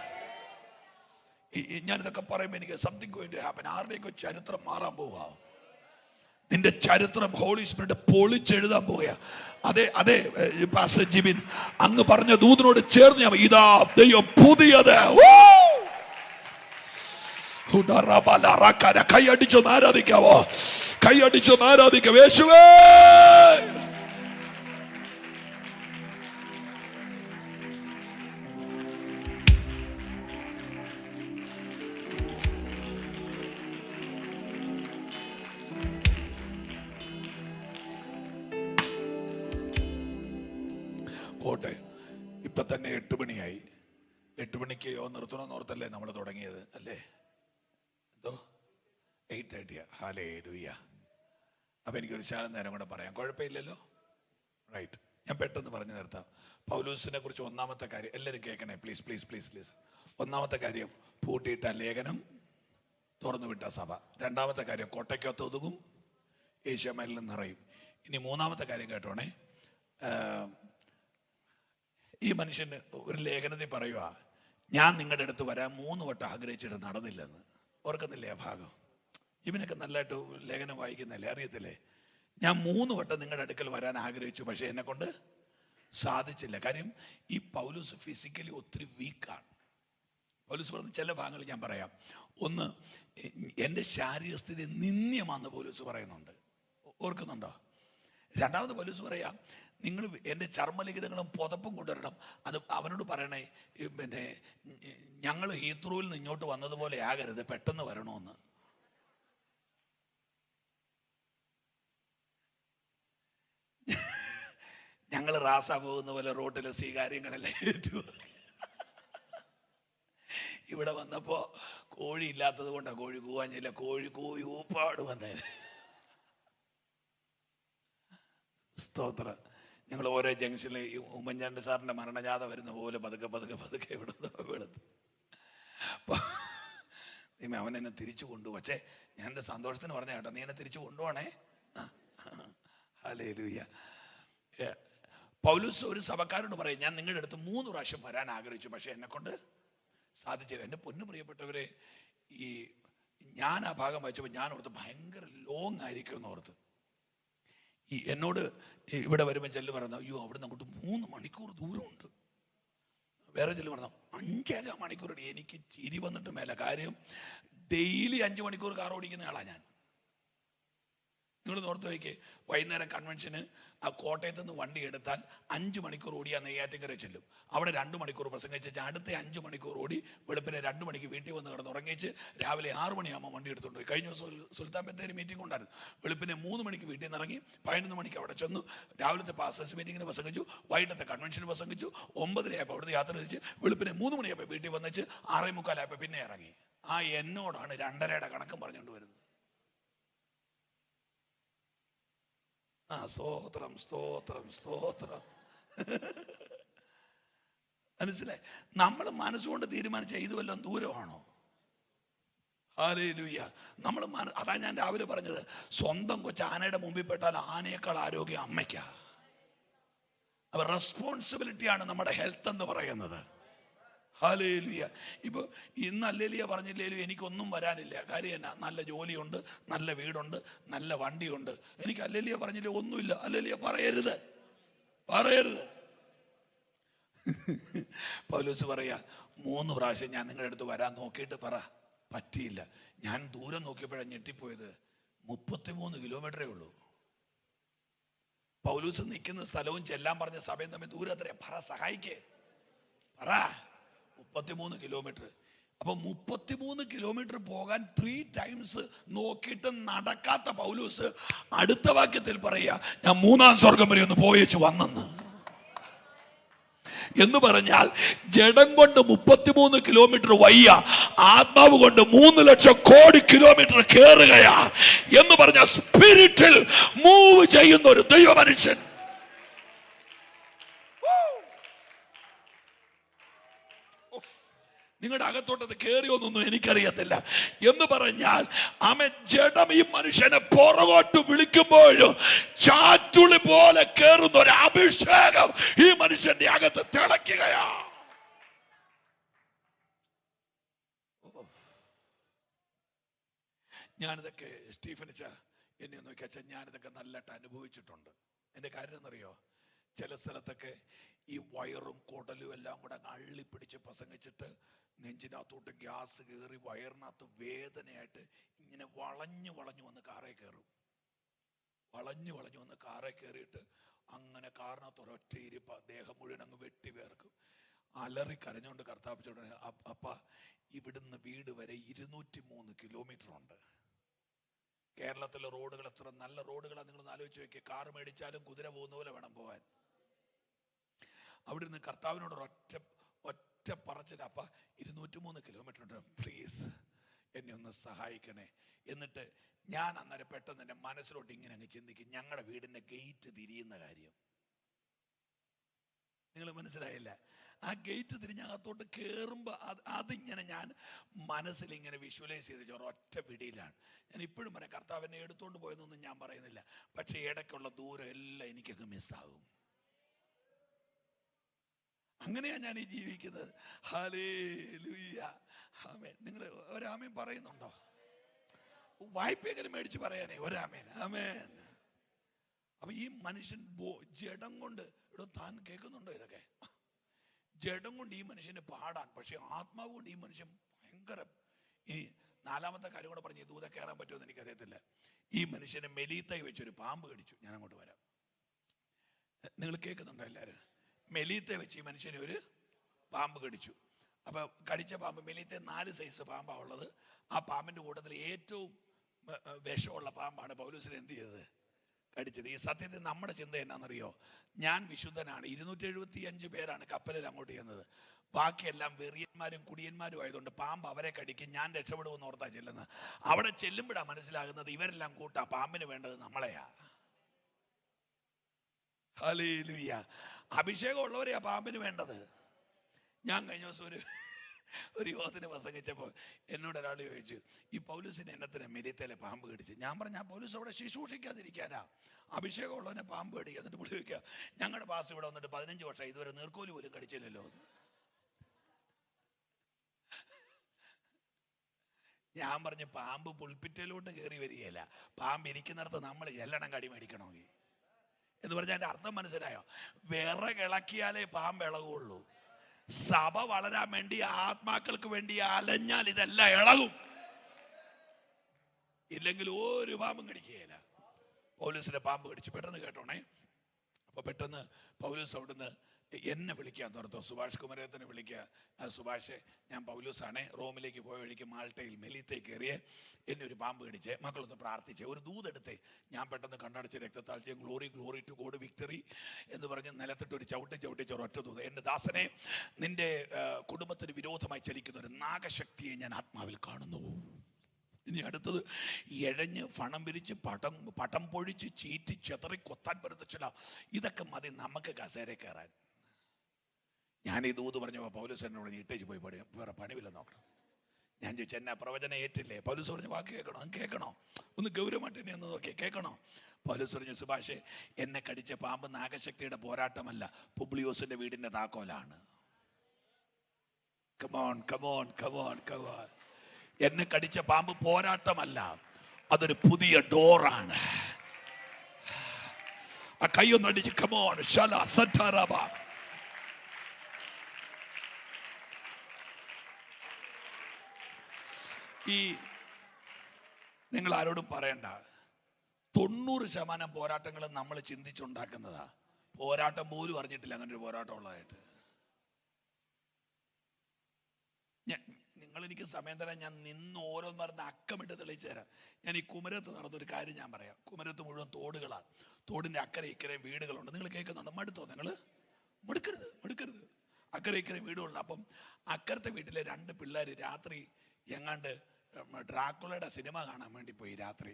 ഞാനിതൊക്കെ പറയുമ്പോൾ എനിക്ക് സംതിങ് ഗോയിങ് ടു ഹാപ്പൻ. ആരുടെയൊക്കെ ചരിത്രം മാറാൻ പോവുക. നിന്റെ ചരിത്രം ഹോളി സ്പിരിറ്റ് പൊളിച്ചെഴുതാൻ പോവുക. അതെ പാസ്റ്റർ ജിബിൻ അങ്ങ് പറഞ്ഞ ദൂതനോട് ചേർന്ന് ഇതാ ദൈവം പുതിയത്. കൈയടിച്ചൊന്ന് ആരാധിക്കാവോ? കൈയടിച്ചൊന്ന് ആരാധിക്കാവോ? യേശുവേ, പോട്ടെ. ഇപ്പൊ തന്നെ 8 മണിയായി. 8 മണിക്ക് നിർത്തണമെന്ന് ഓർത്തല്ലേ നമ്മൾ തുടങ്ങിയത് അല്ലേ? എന്തോ 8:30. ഹല്ലേലൂയ. അപ്പൊ എനിക്കൊരു ശാലം നേരം കൂടെ പറയാം, കുഴപ്പമില്ലല്ലോ? റൈറ്റ്, ഞാൻ പെട്ടെന്ന് പറഞ്ഞു നിർത്താം. പൗലോസിനെ കുറിച്ച് ഒന്നാമത്തെ കാര്യം എല്ലാവരും കേൾക്കണേ, പ്ലീസ് പ്ലീസ് പ്ലീസ് പ്ലീസ്. ഒന്നാമത്തെ കാര്യം, പൂട്ടിയിട്ട ലേഖനം തുറന്നു വിട്ട സഭ. രണ്ടാമത്തെ കാര്യം, കോട്ടയ്ക്കകത്ത് ഒതുങ്ങും, ഏഷ്യാമേലിൽ നിറയും. ഇനി മൂന്നാമത്തെ കാര്യം കേട്ടോണേ. ഈ മനുഷ്യന് ഒരു ലേഖനത്തിൽ പറയുക, ഞാൻ നിങ്ങളുടെ അടുത്ത് വരാൻ 3 വട്ടം ആഗ്രഹിച്ചിട്ട് നടന്നില്ലെന്ന്. ഓർക്കുന്നില്ലേ ആ ഭാഗം? ഇവനൊക്കെ നല്ലതായിട്ട് ലേഖനം വായിക്കുന്നല്ലേ, അറിയത്തില്ലേ? ഞാൻ 3 വട്ടം നിങ്ങളുടെ അടുക്കൽ വരാൻ ആഗ്രഹിച്ചു, പക്ഷെ എന്നെ കൊണ്ട് സാധിച്ചില്ല. കാര്യം ഈ പൗലോസ് ഫിസിക്കലി ഒത്തിരി വീക്കാണ്. പൗലോസ് പറഞ്ഞ ചില ഭാഗങ്ങൾ ഞാൻ പറയാം. ഒന്ന്, എൻ്റെ ശാരീരിക സ്ഥിതി നിന്ദ്യമാണെന്ന് പൗലോസ് പറയുന്നുണ്ട്. ഓർക്കുന്നുണ്ടോ? രണ്ടാമത് പൗലോസ് പറയാം, നിങ്ങൾ എൻ്റെ ചർമ്മലിഖിതങ്ങളും പുതപ്പും കൊണ്ടുവരണം. അത് അവനോട് പറയണേ, പിന്നെ ഞങ്ങൾ ഹീത്രൂവിൽ നിന്ന് ഇങ്ങോട്ട് വന്നതുപോലെ ആകരുത്, പെട്ടെന്ന് വരണമെന്ന്. ഞങ്ങൾ റാസ പോകുന്ന പോലെ റോട്ടിലെ സ്വീകാര്യങ്ങളെല്ലാം ഏറ്റു. ഇവിടെ വന്നപ്പോൾ കോഴി ഇല്ലാത്തത് കൊണ്ടാണ് കോഴി കൂവാഞ്ഞില്ല. കോഴി ഊപ്പാട് വന്നേന്. സ്തോത്രം. ഞങ്ങൾ ഓരോ ജംഗ്ഷനിൽ ഉമ്മൻചാണ്ടി സാറിൻ്റെ മരണജാഥ വരുന്ന പോലെ പതുക്കെ പതുക്കെ പതുക്കെ ഇവിടുന്ന് വെളുത്ത് അവൻ എന്നെ തിരിച്ചു കൊണ്ടുപോകും. പക്ഷേ ഞാൻ എൻ്റെ സന്തോഷത്തിന് പറഞ്ഞ കേട്ടോ, നീ എന്നെ തിരിച്ചു കൊണ്ടുപോകണേ. ഹല്ലേലൂയ. പൗലോസ് ഒരു സഭക്കാരോട് പറയും, ഞാൻ നിങ്ങളുടെ അടുത്ത് 3 പ്രാവശ്യം വരാൻ ആഗ്രഹിച്ചു, പക്ഷെ എന്നെ കൊണ്ട് സാധിച്ചില്ല. എൻ്റെ പൊന്നു പ്രിയപ്പെട്ടവരെ, ഈ ഞാൻ ആ ഭാഗം വായിച്ചപ്പോൾ ഞാൻ ഓർത്ത് ഭയങ്കര ലോങ് ആയിരിക്കും എന്ന് ഓർത്ത്. ഈ എന്നോട് ഇവിടെ വരുമ്പോൾ ചെല്ലു പറഞ്ഞു, അയ്യോ അവിടെ നിന്ന് അങ്ങോട്ട് 3 മണിക്കൂർ ദൂരമുണ്ട്. വേറെ ചെല്ലു പറഞ്ഞു 5.5 മണിക്കൂർ. എനിക്ക് ചിരി വന്നിട്ട് മേലെ. കാര്യം ഡെയിലി 5 മണിക്കൂർ കാർ ഓടിക്കുന്ന ആളാണ് ഞാൻ. നിങ്ങൾ ഓർത്ത് വയ്ക്കേ, വൈകുന്നേരം കൺവെൻഷന് ആ കോട്ടയത്ത് നിന്ന് വണ്ടി എടുത്താൽ 5 മണിക്കൂർ ഓടി ആ നെയ്യാറ്റിൻകര ചെല്ലും. അവിടെ 2 മണിക്കൂർ പ്രസംഗിച്ച് അടുത്ത 5 മണിക്കൂർ ഓടി വെളുപ്പിനെ 2 മണിക്ക് വീട്ടിൽ വന്ന് കിടന്ന് ഉറങ്ങിച്ച് രാവിലെ 6 മണിയാകുമ്പോൾ വണ്ടി എടുത്തുകൊണ്ട് പോയി. കഴിഞ്ഞ ദിവസം സുൽത്താൻ ബത്തേരി മീറ്റിംഗ് ഉണ്ടായിരുന്നു. വെളുപ്പിനെ 3 മണിക്ക് വീട്ടിൽ നിന്ന് ഇറങ്ങി 11 മണിക്ക് അവിടെ ചെന്നു. രാവിലത്തെ പാസ്റ്റേഴ്സ് മീറ്റിങ്ങിന് പ്രസംഗിച്ചു, വൈകിട്ടത്തെ കൺവെൻഷന് പ്രസംഗിച്ചു. 9:30 അവിടുന്ന് യാത്ര തിരിച്ച് വെളുപ്പിനെ 3 മണിയായപ്പോൾ വീട്ടിൽ വന്നിച്ച് 6:45 പിന്നെ ഇറങ്ങി. ആ എന്നോടാണ് 2:30 കണക്കും പറഞ്ഞുകൊണ്ട് വരുന്നത്. സ്തോത്രം സ്തോത്രം സ്തോത്രം. മനസ്സിലായി? നമ്മൾ മനസ്സുകൊണ്ട് തീരുമാനിച്ച ഇത് വല്ലതും ദൂരമാണോ? ഹല്ലേലൂയ. നമ്മൾ അതാ ഞാൻ രാവിലെ പറഞ്ഞത്, സ്വന്തം കൊച്ചു ആനയുടെ മുമ്പിൽ പെട്ടാൽ ആനയേക്കാൾ ആരോഗ്യം അമ്മയ്ക്കാ. അപ്പൊ റെസ്പോൺസിബിലിറ്റിയാണ് നമ്മുടെ ഹെൽത്ത് എന്ന് പറയുന്നത്. ഹല്ലേലൂയ. ഇപ്പൊ ഇന്ന് അല്ലേലിയ പറഞ്ഞില്ലേലും എനിക്കൊന്നും വരാനില്ല. കാര്യം എന്നാ? നല്ല ജോലിയുണ്ട്, നല്ല വീടുണ്ട്, നല്ല വണ്ടിയുണ്ട്. എനിക്ക് അല്ലേലിയ പറഞ്ഞില്ലേ ഒന്നുമില്ല. അല്ലേലിയ പറയരുത്, പറയരുത്. പൗലോസ് പറയാ, 3 പ്രാവശ്യം ഞാൻ നിങ്ങളുടെ അടുത്ത് വരാൻ നോക്കിയിട്ട് പറ, പറ്റിയില്ല. ഞാൻ ദൂരം നോക്കിയപ്പോഴാണ് ഞെട്ടിപ്പോയത്. 33 കിലോമീറ്ററേ ഉള്ളൂ. പൗലോസ് നിൽക്കുന്ന സ്ഥലവും ചെല്ലാൻ പറഞ്ഞ സഭയും തമ്മിൽ ദൂരം എത്രയാ? പറ, സഹായിക്കേ, പറ. 33 കിലോമീറ്റർ. അപ്പൊ 33 കിലോമീറ്റർ പോകാൻ 3 ടൈംസ് നോക്കിയിട്ട് നടക്കാത്ത പൗലോസ് അടുത്ത വാക്യത്തിൽ പറയാ, ഞാൻ 3-ാം സ്വർഗം വരെ ഒന്ന് പോയേച്ച് വന്നെന്ന്. എന്ന് പറഞ്ഞാൽ ജഡം കൊണ്ട് 33 കിലോമീറ്റർ വയ്യ, ആത്മാവ് കൊണ്ട് 3 ലക്ഷം കോടി കിലോമീറ്റർ കയറുകയാ. എന്ന് പറഞ്ഞ സ്പിരിറ്റിൽ മൂവ് ചെയ്യുന്ന ഒരു ദൈവ മനുഷ്യൻ. നിങ്ങളുടെ അകത്തോട്ടത് കയറിയൊന്നും എനിക്കറിയത്തില്ല. എന്ന് പറഞ്ഞാൽ ജഡം ഈ മനുഷ്യനെ പുറകോട്ട് വിളിക്കുമ്പോഴും ചാറ്റുളി പോലെ കയറുന്ന ഒരു അഭിഷേകം ഈ മനുഷ്യന്റെ അകത്ത് തിളയ്ക്കുകയാ. ഞാനിതൊക്കെ സ്റ്റീഫനിച്ച എന്നെ നോക്കി അച്ഛൻ, ഞാനിതൊക്കെ നല്ലതായിട്ട് അനുഭവിച്ചിട്ടുണ്ട്. എൻ്റെ കാര്യം എന്നറിയോ? ചില സ്ഥലത്തൊക്കെ ഈ വയറും കുടലും എല്ലാം കൂടെ അള്ളിപ്പിടിച്ച് പ്രസംഗിച്ചിട്ട് നെഞ്ചിനകത്തോട്ട് ഗ്യാസ് കയറി വയറിനകത്ത് വേദനയായിട്ട് ഇങ്ങനെ വളഞ്ഞു വന്ന് കാറേ കയറും. വളഞ്ഞു വന്ന് കാറേ കയറിയിട്ട് അങ്ങനെ കാറിനകത്ത് ഒരൊറ്റ ഇരിപ്പ, ദേഹം മുഴുവൻ അങ്ങ് വെട്ടി വേർക്കും. അലറി കരഞ്ഞുകൊണ്ട് കർത്താവ്, അപ്പ ഇവിടുന്ന് വീട് വരെ 203 കിലോമീറ്റർ ഉണ്ട്. കേരളത്തിലെ റോഡുകൾ എത്ര നല്ല റോഡുകളാണ് നിങ്ങൾ ആലോചിച്ച് നോക്കിയ. കാർ മേടിച്ചാലും കുതിര പോകുന്ന പോലെ വേണം പോകാൻ. അവിടെ നിന്ന് കർത്താവിനോട് ഒറ്റ പറച്ചില്ല, അപ്പ 203 കിലോമീറ്റർ ഉണ്ട്, പ്ലീസ് എന്നെ ഒന്ന് സഹായിക്കണേ. എന്നിട്ട് ഞാൻ അന്നേരം പെട്ടെന്ന് എൻ്റെ മനസ്സിലോട്ട് ഇങ്ങനെ അങ്ങ് ചിന്തിക്കും, ഞങ്ങളുടെ വീടിന്റെ ഗേറ്റ് തിരിയുന്ന കാര്യം. നിങ്ങൾ മനസ്സിലായില്ല? ആ ഗേറ്റ് തിരിഞ്ഞകത്തോട്ട് കയറുമ്പോൾ അതിങ്ങനെ ഞാൻ മനസ്സിലിങ്ങനെ വിഷ്വലൈസ് ചെയ്ത് ഒറ്റ പിടിയിലാണ്. ഞാൻ ഇപ്പോഴും പറയാം, കർത്താവ് എന്നെ എടുത്തുകൊണ്ട് പോയെന്നൊന്നും ഞാൻ പറയുന്നില്ല. പക്ഷെ ഇടയ്ക്കുള്ള ദൂരം എല്ലാം എനിക്കങ്ങ് മിസ്സാകും. അങ്ങനെയാ ഞാൻ ഈ ജീവിക്കുന്നത്. ഹല്ലേലൂയ. ആമേൻ. നിങ്ങൾ ഒരാമേൻ പറയുന്നുണ്ടോ? വായ്പയെങ്കിലും മേടിച്ച് പറയാനേ ഒരാമേൻ. ആമേൻ. അപ്പൊ ഈ മനുഷ്യൻ ജഡം കൊണ്ട്, താൻ കേൾക്കുന്നുണ്ടോ ഇതൊക്കെ? ജഡം കൊണ്ട് ഈ മനുഷ്യന് പാടാൻ, പക്ഷെ ആത്മാവ് കൊണ്ട് ഈ മനുഷ്യൻ ഭയങ്കര. ഈ 4-ാമത്തെ കാര്യം കൂടെ പറഞ്ഞ് ദൂത കയറാൻ പറ്റുമെന്ന് എനിക്കറിയത്തില്ല. ഈ മനുഷ്യനെ മെലീത്തൈ വെച്ചൊരു പാമ്പ് കടിച്ചു. ഞാൻ അങ്ങോട്ട് വരാം. നിങ്ങൾ കേൾക്കുന്നുണ്ടോ എല്ലാവരും? മെലീത്തെ വെച്ച് ഈ മനുഷ്യനെ ഒരു പാമ്പ് കടിച്ചു. അപ്പൊ കടിച്ച പാമ്പ് മെലീത്തെ 4 സൈസ് പാമ്പാണ് ഉള്ളത്. ആ പാമ്പിന്റെ കൂട്ടത്തിൽ ഏറ്റവും വിഷമുള്ള പാമ്പാണ് പൗലോസിനെ എന്ത് ചെയ്തത്? കടിച്ചത്. ഈ സത്യത്തിൽ നമ്മുടെ ചിന്ത എന്നാണെന്നറിയോ? ഞാൻ വിശുദ്ധനാണ്, 275 പേരാണ് കപ്പലിൽ അങ്ങോട്ട് ചെയ്യുന്നത്, ബാക്കിയെല്ലാം വെറിയന്മാരും കുടിയന്മാരും ആയതുകൊണ്ട് പാമ്പ് അവരെ കടിക്കും, ഞാൻ രക്ഷപ്പെടുമെന്ന് ഓർത്താ ചെല്ലുന്നത്. അവിടെ ചെല്ലുമ്പോഴാണ് മനസ്സിലാകുന്നത് ഇവരെല്ലാം കൂട്ടാ, പാമ്പിന് വേണ്ടത് നമ്മളെയാ. ഹല്ലേലൂയ. അഭിഷേകം ഉള്ളവരെയാ പാമ്പിന് വേണ്ടത്. ഞാൻ കഴിഞ്ഞ ദിവസം ഒരു യോഗത്തിന് പ്രസംഗിച്ചപ്പോൾ എന്നോട് ഒരാൾ ചോദിച്ചു, ഈ പൗലോസിനെ എന്നത്തിനെ മെലീത്തയിലെ പാമ്പ് കടിച്ച്? ഞാൻ പറഞ്ഞു, ആ പൗലോസ് അവിടെ ശുശ്രൂഷിക്കാതിരിക്കാനാ, അഭിഷേകം ഉള്ളവനെ പാമ്പ് കടിക്കുക. എന്നിട്ട് പുള്ളി ചോദിക്കുക, ഞങ്ങളുടെ പാസ് ഇവിടെ വന്നിട്ട് 15 വർഷം ഇതുവരെ നീർക്കോലി പോലും കടിച്ചില്ലല്ലോ. ഞാൻ പറഞ്ഞു, പാമ്പ് പുൽപ്പിറ്റയിലോട്ട് കയറി വരികയില്ല, പാമ്പ് ഇരിക്കുന്നിടത്ത് നമ്മൾ എല്ലണം കടി മേടിക്കണമെങ്കിൽ എന്ന് പറഞ്ഞാൽ എൻ്റെ അർത്ഥം മനസ്സിലായോ? വിറകിളക്കിയാലേ പാമ്പ് ഇളകുള്ളൂ. സഭ വളരാൻ വേണ്ടി, ആത്മാക്കൾക്ക് വേണ്ടി അലഞ്ഞാൽ ഇതെല്ലാം ഇളകും. ഇല്ലെങ്കിൽ ഒരു പാമ്പും കടിക്കുകയില്ല. പൗലൂസിനെ പാമ്പ് കടിച്ചു. പെട്ടെന്ന് കേട്ടോണേ. അപ്പോൾ പെട്ടെന്ന് പൗലൂസ് അവിടുന്ന് എന്നെ വിളിക്കാൻ തുറത്തോ, സുഭാഷ് കുമരത്തിനെ വിളിക്കുക. സുഭാഷെ, ഞാൻ പൗലൂസാണേ, റോമിലേക്ക് പോയ വഴിക്ക് മാൾട്ടയിൽ മെലീത്തേ കയറിയേ, എന്നെ ഒരു പാമ്പ് കടിച്ചേ, മക്കളൊന്ന് പ്രാർത്ഥിച്ചേ, ഒരു ദൂതെടുത്തേ. ഞാൻ പെട്ടെന്ന് കണ്ണടച്ച് രക്തത്താഴ്ചയും glory glory to God victory എന്ന് പറഞ്ഞ് നിലത്തിട്ട് ഒരു ചവിട്ടി ഒരൊറ്റ ദൂത്. എൻ്റെ ദാസനെ, നിന്റെ കുടുംബത്തിന് വിരോധമായി ചലിക്കുന്ന ഒരു നാഗശക്തിയെ ഞാൻ ആത്മാവിൽ കാണുന്നു. ഇനി അടുത്തത് എഴഞ്ഞ് ഫണം പിരിച്ച് പടം പൊഴിച്ച് ചീറ്റി ചെതറി കൊത്താൻ പറ്റുന്നില്ല. ഇതൊക്കെ മതി നമുക്ക് കസേര കയറാൻ. ഞാൻ ഈ ദൂത് പറഞ്ഞപ്പോൾ പൗലൂസ് എന്നോട് ഇട്ടേച്ച് പോയി പണി, വേറെ പണിവില്ല നോക്കണം. ഞാൻ ചോദിച്ചു, എന്നാ പ്രവചനം ഏറ്റില്ലേ? പൗലൂസ് പറഞ്ഞു, വാക്ക് കേൾക്കണോ? കേൾക്കണോ? ഒന്ന് ഗൗരവമായിട്ട് എന്നെ ഒന്ന് നോക്കി കേൾക്കണോ? പൗലൂസ് പറഞ്ഞു, സുഭാഷേ, എന്നെ കടിച്ച പാമ്പ് നാഗശക്തിയുടെ പോരാട്ടമല്ല, പുബ്ലിയോസിന്റെ വീടിന്റെ താക്കോലാണ്. Come on come on come on come on. എന്നെ കടിച്ച പാമ്പ് പോരാട്ടമല്ല, അതൊരു പുതിയ ഡോറാണ്. ആ കൈയൊന്നടിച്ച് കമോൺ ശല സറ്റാറബ. ഈ നിങ്ങൾ ആരോടും പറയണ്ട, 90% പോരാട്ടങ്ങളും നമ്മൾ ചിന്തിച്ചുണ്ടാക്കുന്നതാ. പോരാട്ടം പോലും അറിഞ്ഞിട്ടില്ല അങ്ങനെ ഒരു പോരാട്ടം ഉള്ളതായിട്ട്. നിങ്ങൾ എനിക്ക് സമയം തരാൻ, ഞാൻ നിന്ന് ഓരോന്ന് പറഞ്ഞ് അക്കമിട്ട് തെളിയിച്ചു തരാം. ഞാൻ ഈ കുമരത്ത് നടന്നൊരു കാര്യം ഞാൻ പറയാം. കുമരത്ത് മുഴുവൻ തോടുകളാണ്. തോടിൻ്റെ അക്കരെ ഇക്കരയും വീടുകളുണ്ട്. നിങ്ങൾ കേൾക്കുന്നുണ്ട്? മടുത്തോ നിങ്ങൾ? മടുക്കരുത്. അക്കരെ ഇക്കരയും വീടുകളുണ്ട്. അപ്പം അക്കരത്തെ വീട്ടിലെ 2 പിള്ളേർ രാത്രി എങ്ങാണ്ട് ഡ്രാക്കുളയുടെ സിനിമ കാണാൻ വേണ്ടി പോയി രാത്രി.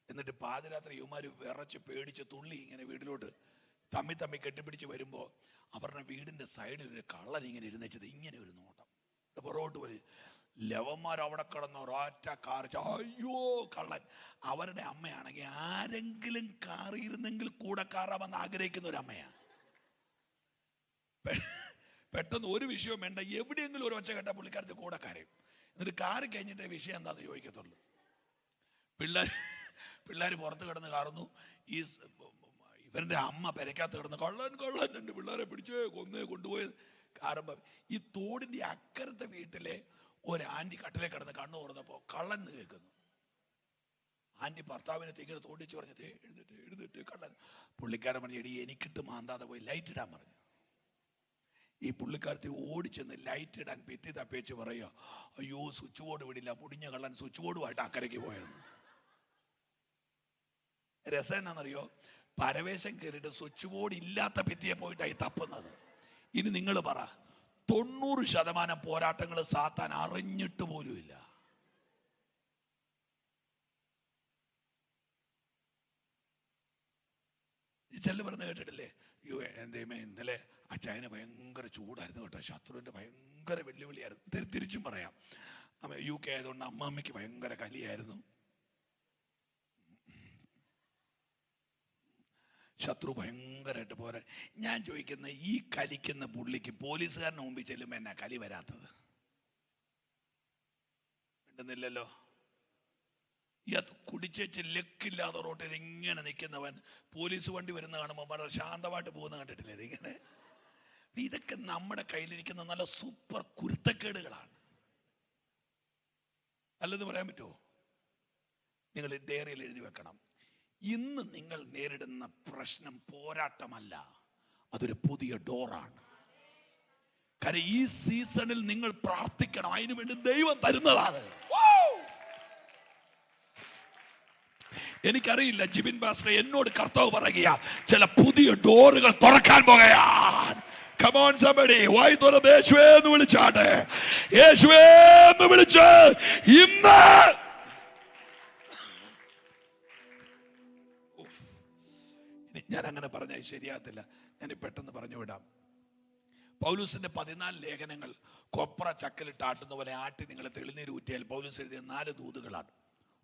എന്നിട്ട് പാതിരാത്രി യുവമാർ വിറച്ച് പേടിച്ച് തുള്ളി ഇങ്ങനെ വീട്ടിലോട്ട് തമ്മി കെട്ടിപ്പിടിച്ച് വരുമ്പോൾ അവരുടെ വീടിൻ്റെ സൈഡിൽ ഒരു കള്ളൻ ഇങ്ങനെ ഇരുന്നേച്ചത്, ഇങ്ങനെ ഒരു നോട്ടം പുറകോട്ട് വരും. ലവന്മാർ അവിടെ കിടന്ന ഒരൊറ്റ കാർ, അയ്യോ കള്ളൻ. അവരുടെ അമ്മയാണെങ്കിൽ ആരെങ്കിലും കാറിയിരുന്നെങ്കിൽ കൂടെ കാറാമെന്ന് ആഗ്രഹിക്കുന്ന ഒരു അമ്മയാണ്. പെട്ടെന്ന് ഒരു വിഷയവും വേണ്ട, എവിടെയെങ്കിലും ഒരു ഒച്ച കേട്ട പുള്ളിക്കാരത്തെ കൂടെ കരയും. എന്നിട്ട് കാറ് കഴിഞ്ഞിട്ടേ വിഷയം എന്താണെന്ന് ചോദിക്കത്തുള്ളൂ. പിള്ളേർ പുറത്ത് കിടന്ന് കാറുന്നു. ഇവരുടെ അമ്മ പെരക്കകത്ത് കിടന്ന് കള്ളൻ എൻ്റെ പിള്ളേരെ പിടിച്ചേ കൊണ്ടുപോയി കാറുമ്പോൾ ഈ തോടിൻ്റെ അക്കരത്തെ വീട്ടിലെ ഒരു ആൻറ്റി കട്ടിലെ കിടന്ന് കണ്ണു തുറന്നപ്പോൾ കള്ളൻ കേൾക്കുന്നു. ആൻറ്റി ഭർത്താവിനെ തിങ്ങനെ തോണ്ടിച്ച് പറഞ്ഞത്, എഴുന്നിട്ട് കള്ളൻ. പുള്ളിക്കാരൻ പറഞ്ഞു, എടി എനിക്കിട്ട് മാന്താതെ പോയി ലൈറ്റ് ഇടാൻ പറഞ്ഞു. ഈ പുള്ളിക്കാരത്തി ഓടിച്ചെന്ന് ലൈറ്റ് ഇടാൻ പെത്തി തപ്പേച്ച് പറയുക, അയ്യോ സ്വിച്ച് ബോർഡ് വിടില്ല, മുടിഞ്ഞ കള്ളൻ സ്വിച്ച് ബോർഡുമായിട്ട് അക്കരയ്ക്ക് പോയെന്ന്. രസം എന്നാണെന്നറിയോ? പരവേശം കയറിയിട്ട് സ്വിച്ച് ബോർഡ് ഇല്ലാത്ത ഭിത്തിയെ പോയിട്ടായി തപ്പുന്നത്. ഇനി നിങ്ങൾ പറ, 90% പോരാട്ടങ്ങൾ സാത്താൻ അറിഞ്ഞിട്ട് പോലുമില്ല. ചെല്ലു പറഞ്ഞ് കേട്ടിട്ടില്ലേ? അയ്യോ എൻ്റെ ഇന്നലെ അച്ചായന് ഭയങ്കര ചൂടായിരുന്നു കേട്ടോ, ശത്രുവിൻ്റെ ഭയങ്കര വെല്ലുവിളിയായിരുന്നു. തിരിച്ചും പറയാം, UK ആയതുകൊണ്ട് അമ്മാമ്മയ്ക്ക് ഭയങ്കര കലിയായിരുന്നു. ശത്രു ഭയങ്കരമായിട്ട് പോരാ. ഞാൻ ചോദിക്കുന്ന, ഈ കലിക്കുന്ന പുള്ളിക്ക് പോലീസുകാരന് മുമ്പിൽ ചെല്ലുമ്പോൾ എന്നാ കലി വരാത്തത്? ഉണ്ടെന്നില്ലല്ലോ. ഈ കുടിച്ചേച്ച് ലക്കില്ലാതെ റോട്ടിൽ ഇങ്ങനെ നിൽക്കുന്നവൻ പോലീസ് വണ്ടി വരുന്ന കാണുമ്പോൾ വളരെ ശാന്തമായിട്ട് പോകുന്ന കണ്ടിട്ടില്ലേ? ഇതിങ്ങനെ. ഇതൊക്കെ നമ്മുടെ കയ്യിലിരിക്കുന്ന നല്ല സൂപ്പർ കുരുത്തക്കേടുകളാണ്. അല്ലെന്ന് പറയാൻ പറ്റുമോ? നിങ്ങൾ ഡയറിയിൽ എഴുതി വെക്കണം, ഇന്ന് നിങ്ങൾ നേരിടുന്ന പ്രശ്നം പോരാട്ടമല്ല, അതൊരു പുതിയ ഡോറാണ്. കാരണം ഈ സീസണിൽ നിങ്ങൾ പ്രാർത്ഥിക്കണം, അതിനു വേണ്ടി ദൈവം തരുന്നതാണ്. എനിക്കറിയില്ല, ജിബിൻ പാസ്റ്റർ എന്നോട് കർത്താവ് പറയുക, ചില പുതിയ ഡോറുകൾ തുറക്കാൻ പോകുകയാണ്. Come on somebody, വായി തുറന്ന് യേശുവേ എന്ന് വിളിച്ചാട്ടെ. യേശുവേ എന്ന് വിളിച്ച് ഇന്ന് ഞാൻ അങ്ങനെ പറഞ്ഞാൽ ശരിയാകത്തില്ല. ഞാൻ പെട്ടെന്ന് പറഞ്ഞു വിടാം. പൗലൂസിന്റെ 14 ലേഖനങ്ങൾ കൊപ്ര ചക്കലിട്ട് ആട്ടുന്ന പോലെ ആട്ടി നിങ്ങൾ തെളിനീര് ഊറ്റിയാൽ പൗലൂസ് എഴുതിയ 4 ദൂതുകളാണ്.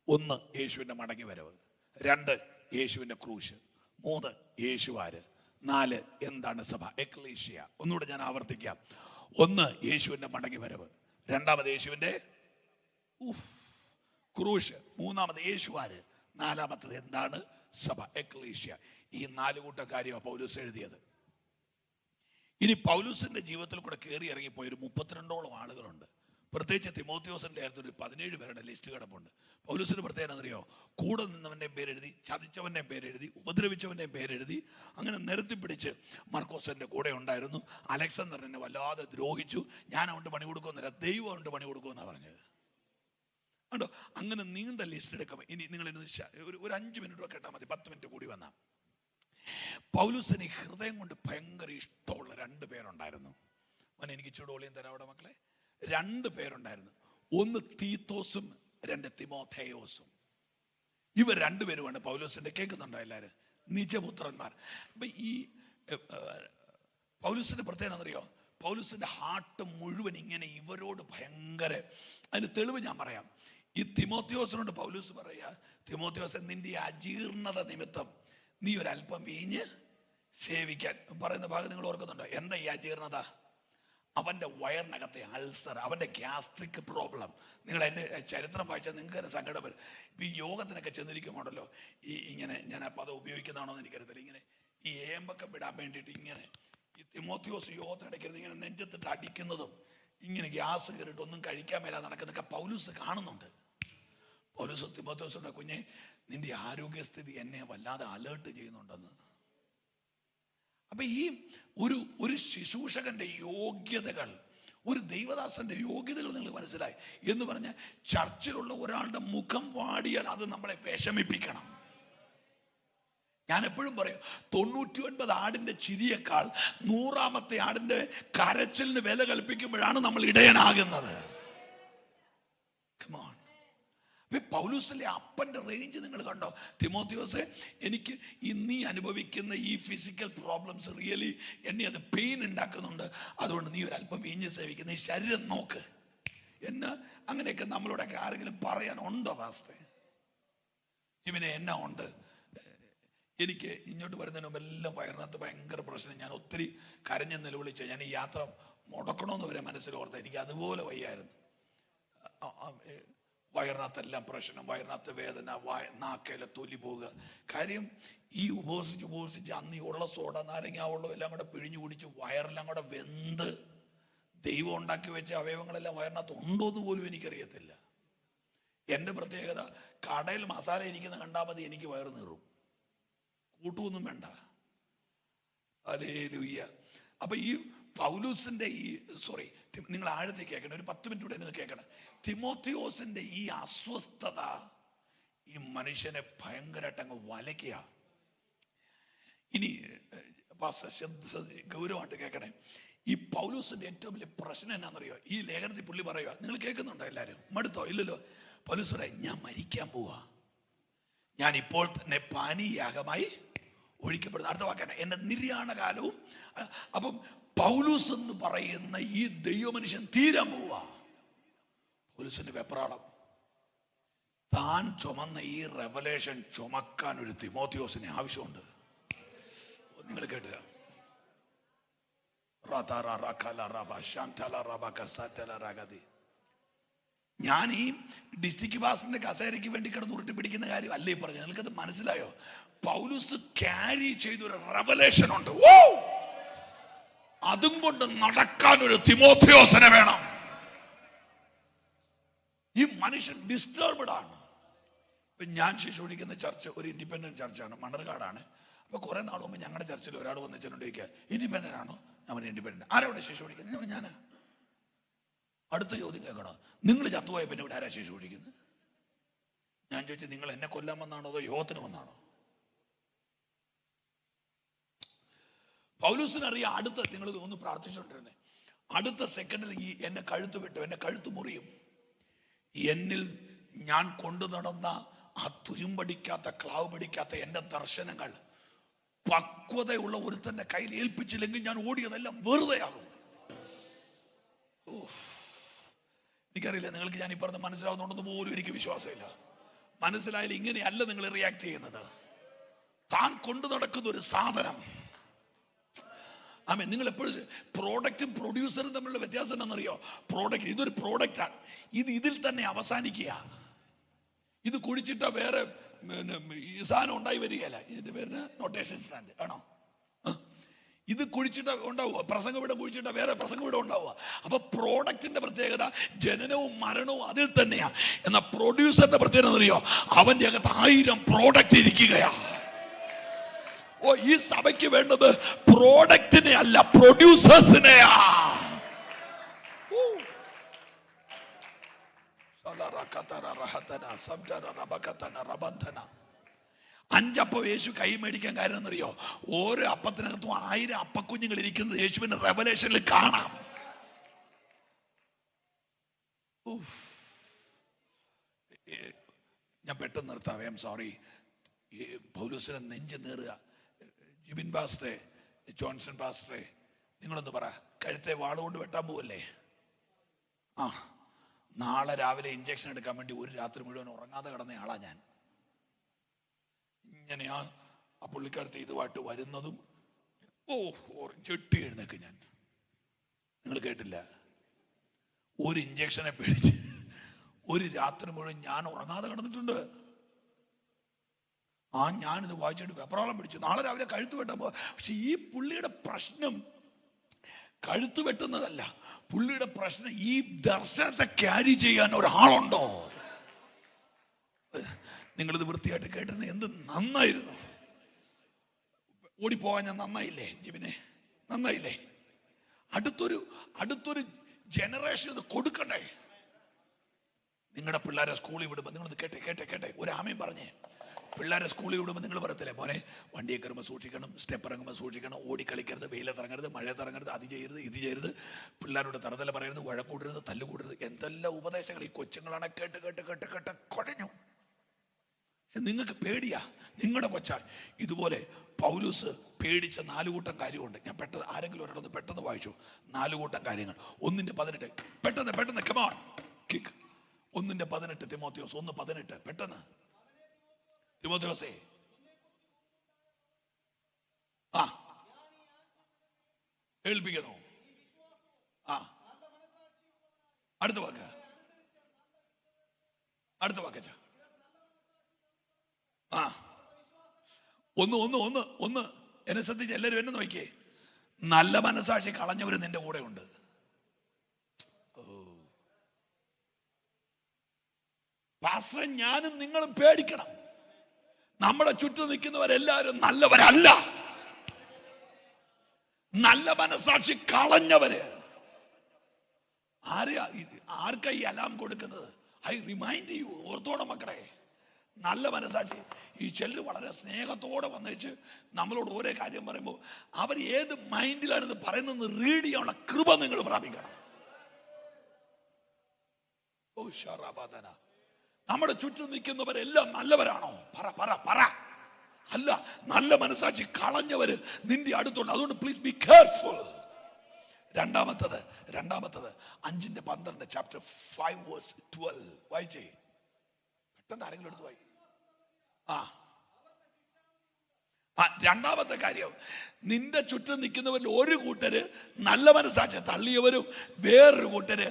1 യേശുവിന്റെ മടങ്ങി വരവ്, 2 യേശുവിന്റെ ക്രൂശ്, 3 യേശുവാര്, 4 എന്താണ് സഭ, എക്ലീഷ്യ. ഒന്നുകൂടെ ഞാൻ ആവർത്തിക്കാം. 1 യേശുവിന്റെ മടങ്ങി വരവ്, 2 യേശുവിന്റെ ക്രൂശ്, 3 യേശുവാര്, 4 എന്താണ് സഭ, എക്ലീഷ്യ. ഈ 4 കൂട്ടം കാര്യമാണ് പൗലൂസ് എഴുതിയത്. ഇനി പൗലൂസിന്റെ ജീവിതത്തിൽ കൂടെ കയറി ഇറങ്ങിപ്പോയ ഒരു 32ഓളം ആളുകളുണ്ട്. പ്രത്യേകിച്ച് തിമോത്തിയോസിന്റെ അടുത്ത് ഒരു 17 പേരുടെ ലിസ്റ്റ് കിടപ്പുണ്ട്. പൗലോസിന് പ്രത്യേകം എന്നറിയോ, കൂടെ നിന്നവൻ്റെ പേരെഴുതി, ചതിച്ചവൻ്റെ പേരെഴുതി, ഉപദ്രവിച്ചവൻ്റെ പേരെഴുതി, അങ്ങനെ നിരത്തി പിടിച്ച്. മർക്കോസിന്റെ കൂടെ ഉണ്ടായിരുന്നു. അലക്സാണ്ടറിനെ വല്ലാതെ ദ്രോഹിച്ചു. ഞാൻ അവൻ്റെ പണി കൊടുക്കുന്നില്ല, ദൈവം അവൻ്റെ പണി കൊടുക്കുമെന്നാണ് പറഞ്ഞത്. കണ്ടോ, അങ്ങനെ നീണ്ട ലിസ്റ്റ് എടുക്കാം. ഇനി നിങ്ങൾ ഒരു 5 മിനിറ്റ് കേട്ടാൽ മതി, 10 മിനിറ്റ് കൂടി വന്നാൽ. പൗലോസിന് ഹൃദയം കൊണ്ട് ഭയങ്കര ഇഷ്ടമുള്ള 2 പേരുണ്ടായിരുന്നു. മോനെ എനിക്ക് ചൂടോളിയും തരാം അവിടെ മക്കളെ. 2 പേരുണ്ടായിരുന്നു. ഒന്ന് തീത്തോസും 2 തിമോഥെയോസും. ഇവർ 2 പേരുമാണ് പൗലോസിന്റെ, കേൾക്കുന്നുണ്ടോ എല്ലാവരും, നിജപുത്രന്മാർ. അപ്പൊ ഈ പൗലോസിന്റെ പ്രത്യേകത എന്നറിയോ, പൗലോസിന്റെ ഹാർട്ട് മുഴുവൻ ഇങ്ങനെ ഇവരോട് ഭയങ്കര. അതിന് തെളിവ് ഞാൻ പറയാം. ഈ തിമോത്തിയോസിനോട് പൗലോസ് പറയാ, തിമോത്തിയോസ് നിന്റെ അജീർണത നിമിത്തം നീ ഒരല്പം വീഞ്ഞ് സേവിക്കാൻ പറയുന്ന ഭാഗം നിങ്ങൾ ഓർക്കുന്നുണ്ടോ? എന്താ ഈ അജീർണത? അവൻ്റെ വയറിനകത്തെ അൾസർ, അവൻ്റെ ഗ്യാസ്ട്രിക് പ്രോബ്ലം. നിങ്ങൾ എൻ്റെ ചരിത്രം വായിച്ചാൽ നിങ്ങൾക്ക് തന്നെ സങ്കടം വരും. ഇപ്പം ഈ യോഗത്തിനൊക്കെ ചെന്നിരിക്കുമ്പോണ്ടല്ലോ, ഇങ്ങനെ ഞാൻ ആ പദം ഉപയോഗിക്കുന്നതാണോ എന്ന് എനിക്കറിയത്തില്ല, ഇങ്ങനെ ഈ ഏമ്പക്കം വിടാൻ വേണ്ടിയിട്ട് ഇങ്ങനെ ഈ തിമോത്തിയോസ് യോഗത്തിനിടയ്ക്കരുത് ഇങ്ങനെ നെഞ്ചത്തിട്ട് അടിക്കുന്നതും ഇങ്ങനെ ഗ്യാസ് കയറിയിട്ട് ഒന്നും കഴിക്കാൻ മേലാതെ നടക്കുന്നതൊക്കെ പൗലോസ് കാണുന്നുണ്ട്. പൗലോസ് തിമോത്തിയോസിന്റെ കുഞ്ഞെ, നിന്റെ ആരോഗ്യസ്ഥിതി എന്നെ വല്ലാതെ അലേർട്ട് ചെയ്യുന്നുണ്ടെന്ന്. അപ്പൊ ഈ ഒരു ശുശ്രൂഷകന്റെ യോഗ്യതകൾ, ഒരു ദൈവദാസന്റെ യോഗ്യതകൾ നിങ്ങൾ മനസ്സിലായി എന്ന് പറഞ്ഞാൽ, ചർച്ചിലുള്ള ഒരാളുടെ മുഖം വാടിയാൽ അത് നമ്മളെ വിഷമിപ്പിക്കണം. ഞാൻ എപ്പോഴും പറയും, 99 ആടിന്റെ ചിരിയേക്കാൾ 100ാമത്തെ ആടിന്റെ കരച്ചിലിന് വില കൽപ്പിക്കുമ്പോഴാണ് നമ്മൾ ഇടയനാകുന്നത്. Come on. പൗലോസിലെ അപ്പന്റെ റേഞ്ച് നിങ്ങൾ കണ്ടോ? തിമോത്തിയോസെ, എനിക്ക് നീ അനുഭവിക്കുന്ന ഈ ഫിസിക്കൽ പ്രോബ്ലംസ് റിയലി എന്നെ അത് പെയിൻ ഉണ്ടാക്കുന്നുണ്ട്. അതുകൊണ്ട് നീ ഒരല്പം വീഞ്ഞ് സേവിക്കുന്ന ഈ ശരീരം നോക്ക്. എന്നെ അങ്ങനെയൊക്കെ നമ്മളോടൊക്കെ ആരെങ്കിലും പറയാനുണ്ടോ പാസ്റ്റേ? ഇവനെ എന്നാ ഉണ്ട്? എനിക്ക് ഇങ്ങോട്ട് വരുന്നതിന് മുമ്പ് എല്ലാം വയറിനകത്ത് ഭയങ്കര പ്രശ്നം. ഞാൻ ഒത്തിരി കരഞ്ഞ് നിലവിളിച്ച, ഞാൻ ഈ യാത്ര മുടക്കണമെന്ന് വരെ മനസ്സിലോർത്ത. എനിക്ക് അതുപോലെ വയ്യായിരുന്നു. വയറിനകത്തെല്ലാം പ്രശ്നം, വയറിനകത്ത് വേദന, നാക്കയിലെ തൊലി പോവുക. കാര്യം ഈ ഉപവസിച്ച് അന്ന് ഈ ഉള്ള സോഡ, നാരങ്ങ വെള്ളം എല്ലാം കൂടെ പിഴിഞ്ഞു കുടിച്ച് വയറെല്ലാം കൂടെ വെന്ത് ദൈവം ഉണ്ടാക്കി വെച്ച അവയവങ്ങളെല്ലാം വയറിനകത്ത് ഉണ്ടോന്ന് പോലും എനിക്കറിയത്തില്ല. എൻ്റെ പ്രത്യേകത, കടയിൽ മസാല ഇരിക്കുന്ന കണ്ടാൽ മതി എനിക്ക് വയറ് നീറും, കൂട്ടുമൊന്നും വേണ്ട. ഹല്ലേലൂയ. അപ്പൊ ഈ പൗലോസിന്റെ നിങ്ങൾ ആഴത്തേക്ക് കേൾക്കണം, ഒരു 10 മിനിറ്റ് കൂടെ കേൾക്കണം. തിമോത്തിയോസിന്റെ ഈ അസ്വസ്ഥത ഈ മനുഷ്യനെ ഭയങ്കരമായിട്ട് അങ്ങ് വലയ്ക്കുക. ഇനി ഗൗരവമായിട്ട് കേൾക്കണേ. ഈ പൗലോസിന്റെ ഏറ്റവും വലിയ പ്രശ്നം എന്നാണെന്നറിയോ? ഈ ലേഖനത്തിൽ പുള്ളി പറയുക, നിങ്ങൾ കേൾക്കുന്നുണ്ടോ എല്ലാവരും? മടുത്തോ? ഇല്ലല്ലോ. പൗലോസ് പറയാം, ഞാൻ മരിക്കാൻ പോവാ, ഞാൻ ഇപ്പോൾ തന്നെ പാനീയാഗമായി ഒഴിക്കപ്പെടുന്നു. അടുത്ത വാക്കാണ് എന്റെ നിര്യാണ കാലവും. അപ്പം പൗലോസ് എന്ന് പറയുന്ന ഈ ദൈവമനുഷ്യൻ തീരാൻ പോവാ. പൗലോസിന്റെ വെപ്രാളം, താൻ ചുമന്ന ഈ റെവലേഷൻ ചുമക്കാൻ ഒരു തിമോത്തിയോസിന് ആവശ്യമുണ്ട്. നിങ്ങൾ കേട്ടുക. ഞാൻ ഈ ഡിസ്ട്രിക്ട് പാസ്റ്ററിന്റെ കസേരയ്ക്ക് വേണ്ടി കിടന്ന് ഉരുട്ടി പിടിക്കുന്ന കാര്യം അല്ലേ ഈ പറഞ്ഞത്. നിങ്ങൾക്കത് മനസ്സിലായോ? പൗലോസ് ക്യാരി ചെയ്തൊരു റെവലേഷൻ ഉണ്ട്. അതും കൊണ്ട് നടക്കാൻ ഒരു തിമോത്തിയോസിനെ വേണം. ഈ മനുഷ്യൻ ഡിസ്റ്റർബ്ഡ് ആണ്. ഇപ്പൊ ഞാൻ ശുശ്രൂഷിക്കുന്ന ചർച്ച് ഒരു ഇൻഡിപെൻഡന്റ് ചർച്ചാണ്, മണർകാടാണ്. അപ്പൊ കുറെ നാൾ മുമ്പ് ഞങ്ങളുടെ ചർച്ചിൽ ഒരാൾ വന്നിട്ടുണ്ട് ചോദിക്കുക, ഇൻഡിപെൻഡന്റ് ആണോ? ഞാൻ ഇൻഡിപെൻഡന്റ്. ആരോടെ ശുശ്രൂഷിക്കുന്നത്? ഞാനാ. അടുത്ത ചോദ്യം കേൾക്കണോ? നിങ്ങൾ ചത്തുപോയ പിന്നെ ഇവിടെ ആരാ ശുശ്രൂഷിക്കുന്നത്? ഞാൻ ചോദിച്ചു, നിങ്ങൾ എന്നെ കൊല്ലാൻ വന്നാണോ അതോ യോഗത്തിന് വന്നാണോ? പൗലോസിനറിയാം, അടുത്ത നിങ്ങൾ ഒന്ന് പ്രാർത്ഥിച്ചുകൊണ്ടിരുന്നേ, അടുത്ത സെക്കൻഡിൽ ഈ എന്നെ കഴുത്ത് വിട്ടു, എന്നെ കഴുത്ത് മുറിയും. എന്നിൽ ഞാൻ കൊണ്ടു നടന്ന ആ തുരുമ്പടിക്കാത്ത ക്ലാവ് പിടിക്കാത്ത എൻ്റെ ദർശനങ്ങൾ പക്വതയുള്ള ഒരുത്തന്റെ കയ്യിൽ ഏൽപ്പിച്ചില്ലെങ്കിൽ ഞാൻ ഓടിയതെല്ലാം വെറുതെയാകും. എനിക്കറിയില്ല നിങ്ങൾക്ക് ഞാൻ ഈ പറഞ്ഞ മനസ്സിലാവുന്നുണ്ടെന്ന് പോലും എനിക്ക് വിശ്വാസമില്ല. മനസ്സിലായാലും ഇങ്ങനെയല്ല നിങ്ങൾ റിയാക്ട് ചെയ്യുന്നത്. താൻ കൊണ്ടു നടക്കുന്ന ഒരു സാധനം, നിങ്ങൾ എപ്പോഴും പ്രോഡക്റ്റും പ്രൊഡ്യൂസറും തമ്മിലുള്ള വ്യത്യാസം എന്താണെന്നറിയോ? പ്രോഡക്റ്റ്, ഇതൊരു പ്രോഡക്റ്റാണ്, ഇതിൽ തന്നെ അവസാനിക്കുക. ഇത് കുടിച്ചിട്ട വേറെ ഈ സാധനം ഉണ്ടായി വരികയല്ല. ഇതിന്റെ പേരിന് നൊട്ടേഷൻ സ്റ്റാൻഡ് ആണോ? ഇത് കുഴിച്ചിട്ട് ഉണ്ടാവുക, പ്രസംഗവിടം കുഴിച്ചിട്ട് വേറെ പ്രസംഗവിടം ഉണ്ടാവുക. അപ്പൊ പ്രോഡക്റ്റിന്റെ പ്രത്യേകത ജനനവും മരണവും അതിൽ തന്നെയാ. എന്നാൽ പ്രൊഡ്യൂസറിന്റെ പ്രത്യേകത അറിയോ? അവന്റെ അകത്ത് 1000 പ്രോഡക്റ്റ് ഇരിക്കുകയാ. ഓ, ഈ സഭയ്ക്ക് വേണ്ടത് പ്രോഡക്റ്റിനെ അല്ല, പ്രൊഡ്യൂസേഴ്സിനെയാ. 5 അപ്പം യേശു കൈ മേടിക്കാൻ കാര്യം എന്നറിയോ? ഓരോ അപ്പത്തിനകത്തും 1000 അപ്പക്കുഞ്ഞുങ്ങൾ ഇരിക്കുന്നത് യേശുവിന്റെ റെവലേഷനിൽ കാണാം. ഞാൻ പെട്ടെന്ന് നിർത്താം, ഐ എം സോറി. പൗലോസിനെ നെഞ്ച് നേറുക. ജിബിൻ പാസ്റ്ററെ, ജോൺസൺ പാസ്റ്ററെ, നിങ്ങളൊന്ന് പറ, കഴുത്തെ വാളുകൊണ്ട് വെട്ടാൻ പോവല്ലേ? ആ, നാളെ രാവിലെ ഇഞ്ചക്ഷൻ എടുക്കാൻ വേണ്ടി ഒരു രാത്രി മുഴുവൻ ഉറങ്ങാതെ കിടന്ന ആളാ ഞാൻ. ഇങ്ങനെയാ ആ പുള്ളിക്കാരത്തെ ഇതുമായിട്ട് വരുന്നതും. ചെട്ടി എഴുന്നേക്ക് ഞാൻ. നിങ്ങൾ കേട്ടില്ല? ഒരു ഇഞ്ചക്ഷനെ പേടിച്ച് ഒരു രാത്രി മുഴുവൻ ഞാൻ ഉറങ്ങാതെ കിടന്നിട്ടുണ്ട്. ഞാനിത് വായിച്ചിട്ട് വെപ്രാളം പിടിച്ചു. നാളെ രാവിലെ കഴുത്ത് വെട്ടാൻ പോവാ. പക്ഷെ ഈ പുള്ളിയുടെ പ്രശ്നം കഴുത്ത് വെട്ടുന്നതല്ല. പുള്ളിയുടെ പ്രശ്നം ഈ ദർശനത്തെ ക്യാരി ചെയ്യാൻ ഒരാളുണ്ടോ? നിങ്ങളിത് വൃത്തിയായിട്ട് കേട്ടിരുന്ന എന്ത് നന്നായിരുന്നു. ഓടിപ്പോവാൻ ഞാൻ നന്നായില്ലേ ജിബിനെ? നന്നായില്ലേ? അടുത്തൊരു ജനറേഷൻ ഇത് കൊടുക്കണ്ടേ? നിങ്ങളുടെ പിള്ളേരെ സ്കൂളിൽ വിടുമ്പോൾ നിങ്ങളിത് കേട്ടെ ഒരു ആമയും പറഞ്ഞേ. പിള്ളേരെ സ്കൂളിൽ വിടുമ്പോൾ നിങ്ങൾ പറയത്തില്ലേ, മോനെ വണ്ടിയെ കയറുമ്പോൾ സൂക്ഷിക്കണം, സ്റ്റെപ്പ് ഇറങ്ങുമ്പോൾ സൂക്ഷിക്കണം, ഓടിക്കളിക്കരുത്, വെയിലത്തിറങ്ങരുത്, മഴയത്തിറങ്ങരുത്, അത് ചെയ്യരുത്, ഇത് ചെയ്യരുത്, പിള്ളേരോട് തറുതല പറയരുത്, വഴക്കൂടരുത്, തല്ലുകൂടരുത്, എന്തെല്ലാം ഉപദേശങ്ങൾ ഈ കൊച്ചുങ്ങളാണ് കേട്ട് കുഴഞ്ഞു. പക്ഷെ നിങ്ങൾക്ക് പേടിയാ, നിങ്ങളുടെ കൊച്ച. ഇതുപോലെ പൗലൂസ് പേടിച്ച 4 കൂട്ടം കാര്യമുണ്ട്. ഞാൻ പെട്ടെന്ന് ആരെങ്കിലും ഒരിടത്ത് പെട്ടെന്ന് വായിച്ചു. 4 കൂട്ടം കാര്യങ്ങൾ. 1:18 പെട്ടെന്ന് കമോൺ കിക്ക്. 1:18 തിമോത്തിയോസ് 1:18 പെട്ടെന്ന്. തിമോത്തിയോസേ, ഏൽപ്പിക്കുന്നു. അടുത്ത വാക്ക ഒന്ന് എന്നെ ശ്രദ്ധിച്ച് എല്ലാവരും എന്നെ നോക്കിയേ. നല്ല മനസാക്ഷി കളഞ്ഞവര് നിന്റെ കൂടെ ഉണ്ട്. പാസ്റ്റർ, ഞാനും നിങ്ങളും പേടിക്കണം. നമ്മുടെ ചുറ്റും നിൽക്കുന്നവരെല്ലാവരും നല്ലവരല്ല. നല്ല മനസാക്ഷി കളഞ്ഞവര് ആർക്കാ ഈ അലാം കൊടുക്കുന്നത്? ഐ റിമൈൻഡ് യു, ഓർത്തോണം മക്കളെ. നല്ല മനസാക്ഷി. ഈ ചിലർ വളരെ സ്നേഹത്തോടെ വന്നേച്ച് നമ്മളോട് ഓരോ കാര്യം പറയുമ്പോൾ അവർ ഏത് മൈൻഡിലാണ് ഇത് പറയുന്നത് റീഡ് ചെയ്യാനുള്ള കൃപ നിങ്ങൾ പ്രാപിക്കണം. ഓ ശറാബാദന, നമ്മുടെ ചുറ്റും നിൽക്കുന്നവരെല്ലാം നല്ലവരാണോ? പറ. അല്ല, നല്ല മനസാക്ഷി കളഞ്ഞവര് നിന്റെ അടുത്തുണ്ട്. അതുകൊണ്ട് പ്ലീസ് ബി കെയർഫുൾ. രണ്ടാമത്തത് 5:12 ചാപ്റ്റർ 5:12 വായിച്ചേ. പെട്ടെന്ന് ആരെങ്കിലും എടുത്ത് വായി. രണ്ടാമത്തെ കാര്യം, നിന്റെ ചുറ്റും നിൽക്കുന്നവരിൽ ഒരു കൂട്ടര് നല്ല മനസാക്ഷി തള്ളിയവരും വേറൊരു കൂട്ടര്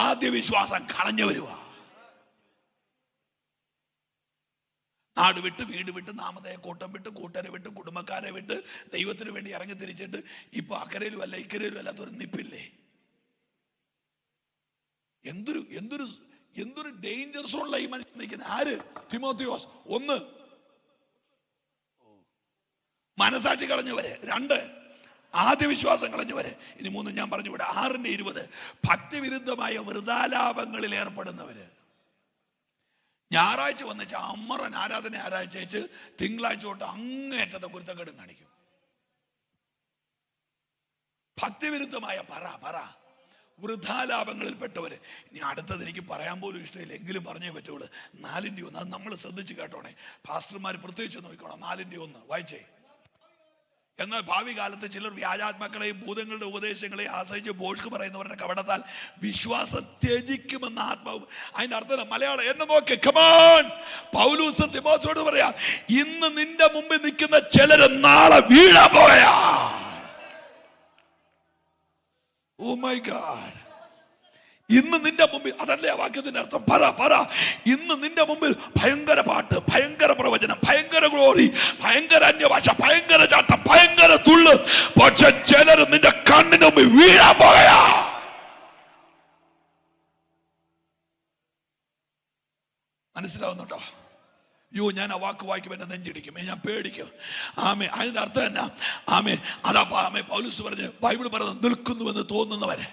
ആദ്യ വിശ്വാസം കളഞ്ഞവരുമാ. നാട് വിട്ട്, വീട് വിട്ട്, നാമതയെ കൂട്ടം വിട്ട്, കൂട്ടരെ വിട്ട്, കുടുംബക്കാരെ വിട്ട്, ദൈവത്തിന് വേണ്ടി ഇറങ്ങി തിരിച്ചിട്ട് ഇപ്പൊ അക്കരയിലും അല്ല ഇക്കരയിലും അല്ലാത്തൊരു നിപ്പില്ലേ? എന്തൊരു ഡേഞ്ചർ സോണില ഈ മനുഷ്യൻ നിൽക്കുന്നത്. ആര്? തിമോത്തിയോസ്. 1 മനസാക്ഷി കളഞ്ഞവര്, 2 ആദ്യ വിശ്വാസം കളഞ്ഞവര്, ഇനി 3 ഞാൻ പറഞ്ഞു ഇവിടെ 6:20 ഭക്തിവിരുദ്ധമായ വൃഥാലാപങ്ങളിൽ ഏർപ്പെടുന്നവര്. ഞായറാഴ്ച വന്നിച്ച് അമ്മറൻ ആരാധന ആരാഴ്ച തിങ്കളാഴ്ച തൊട്ട് അങ്ങേറ്റത്തെ കുരുത്തക്കേടും കാണിക്കും. ഭക്തിവിരുദ്ധമായ പറ വൃഥാലാപങ്ങളിൽ പെട്ടവര്. ഇനി അടുത്തത് എനിക്ക് പറയാൻ പോലും ഇഷ്ടമില്ല, എങ്കിലും പറഞ്ഞേ പറ്റുള്ളൂ. 4:1 അത് നമ്മൾ ശ്രദ്ധിച്ച് കേട്ടോണേ. പാസ്റ്റർമാർ പ്രത്യേകിച്ച് നോക്കണം. 4:1 വായിച്ചേ. എന്നാൽ ഭാവി കാലത്ത് ചിലർ വ്യാജാത്മാക്കളെയും ഭൂതങ്ങളുടെ ഉപദേശങ്ങളെയും ആശ്രയിച്ച് ബോഷ്ക്ക് പറയുന്നവരുടെ കപടത്താൽ വിശ്വാസം ത്യജിക്കുമെന്ന ആത്മാവ്. അതിന്റെ അർത്ഥം മലയാളം എന്നെ നോക്ക്. കമാൻ, പൗലൂസ് തിമോത്തിയോട് പറയാ, ഇന്ന് നിന്റെ മുമ്പിൽ നിൽക്കുന്ന ചിലര് നാളെ വീഴാൻ പോയാ. Oh my God. ഇന്ന് നിന്റെ മുമ്പിൽ, അതല്ലേ ആ വാക്യത്തിന്റെ അർത്ഥം? പറ. ഇന്ന് നിന്റെ മുമ്പിൽ ഭയങ്കര പാട്ട്, ഭയങ്കര പ്രവചനം, ഭയങ്കര ഗ്ലോറി, ഭയങ്കര അന്യഭാഷ, ഭയങ്കര ചാട്ടം, ഭയങ്കര തുള്ള്. പക്ഷെ ചിലർ നിന്റെ കണ്ണിന് മുമ്പിൽ വീഴാൻ പോകയാ. മനസ്സിലാവുന്നുണ്ടോ? ഞാൻ ആ വാക്ക് വായിക്കും, എന്നെ നെഞ്ചിടിക്കും, ഞാൻ പേടിക്കും. ആമേ. അതിന്റെ അർത്ഥം എന്നാ? ആമേ. അതാ പൗലോസ് പറഞ്ഞ്, ബൈബിൾ പറയുന്നത്, നിൽക്കുന്നുവെന്ന് തോന്നുന്നവരെ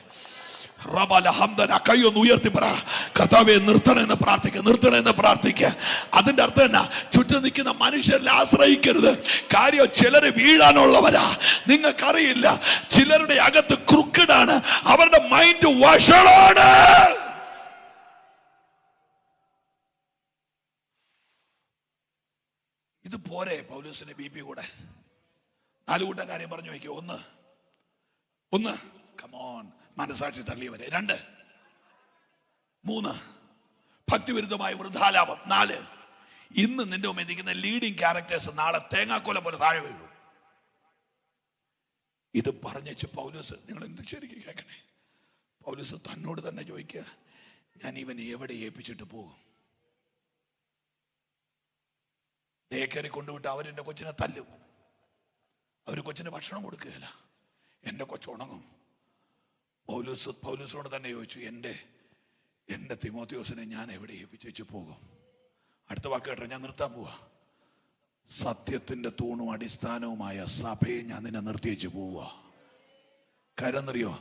കൈയൊന്ന് ഉയർത്തി പറ, കർത്താവെ നിർത്തണമെന്ന് പ്രാർത്ഥിക്കുക. അതിന്റെ അർത്ഥം എന്നാ? ചുറ്റും നിൽക്കുന്ന മനുഷ്യരിൽ ആശ്രയിക്കരുത്. കാര്യം ചിലര് വീഴാനുള്ളവരാ. നിങ്ങൾക്കറിയില്ല, ചിലരുടെ അകത്ത് ക്രുക്കഡാണ്, അവരുടെ മൈൻഡ് വഷളാണ്. ഇത് പോരെ പൗലോസിന്റെ BP കൂടെ? 4 കൂട്ടം കാര്യം പറഞ്ഞു വയ്ക്കോ. ഒന്ന് കമോൺ, മനസാക്ഷി തള്ളിയവരെ. 2, 3 ഭക്തിവിരുദ്ധമായ വൃദ്ധാലാപം. 4 ഇന്ന് നിന്റെ മുമ്പിൽ നിൽക്കുന്ന ലീഡിങ് ക്യാരക്ടേഴ്സ് നാളെ തേങ്ങാക്കൊല പോലെ താഴെ വീഴും. ഇത് പറഞ്ഞു പൗലോസ്, നിങ്ങൾ എന്ത് ശരിക്കും കേൾക്കണേ, പൗലോസ് തന്നോട് തന്നെ ചോദിക്കുക, ഞാൻ ഇവനെ എവിടെ ഏൽപ്പിച്ചിട്ട് പോകും? കയറി കൊണ്ടുവിട്ട് അവരെൻ്റെ കൊച്ചിനെ തല്ലും, അവർ കൊച്ചിന് ഭക്ഷണം കൊടുക്കുകയില്ല, എൻ്റെ കൊച്ചുണങ്ങും. പൗലോസിനോട് തന്നെ ചോദിച്ചു, എൻ്റെ തിമോത്തിയോസിനെ ഞാൻ എവിടെ ഏൽപ്പിച്ചു പോകും? അടുത്ത വാക്ക് കേട്ടോ, ഞാൻ നിർത്താൻ പോവാ. സത്യത്തിന്റെ തൂണും അടിസ്ഥാനവുമായ സഭയെ ഞാൻ നിന്നെ നിർത്തിയേച്ച് പോവുക. കരന്നറിയോ,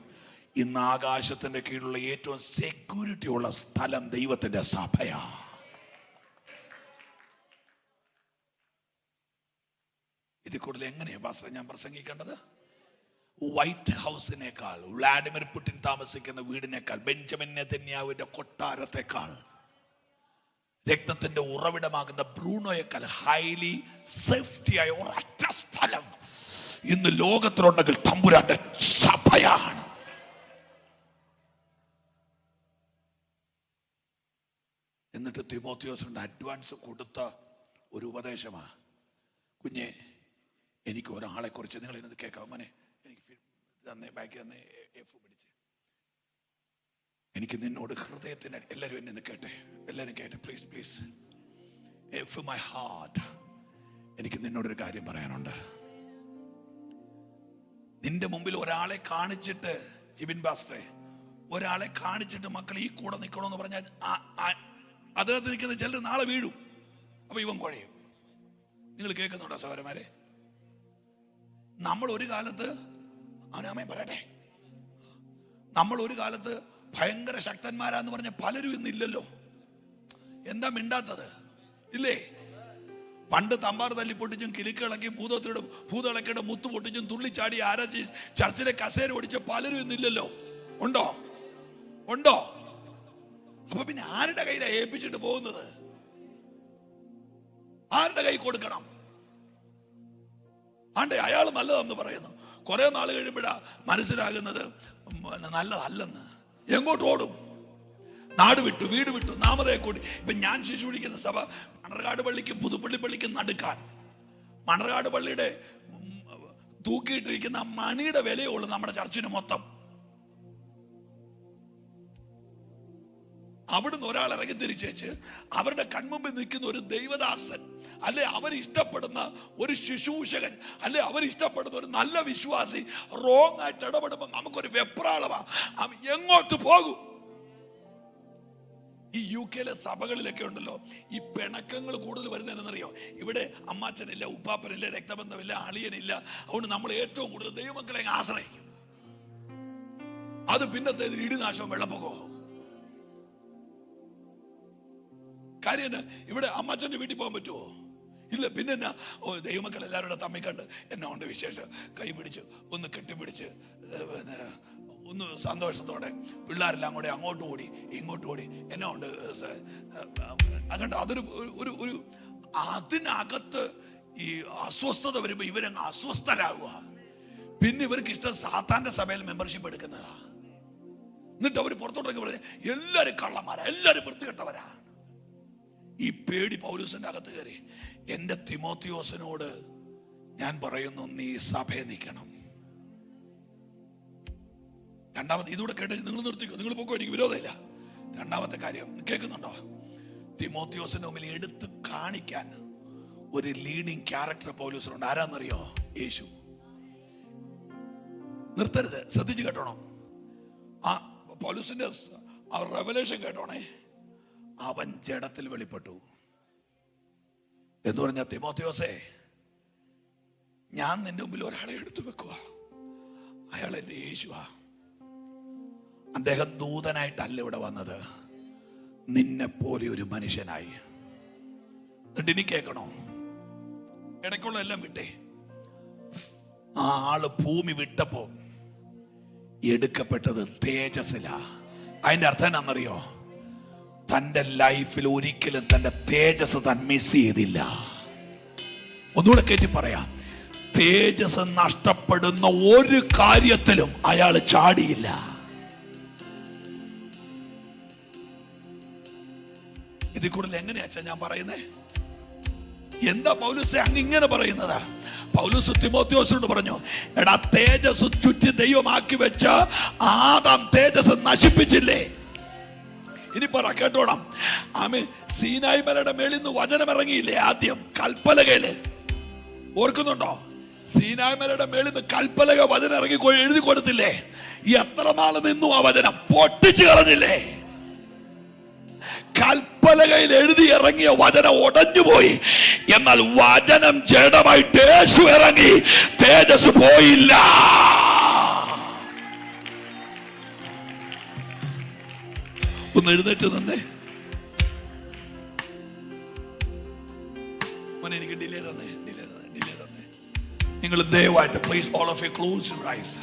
ഇന്ന് ആകാശത്തിന്റെ കീഴിലുള്ള ഏറ്റവും സെക്യൂരിറ്റി ഉള്ള സ്ഥലം ദൈവത്തിന്റെ സഭയാ. ഇതിൽ കൂടുതൽ എങ്ങനെയാ പാസ്റ്റർ ഞാൻ പ്രസംഗിക്കേണ്ടത്? വൈറ്റ് ഹൗസിനേക്കാൾ, വ്ളാഡിമിർ പുടിൻ താമസിക്കുന്ന വീടിനേക്കാൾ, ബെഞ്ചമിൻ നെതന്യാഹുവിന്റെ കൊട്ടാരത്തെക്കാൾ, രക്തത്തിന്റെ ഉറവിടമാകുന്ന ബ്രൂണോയേക്കാൾ ഹൈലി സേഫ്റ്റിയായ ഒരൊറ്റ സ്ഥലം ഇന്ന് ലോകത്തിലുണ്ടെങ്കിൽ തമ്പുരാന്റെ സഭയാണ്. എന്നിട്ട് തിമോത്തിയോസിന്റെ അഡ്വാൻസ് കൊടുത്ത ഒരു ഉപദേശമാ, കുഞ്ഞെ, എനിക്ക് ഒരാളെ കുറിച്ച് നിങ്ങൾ ഇന്നത് കേൾക്കാം. മോനെ, എനിക്ക് തന്നെ ബാക്കി തന്നെ എഫ് പിടിച്ച്, എനിക്ക് നിന്നോട് ഹൃദയത്തിന്, എല്ലാവരും എന്നെ കേട്ടെ, എല്ലാവരും കേട്ടെ, പ്ലീസ്. എഫ് മൈ ഹാർട്ട്, എനിക്ക് നിന്നോടൊരു കാര്യം പറയാനുണ്ട്. നിന്റെ മുമ്പിൽ ഒരാളെ കാണിച്ചിട്ട്, ജിബിൻ പാസ്റ്ററെ, ഒരാളെ കാണിച്ചിട്ട് മക്കൾ ഈ കൂടെ നിൽക്കണമെന്ന് പറഞ്ഞാൽ അതിനകത്ത് നിൽക്കുന്ന ചിലർ നാളെ വീഴും. അപ്പൊ ഇവൻ കുഴയും. നിങ്ങൾ കേൾക്കുന്നുണ്ടോ സഹോദരന്മാരെ? നമ്മൾ ഒരു കാലത്ത്, അവനാമേ പറയട്ടെ, നമ്മൾ ഒരു കാലത്ത് ഭയങ്കര ശക്തന്മാരാന്ന് പറഞ്ഞ പലരും ഇന്നില്ലല്ലോ. എന്താ മിണ്ടാത്തത്? ഇല്ലേ? പണ്ട് തമ്പാർ തല്ലി പൊട്ടിച്ചും കിലുക്കിളക്കി ഭൂതളക്കയുടെ മുത്തു പൊട്ടിച്ചും തുള്ളിച്ചാടി ആരാച്ച് ചർച്ചിലെ കസേര ഓടിച്ച പലരും ഇന്നില്ലല്ലോ. ഉണ്ടോ? അപ്പൊ പിന്നെ ആരുടെ കയ്യിലാണ് ഏൽപ്പിച്ചിട്ട് പോകുന്നത്? ആരുടെ കൈ കൊടുക്കണം? ആണ്ടേ, അയാൾ നല്ലതെന്ന് പറയുന്നു. കുറെ നാൾ കഴിയുമ്പോഴാ മനസ്സിലാകുന്നത് നല്ലതല്ലെന്ന്. എങ്ങോട്ട് ഓടും? നാട് വിട്ടു, വീട് വിട്ടു, നാമതയെ കൂടി. ഇപ്പൊ ഞാൻ ശുശ്രൂഷിക്കുന്ന സഭ മണർകാട് പള്ളിക്കും പുതുപ്പള്ളി പള്ളിക്കും നടുക്കാൻ. മണർകാട് പള്ളിയുടെ തൂക്കിയിട്ടിരിക്കുന്ന മണിയുടെ വിലയുള്ളൂ നമ്മുടെ ചർച്ചിന് മൊത്തം. അവിടുന്ന് ഒരാൾ ഇറങ്ങി തിരിച്ചേച്ച് അവരുടെ കൺമുമ്പിൽ നിൽക്കുന്ന ഒരു ദൈവദാസൻ, അല്ലെ അവരിഷ്ടപ്പെടുന്ന ഒരു ശുശ്രൂഷകൻ, അല്ലെ അവരിഷ്ടപ്പെടുന്ന ഒരു നല്ല വിശ്വാസി റോങ് ആയിട്ട് ഇടപെടുമ്പോൾ നമുക്കൊരു വെപ്രാളമാ. എങ്ങോട്ട് പോകും? ഈ UK സഭകളിലൊക്കെ ഉണ്ടല്ലോ, ഈ പിണക്കങ്ങൾ കൂടുതൽ വരുന്നതെന്നറിയോ? ഇവിടെ അമ്മാച്ചനില്ല, ഉപ്പാപ്പനില്ല, രക്തബന്ധമില്ല, അളിയനില്ല. അതുകൊണ്ട് നമ്മൾ ഏറ്റവും കൂടുതൽ ദൈവമക്കളെ ആശ്രയിക്കും. അത് പിന്നത്തെ ഇടിനാശവും വെള്ളപ്പൊക്കവും. കാര്യം എന്നാ? ഇവിടെ അമ്മാച്ചന്റെ വീട്ടിൽ പോകാൻ പറ്റുമോ? ഇല്ല. പിന്നെ എന്നാ? ദൈവമക്കൾ എല്ലാവരുടെ തമ്മിൽ കണ്ട് എന്നാ ഉണ്ട് വിശേഷം, കൈ പിടിച്ച് ഒന്ന് കെട്ടിപ്പിടിച്ച് ഒന്ന് സന്തോഷത്തോടെ പിള്ളേരെല്ലാം കൂടെ അങ്ങോട്ട് ഓടി ഇങ്ങോട്ട് ഓടി എന്നാ ഉണ്ട് അങ്ങോട്ട്. അതൊരു ഒരു അതിനകത്ത് ഈ അസ്വസ്ഥത വരുമ്പോ ഇവരങ്ങ് അസ്വസ്ഥരാകുക. പിന്നെ ഇവർക്ക് ഇഷ്ടം സാത്താന്റെ സഭയിൽ മെമ്പർഷിപ്പ് എടുക്കുന്നതാ. എന്നിട്ട് അവർ പുറത്തോട്ടൊക്കെ പറഞ്ഞ എല്ലാരും കള്ളന്മാരാ, എല്ലാരും വൃത്തികെട്ടവരാ. ഈ പേടി പൗലോസിന്റെ അകത്ത് കയറി. എന്റെ തിമോത്തിയോസിനോട് ഞാൻ പറയുന്നു, നീ സഭയെ നിൽക്കണം. രണ്ടാമത്തെ ഇതുകൂടെ കേട്ട് നിങ്ങൾ നിർത്തിക്കോ, നിങ്ങൾ പോക്കോ, എനിക്ക് വിരോധമില്ല. രണ്ടാമത്തെ കാര്യം കേൾക്കുന്നുണ്ടോ? തിമോത്തിയോസിന്റെ മുമ്പിൽ എടുത്ത് കാണിക്കാൻ ഒരു ലീഡിങ് ക്യാരക്ടർ പൗലോസിനുണ്ട്. ആരാന്നറിയോ? യേശു. നിർത്തരുത്, ശ്രദ്ധിച്ച് കേട്ടോണം. ആ പൗലോസിന്റെ ആ റെവലേഷൻ കേട്ടോണേ. അവൻ ജഡത്തിൽ വെളിപ്പെട്ടു എന്ന് പറഞ്ഞ, തിമോത്തിയോസേ, ഞാൻ നിന്റെ മുമ്പിൽ ഒരാളെ എടുത്തു വെക്കുക, അയാൾ എന്റെ യേശുവാ. അദ്ദേഹം ദൂതനായിട്ടല്ല ഇവിടെ വന്നത്, നിന്നെ പോലെ ഒരു മനുഷ്യനായി. എന്നിട്ട് ഇനി കേൾക്കണോ? ഇടയ്ക്കുള്ള എല്ലാം വിട്ടേ. ആ ആള് ഭൂമി വിട്ടപ്പോ എടുക്കപ്പെട്ടത് തേജസ്സിലാ. അതിന്റെ അർത്ഥം എന്നാന്നറിയോ? തന്റെ ലൈഫിൽ ഒരിക്കലും തന്റെ തേജസ് താൻ മിസ് ചെയ്തില്ല. ഒന്നുകൂടെ കേട്ടി പറയാം, തേജസ് നഷ്ടപ്പെടുന്ന ഒരു കാര്യത്തിലും അയാൾ ചാടിയില്ല. ഇതിൽ കൂടുതൽ എങ്ങനെയാ ഞാൻ പറയുന്നേ? എന്താ പൗലോസേ അങ്ങ് ഇങ്ങനെ പറയുന്നത്? പൗലോസ് തിമോത്തിയോസിനോട് പറഞ്ഞു, എടാ, തേജസ് ചുറ്റി ദൈവമാക്കി വെച്ച ആദാം തേജസ് നശിപ്പിച്ചില്ലേ? ഇനി പറ, കേട്ടോണം. ആമേൻ. സീനായി മലയുടെ മേളിൽ നിന്ന് വചനം ഇറങ്ങിയില്ലേ? ആദ്യം കൽപ്പലകയില്, ഓർക്കുന്നുണ്ടോ? സീനായി മലയുടെ മേളിൽ നിന്ന് കൽപ്പലക വചനം ഇറങ്ങി എഴുതി കൊടുത്തില്ലേ? എത്ര നാൾ നിന്നു ആ വചനം? പൊട്ടിച്ചു കളഞ്ഞില്ലേ? കൽപ്പലകയിൽ എഴുതി ഇറങ്ങിയ വചനം ഉടഞ്ഞുപോയി. എന്നാൽ വചനം ജഡമായിട്ട് യേശു ഇറങ്ങി, തേജസ് പോയില്ല. ഒന്ന് എഴുന്നേറ്റ് തന്നെ. എനിക്ക് ഡിലേ തന്നെ. നിങ്ങൾ ദയവായിട്ട് please all of you close your eyes.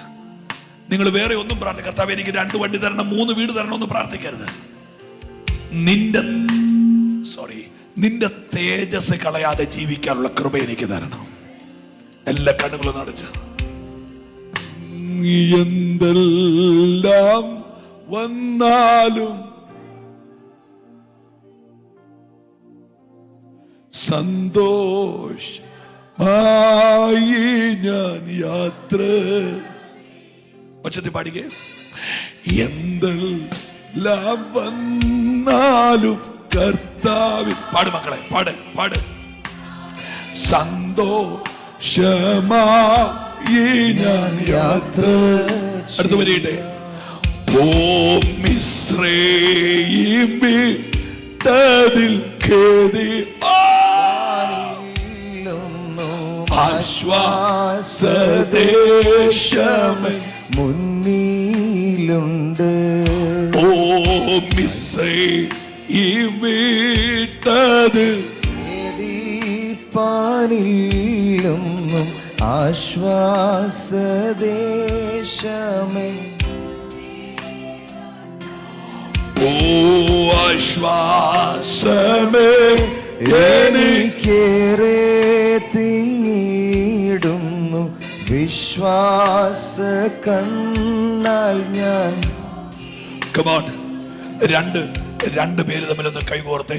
നിങ്ങൾ വേറെ ഒന്നും പ്രാർത്ഥിക്കുക. കർത്താവേ, എനിക്ക് 2 വണ്ടി തരണം, 3 വീട് തരണം ഒന്നും പ്രാർത്ഥിക്കരുത്. നിന്റെ തേജസ് കളയാതെ ജീവിക്കാനുള്ള കൃപ എനിക്ക് തരണം. എല്ലാ കണ്ണുകളും നടച്ച്. എന്തെല്ലാം വന്നാലും സന്തോഷമായി ഞാൻ യാത്ര. ഒച്ചത്തിൽ പാടിക്കേ. എന്തെല്ലാം വന്നാലും കർത്താവിൽ, പാട് മക്കളെ, പാട്. സന്തോഷമായി ഞാൻ യാത്ര. അടുത്ത് വരികട്ടെ. ഓ മിസ്രയീം വിട്ടതിൽ ഖേദി ആശ്വാസദേശമേ മുന്നിലുണ്ട്. ഓ മിസ്രയീം വിട്ടത് പാനില്ലെന്നും ആശ്വാസദേശമേ. ഓ ആശ്വാസമേ എനിക്കേറെ തിങ്ങിടുന്നു വിശ്വാസ കണ്ണാൽ ഞാൻ. Come on. രണ്ട് പേര് തമ്മിലൊന്ന് കൈകോർത്തെ.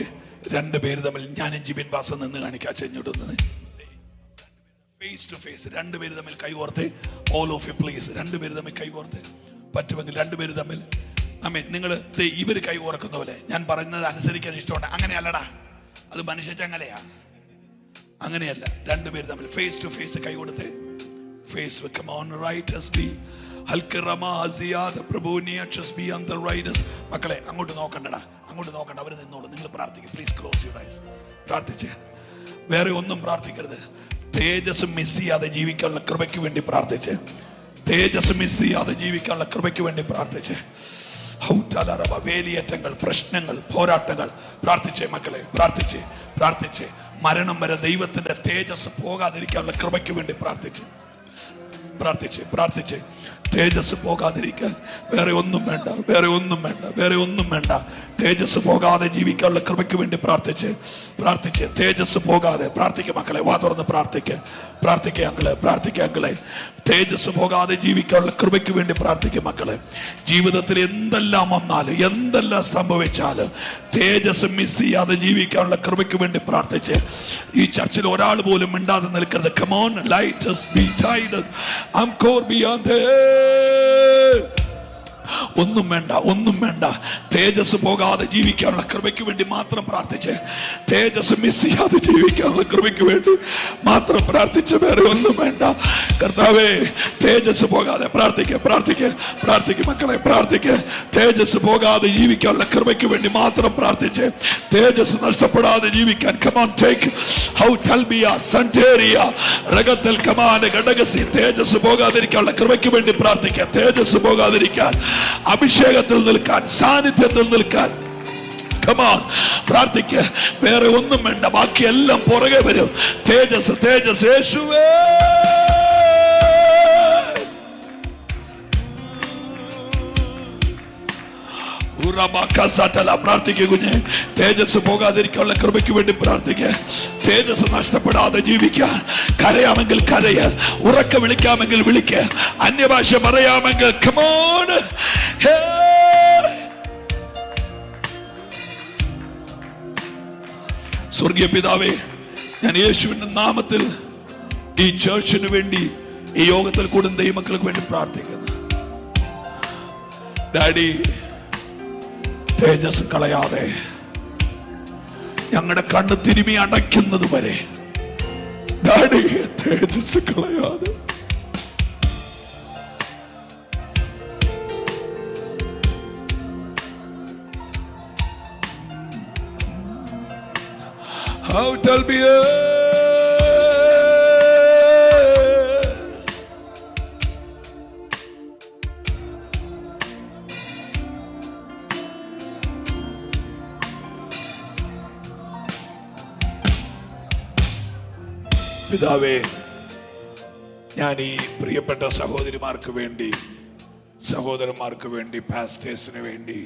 2 പേര് തമ്മിൽ ഞാനും ജിബിൻ ബാസ നിന്ന് കാണിക്കാം. ചെഞ്ഞിടുന്നത് ഫേസ് ടു ഫേസ്. 2 പേര് തമ്മിൽ കൈകോർത്തെ. All of you please. 2 പേര് തമ്മിൽ കൈകോർത്തെ. പറ്റുമെങ്കിൽ 2 പേര് തമ്മിൽ. നിങ്ങൾ ഇവര് കൈകോർക്കുന്ന പോലെ ഞാൻ പറയുന്നത് അനുസരിക്കാൻ ഇഷ്ടമുണ്ട്. അങ്ങനെയല്ലടാ, അത് മനുഷ്യച്ചങ്ങലയാ. അങ്ങനെയല്ല. 2 പേര് തമ്മിൽ ഫേസ് ടു ഫേസ് കൈ കൊടുത്ത്. Face to. Come on, right as be. മക്കളെ, അങ്ങോട്ട് നോക്കണ്ടടാ, അങ്ങോട്ട് നോക്കണ്ട. അവര് നിന്നോളൂ. നിങ്ങൾ പ്രാർത്ഥിക്കും. Please close your eyes. പ്രാർത്ഥിച്ച്. വേറെ ഒന്നും പ്രാർത്ഥിക്കരുത്. തേജസ് മിസ് ചെയ്യാതെ ജീവിക്കാനുള്ള കൃപയ്ക്ക് വേണ്ടി പ്രാർത്ഥിച്ച്. തേജസ് മിസ് ചെയ്യാതെ ജീവിക്കാനുള്ള കൃപയ്ക്ക് വേണ്ടി പ്രാർത്ഥിച്ച്. വേലിയേറ്റങ്ങൾ, പ്രശ്നങ്ങൾ, പോരാട്ടങ്ങൾ പ്രാർത്ഥിച്ചേ മക്കളെ. പ്രാർത്ഥിച്ച് മരണം വരെ ദൈവത്തിന്റെ തേജസ് പോകാതിരിക്കാനുള്ള കൃപയ്ക്ക് വേണ്ടി പ്രാർത്ഥിച്ച്. തേജസ് പോകാതിരിക്കാൻ വേറെ ഒന്നും വേണ്ട. തേജസ് പോകാതെ ജീവിക്കാനുള്ള കൃപയ്ക്ക് വേണ്ടി പ്രാർത്ഥിച്ച്. തേജസ് പോകാതെ പ്രാർത്ഥിക്കുക മക്കളെ. വാ തുറന്ന് പ്രാർത്ഥിക്കുക അങ്ങളെ. തേജസ് പോകാതെ ജീവിക്കാനുള്ള കൃപയ്ക്ക് വേണ്ടി പ്രാർത്ഥിക്കുക മക്കളെ. ജീവിതത്തിൽ എന്തെല്ലാം വന്നാലും എന്തെല്ലാം സംഭവിച്ചാലും തേജസ് മിസ് ചെയ്യാതെ ജീവിക്കാനുള്ള കൃപയ്ക്ക് വേണ്ടി പ്രാർത്ഥിച്ച്. ഈ ചർച്ചിൽ ഒരാൾ പോലും മിണ്ടാതെ നിൽക്കരുത്. Come on, light us be guided. I'm core beyond ഒന്നും വേണ്ട, ഒന്നും വേണ്ട. തേജസ് പോകാതെ ജീവിക്കാനുള്ള കൃപയ്ക്ക് വേണ്ടി മാത്രം പ്രാർത്ഥിച്ച്, തേജസ് മിസ് ചെയ്യാതെ ജീവിക്കാനുള്ള കൃപയ്ക്ക് വേണ്ടി മാത്രം പ്രാർത്ഥിച്ച്, വേറെ ഒന്നും വേണ്ട. കർത്താവേ, തേജസ് പോകാതെ പ്രാർത്ഥിക്കുക, പ്രാർത്ഥിക്കുക, പ്രാർത്ഥിക്കുക മക്കളെ, പ്രാർത്ഥിക്കുക. തേജസ് പോകാതെ ജീവിക്കാനുള്ള കൃപയ്ക്ക് വേണ്ടി മാത്രം പ്രാർത്ഥിച്ച്, തേജസ് നഷ്ടപ്പെടാതെ ജീവിക്കാൻ. Come on, take how talbia santeria ragatel kamane gadagasi. തേജസ് പോകാതിരിക്കാനുള്ള കൃപയ്ക്ക് വേണ്ടി പ്രാർത്ഥിക്കുക. തേജസ് പോകാതിരിക്കാൻ, അഭിഷേകത്തിൽ നിൽക്കാൻ, സാന്നിധ്യത്തിൽ നിൽക്കാൻ. Come on, പ്രാർത്ഥിക്കുക. വേറെ ഒന്നും വേണ്ട, ബാക്കിയെല്ലാം പുറകെ വരും. തേജസ്, തേജസ്, യേശുവേ. പ്രാർത്ഥിക്കുക കുഞ്ഞെ. തേജസ് പോകാതിരിക്കാനുള്ള കൃപയ്ക്ക് വേണ്ടി പ്രാർത്ഥിക്കുക. തേജസ് നഷ്ടപ്പെടാതെ ജീവിക്കാൻ. കരയാമെങ്കിൽ കരയ, ഉറക്ക വിളിക്കാമെങ്കിൽ വിളിക്ക, അന്യഭാഷ പറയാമെങ്കിൽ come on. സ്വർഗീയ പിതാവേ, ഞാൻ യേശുവിന്റെ നാമത്തിൽ ഈ ചർച്ചിന് വേണ്ടി, ഈ യോഗത്തിൽ കൂടുന്ന ദൈവമക്കൾക്ക് വേണ്ടി പ്രാർത്ഥിക്കുന്നു. ഡാഡി, തേജസ് കളയാതെ, ഞങ്ങളുടെ കണ്ണ് തിരുമി അടയ്ക്കുന്നത് വരെ ഡാഡി, തേജസ് കളയാതെ. How tell me പിതാവേ, ഞാൻ ഈ പ്രിയപ്പെട്ട സഹോദരിമാർക്ക് വേണ്ടി, സഹോദരന്മാർക്ക് വേണ്ടി, പാസ്റ്റേഴ്സിന് വേണ്ടി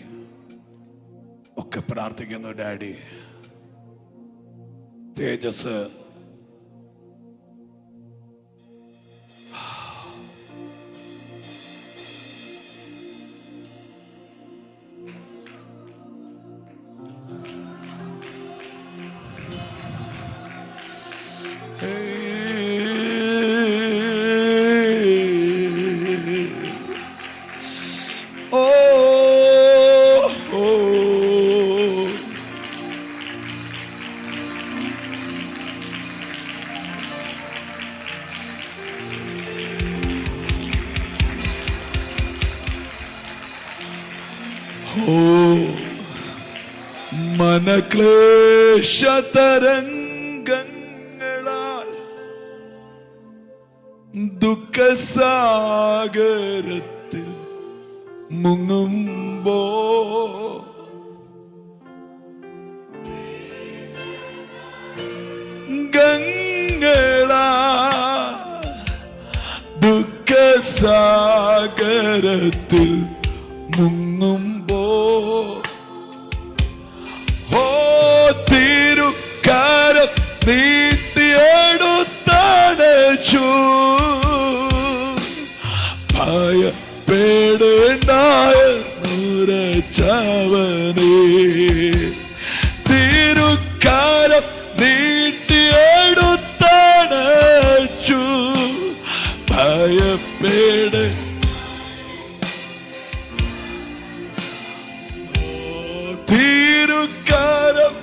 ഒക്കെ പ്രാർത്ഥിക്കുന്നു. ഡാഡി, തേജസ് മനക്ലേശതരംഗങ്ങളാൽ ദുഃഖസാഗരത്തിൽ മുങ്ങുമ്പോ ഗംഗളാ ദുഃഖസാഗരത്തിൽ മുങ്ങുമ്പോ തിരുക്കരം നീട്ടിയെടുത്തടച്ചു ഭയപ്പെടേണ്ടായെന്നുരച്ചവനേ. തിരുക്കരം നീട്ടിയെടുത്തടച്ചു ഭയപ്പെടേ തിരുക്കരം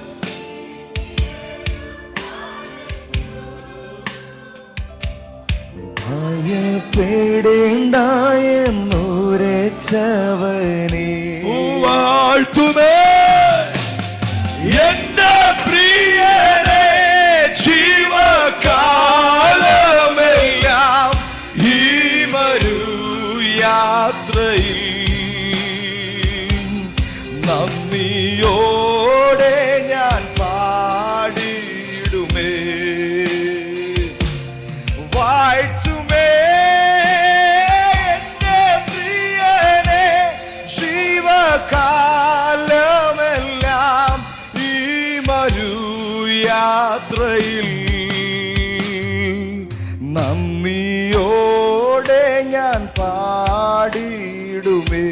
ഭയപ്പെടേണ്ടായെന്നുരച്ചവനേ. വാഴ്ത്തുമേ എന്റെ പ്രിയനെ, ജീവകാലമെല്ലാം ഈ മരുയാത്രയിൽ നന്ദിയോടെ ഞാൻ പാടിയിടുമേ. വാഴ്ത്തുമേ എന്റെ പ്രിയനെ, ജീവകാലമെല്ലാം ഈ മരുയാത്രയിൽ നന്ദിയോടെ ഞാൻ പാടിയിടുമേ.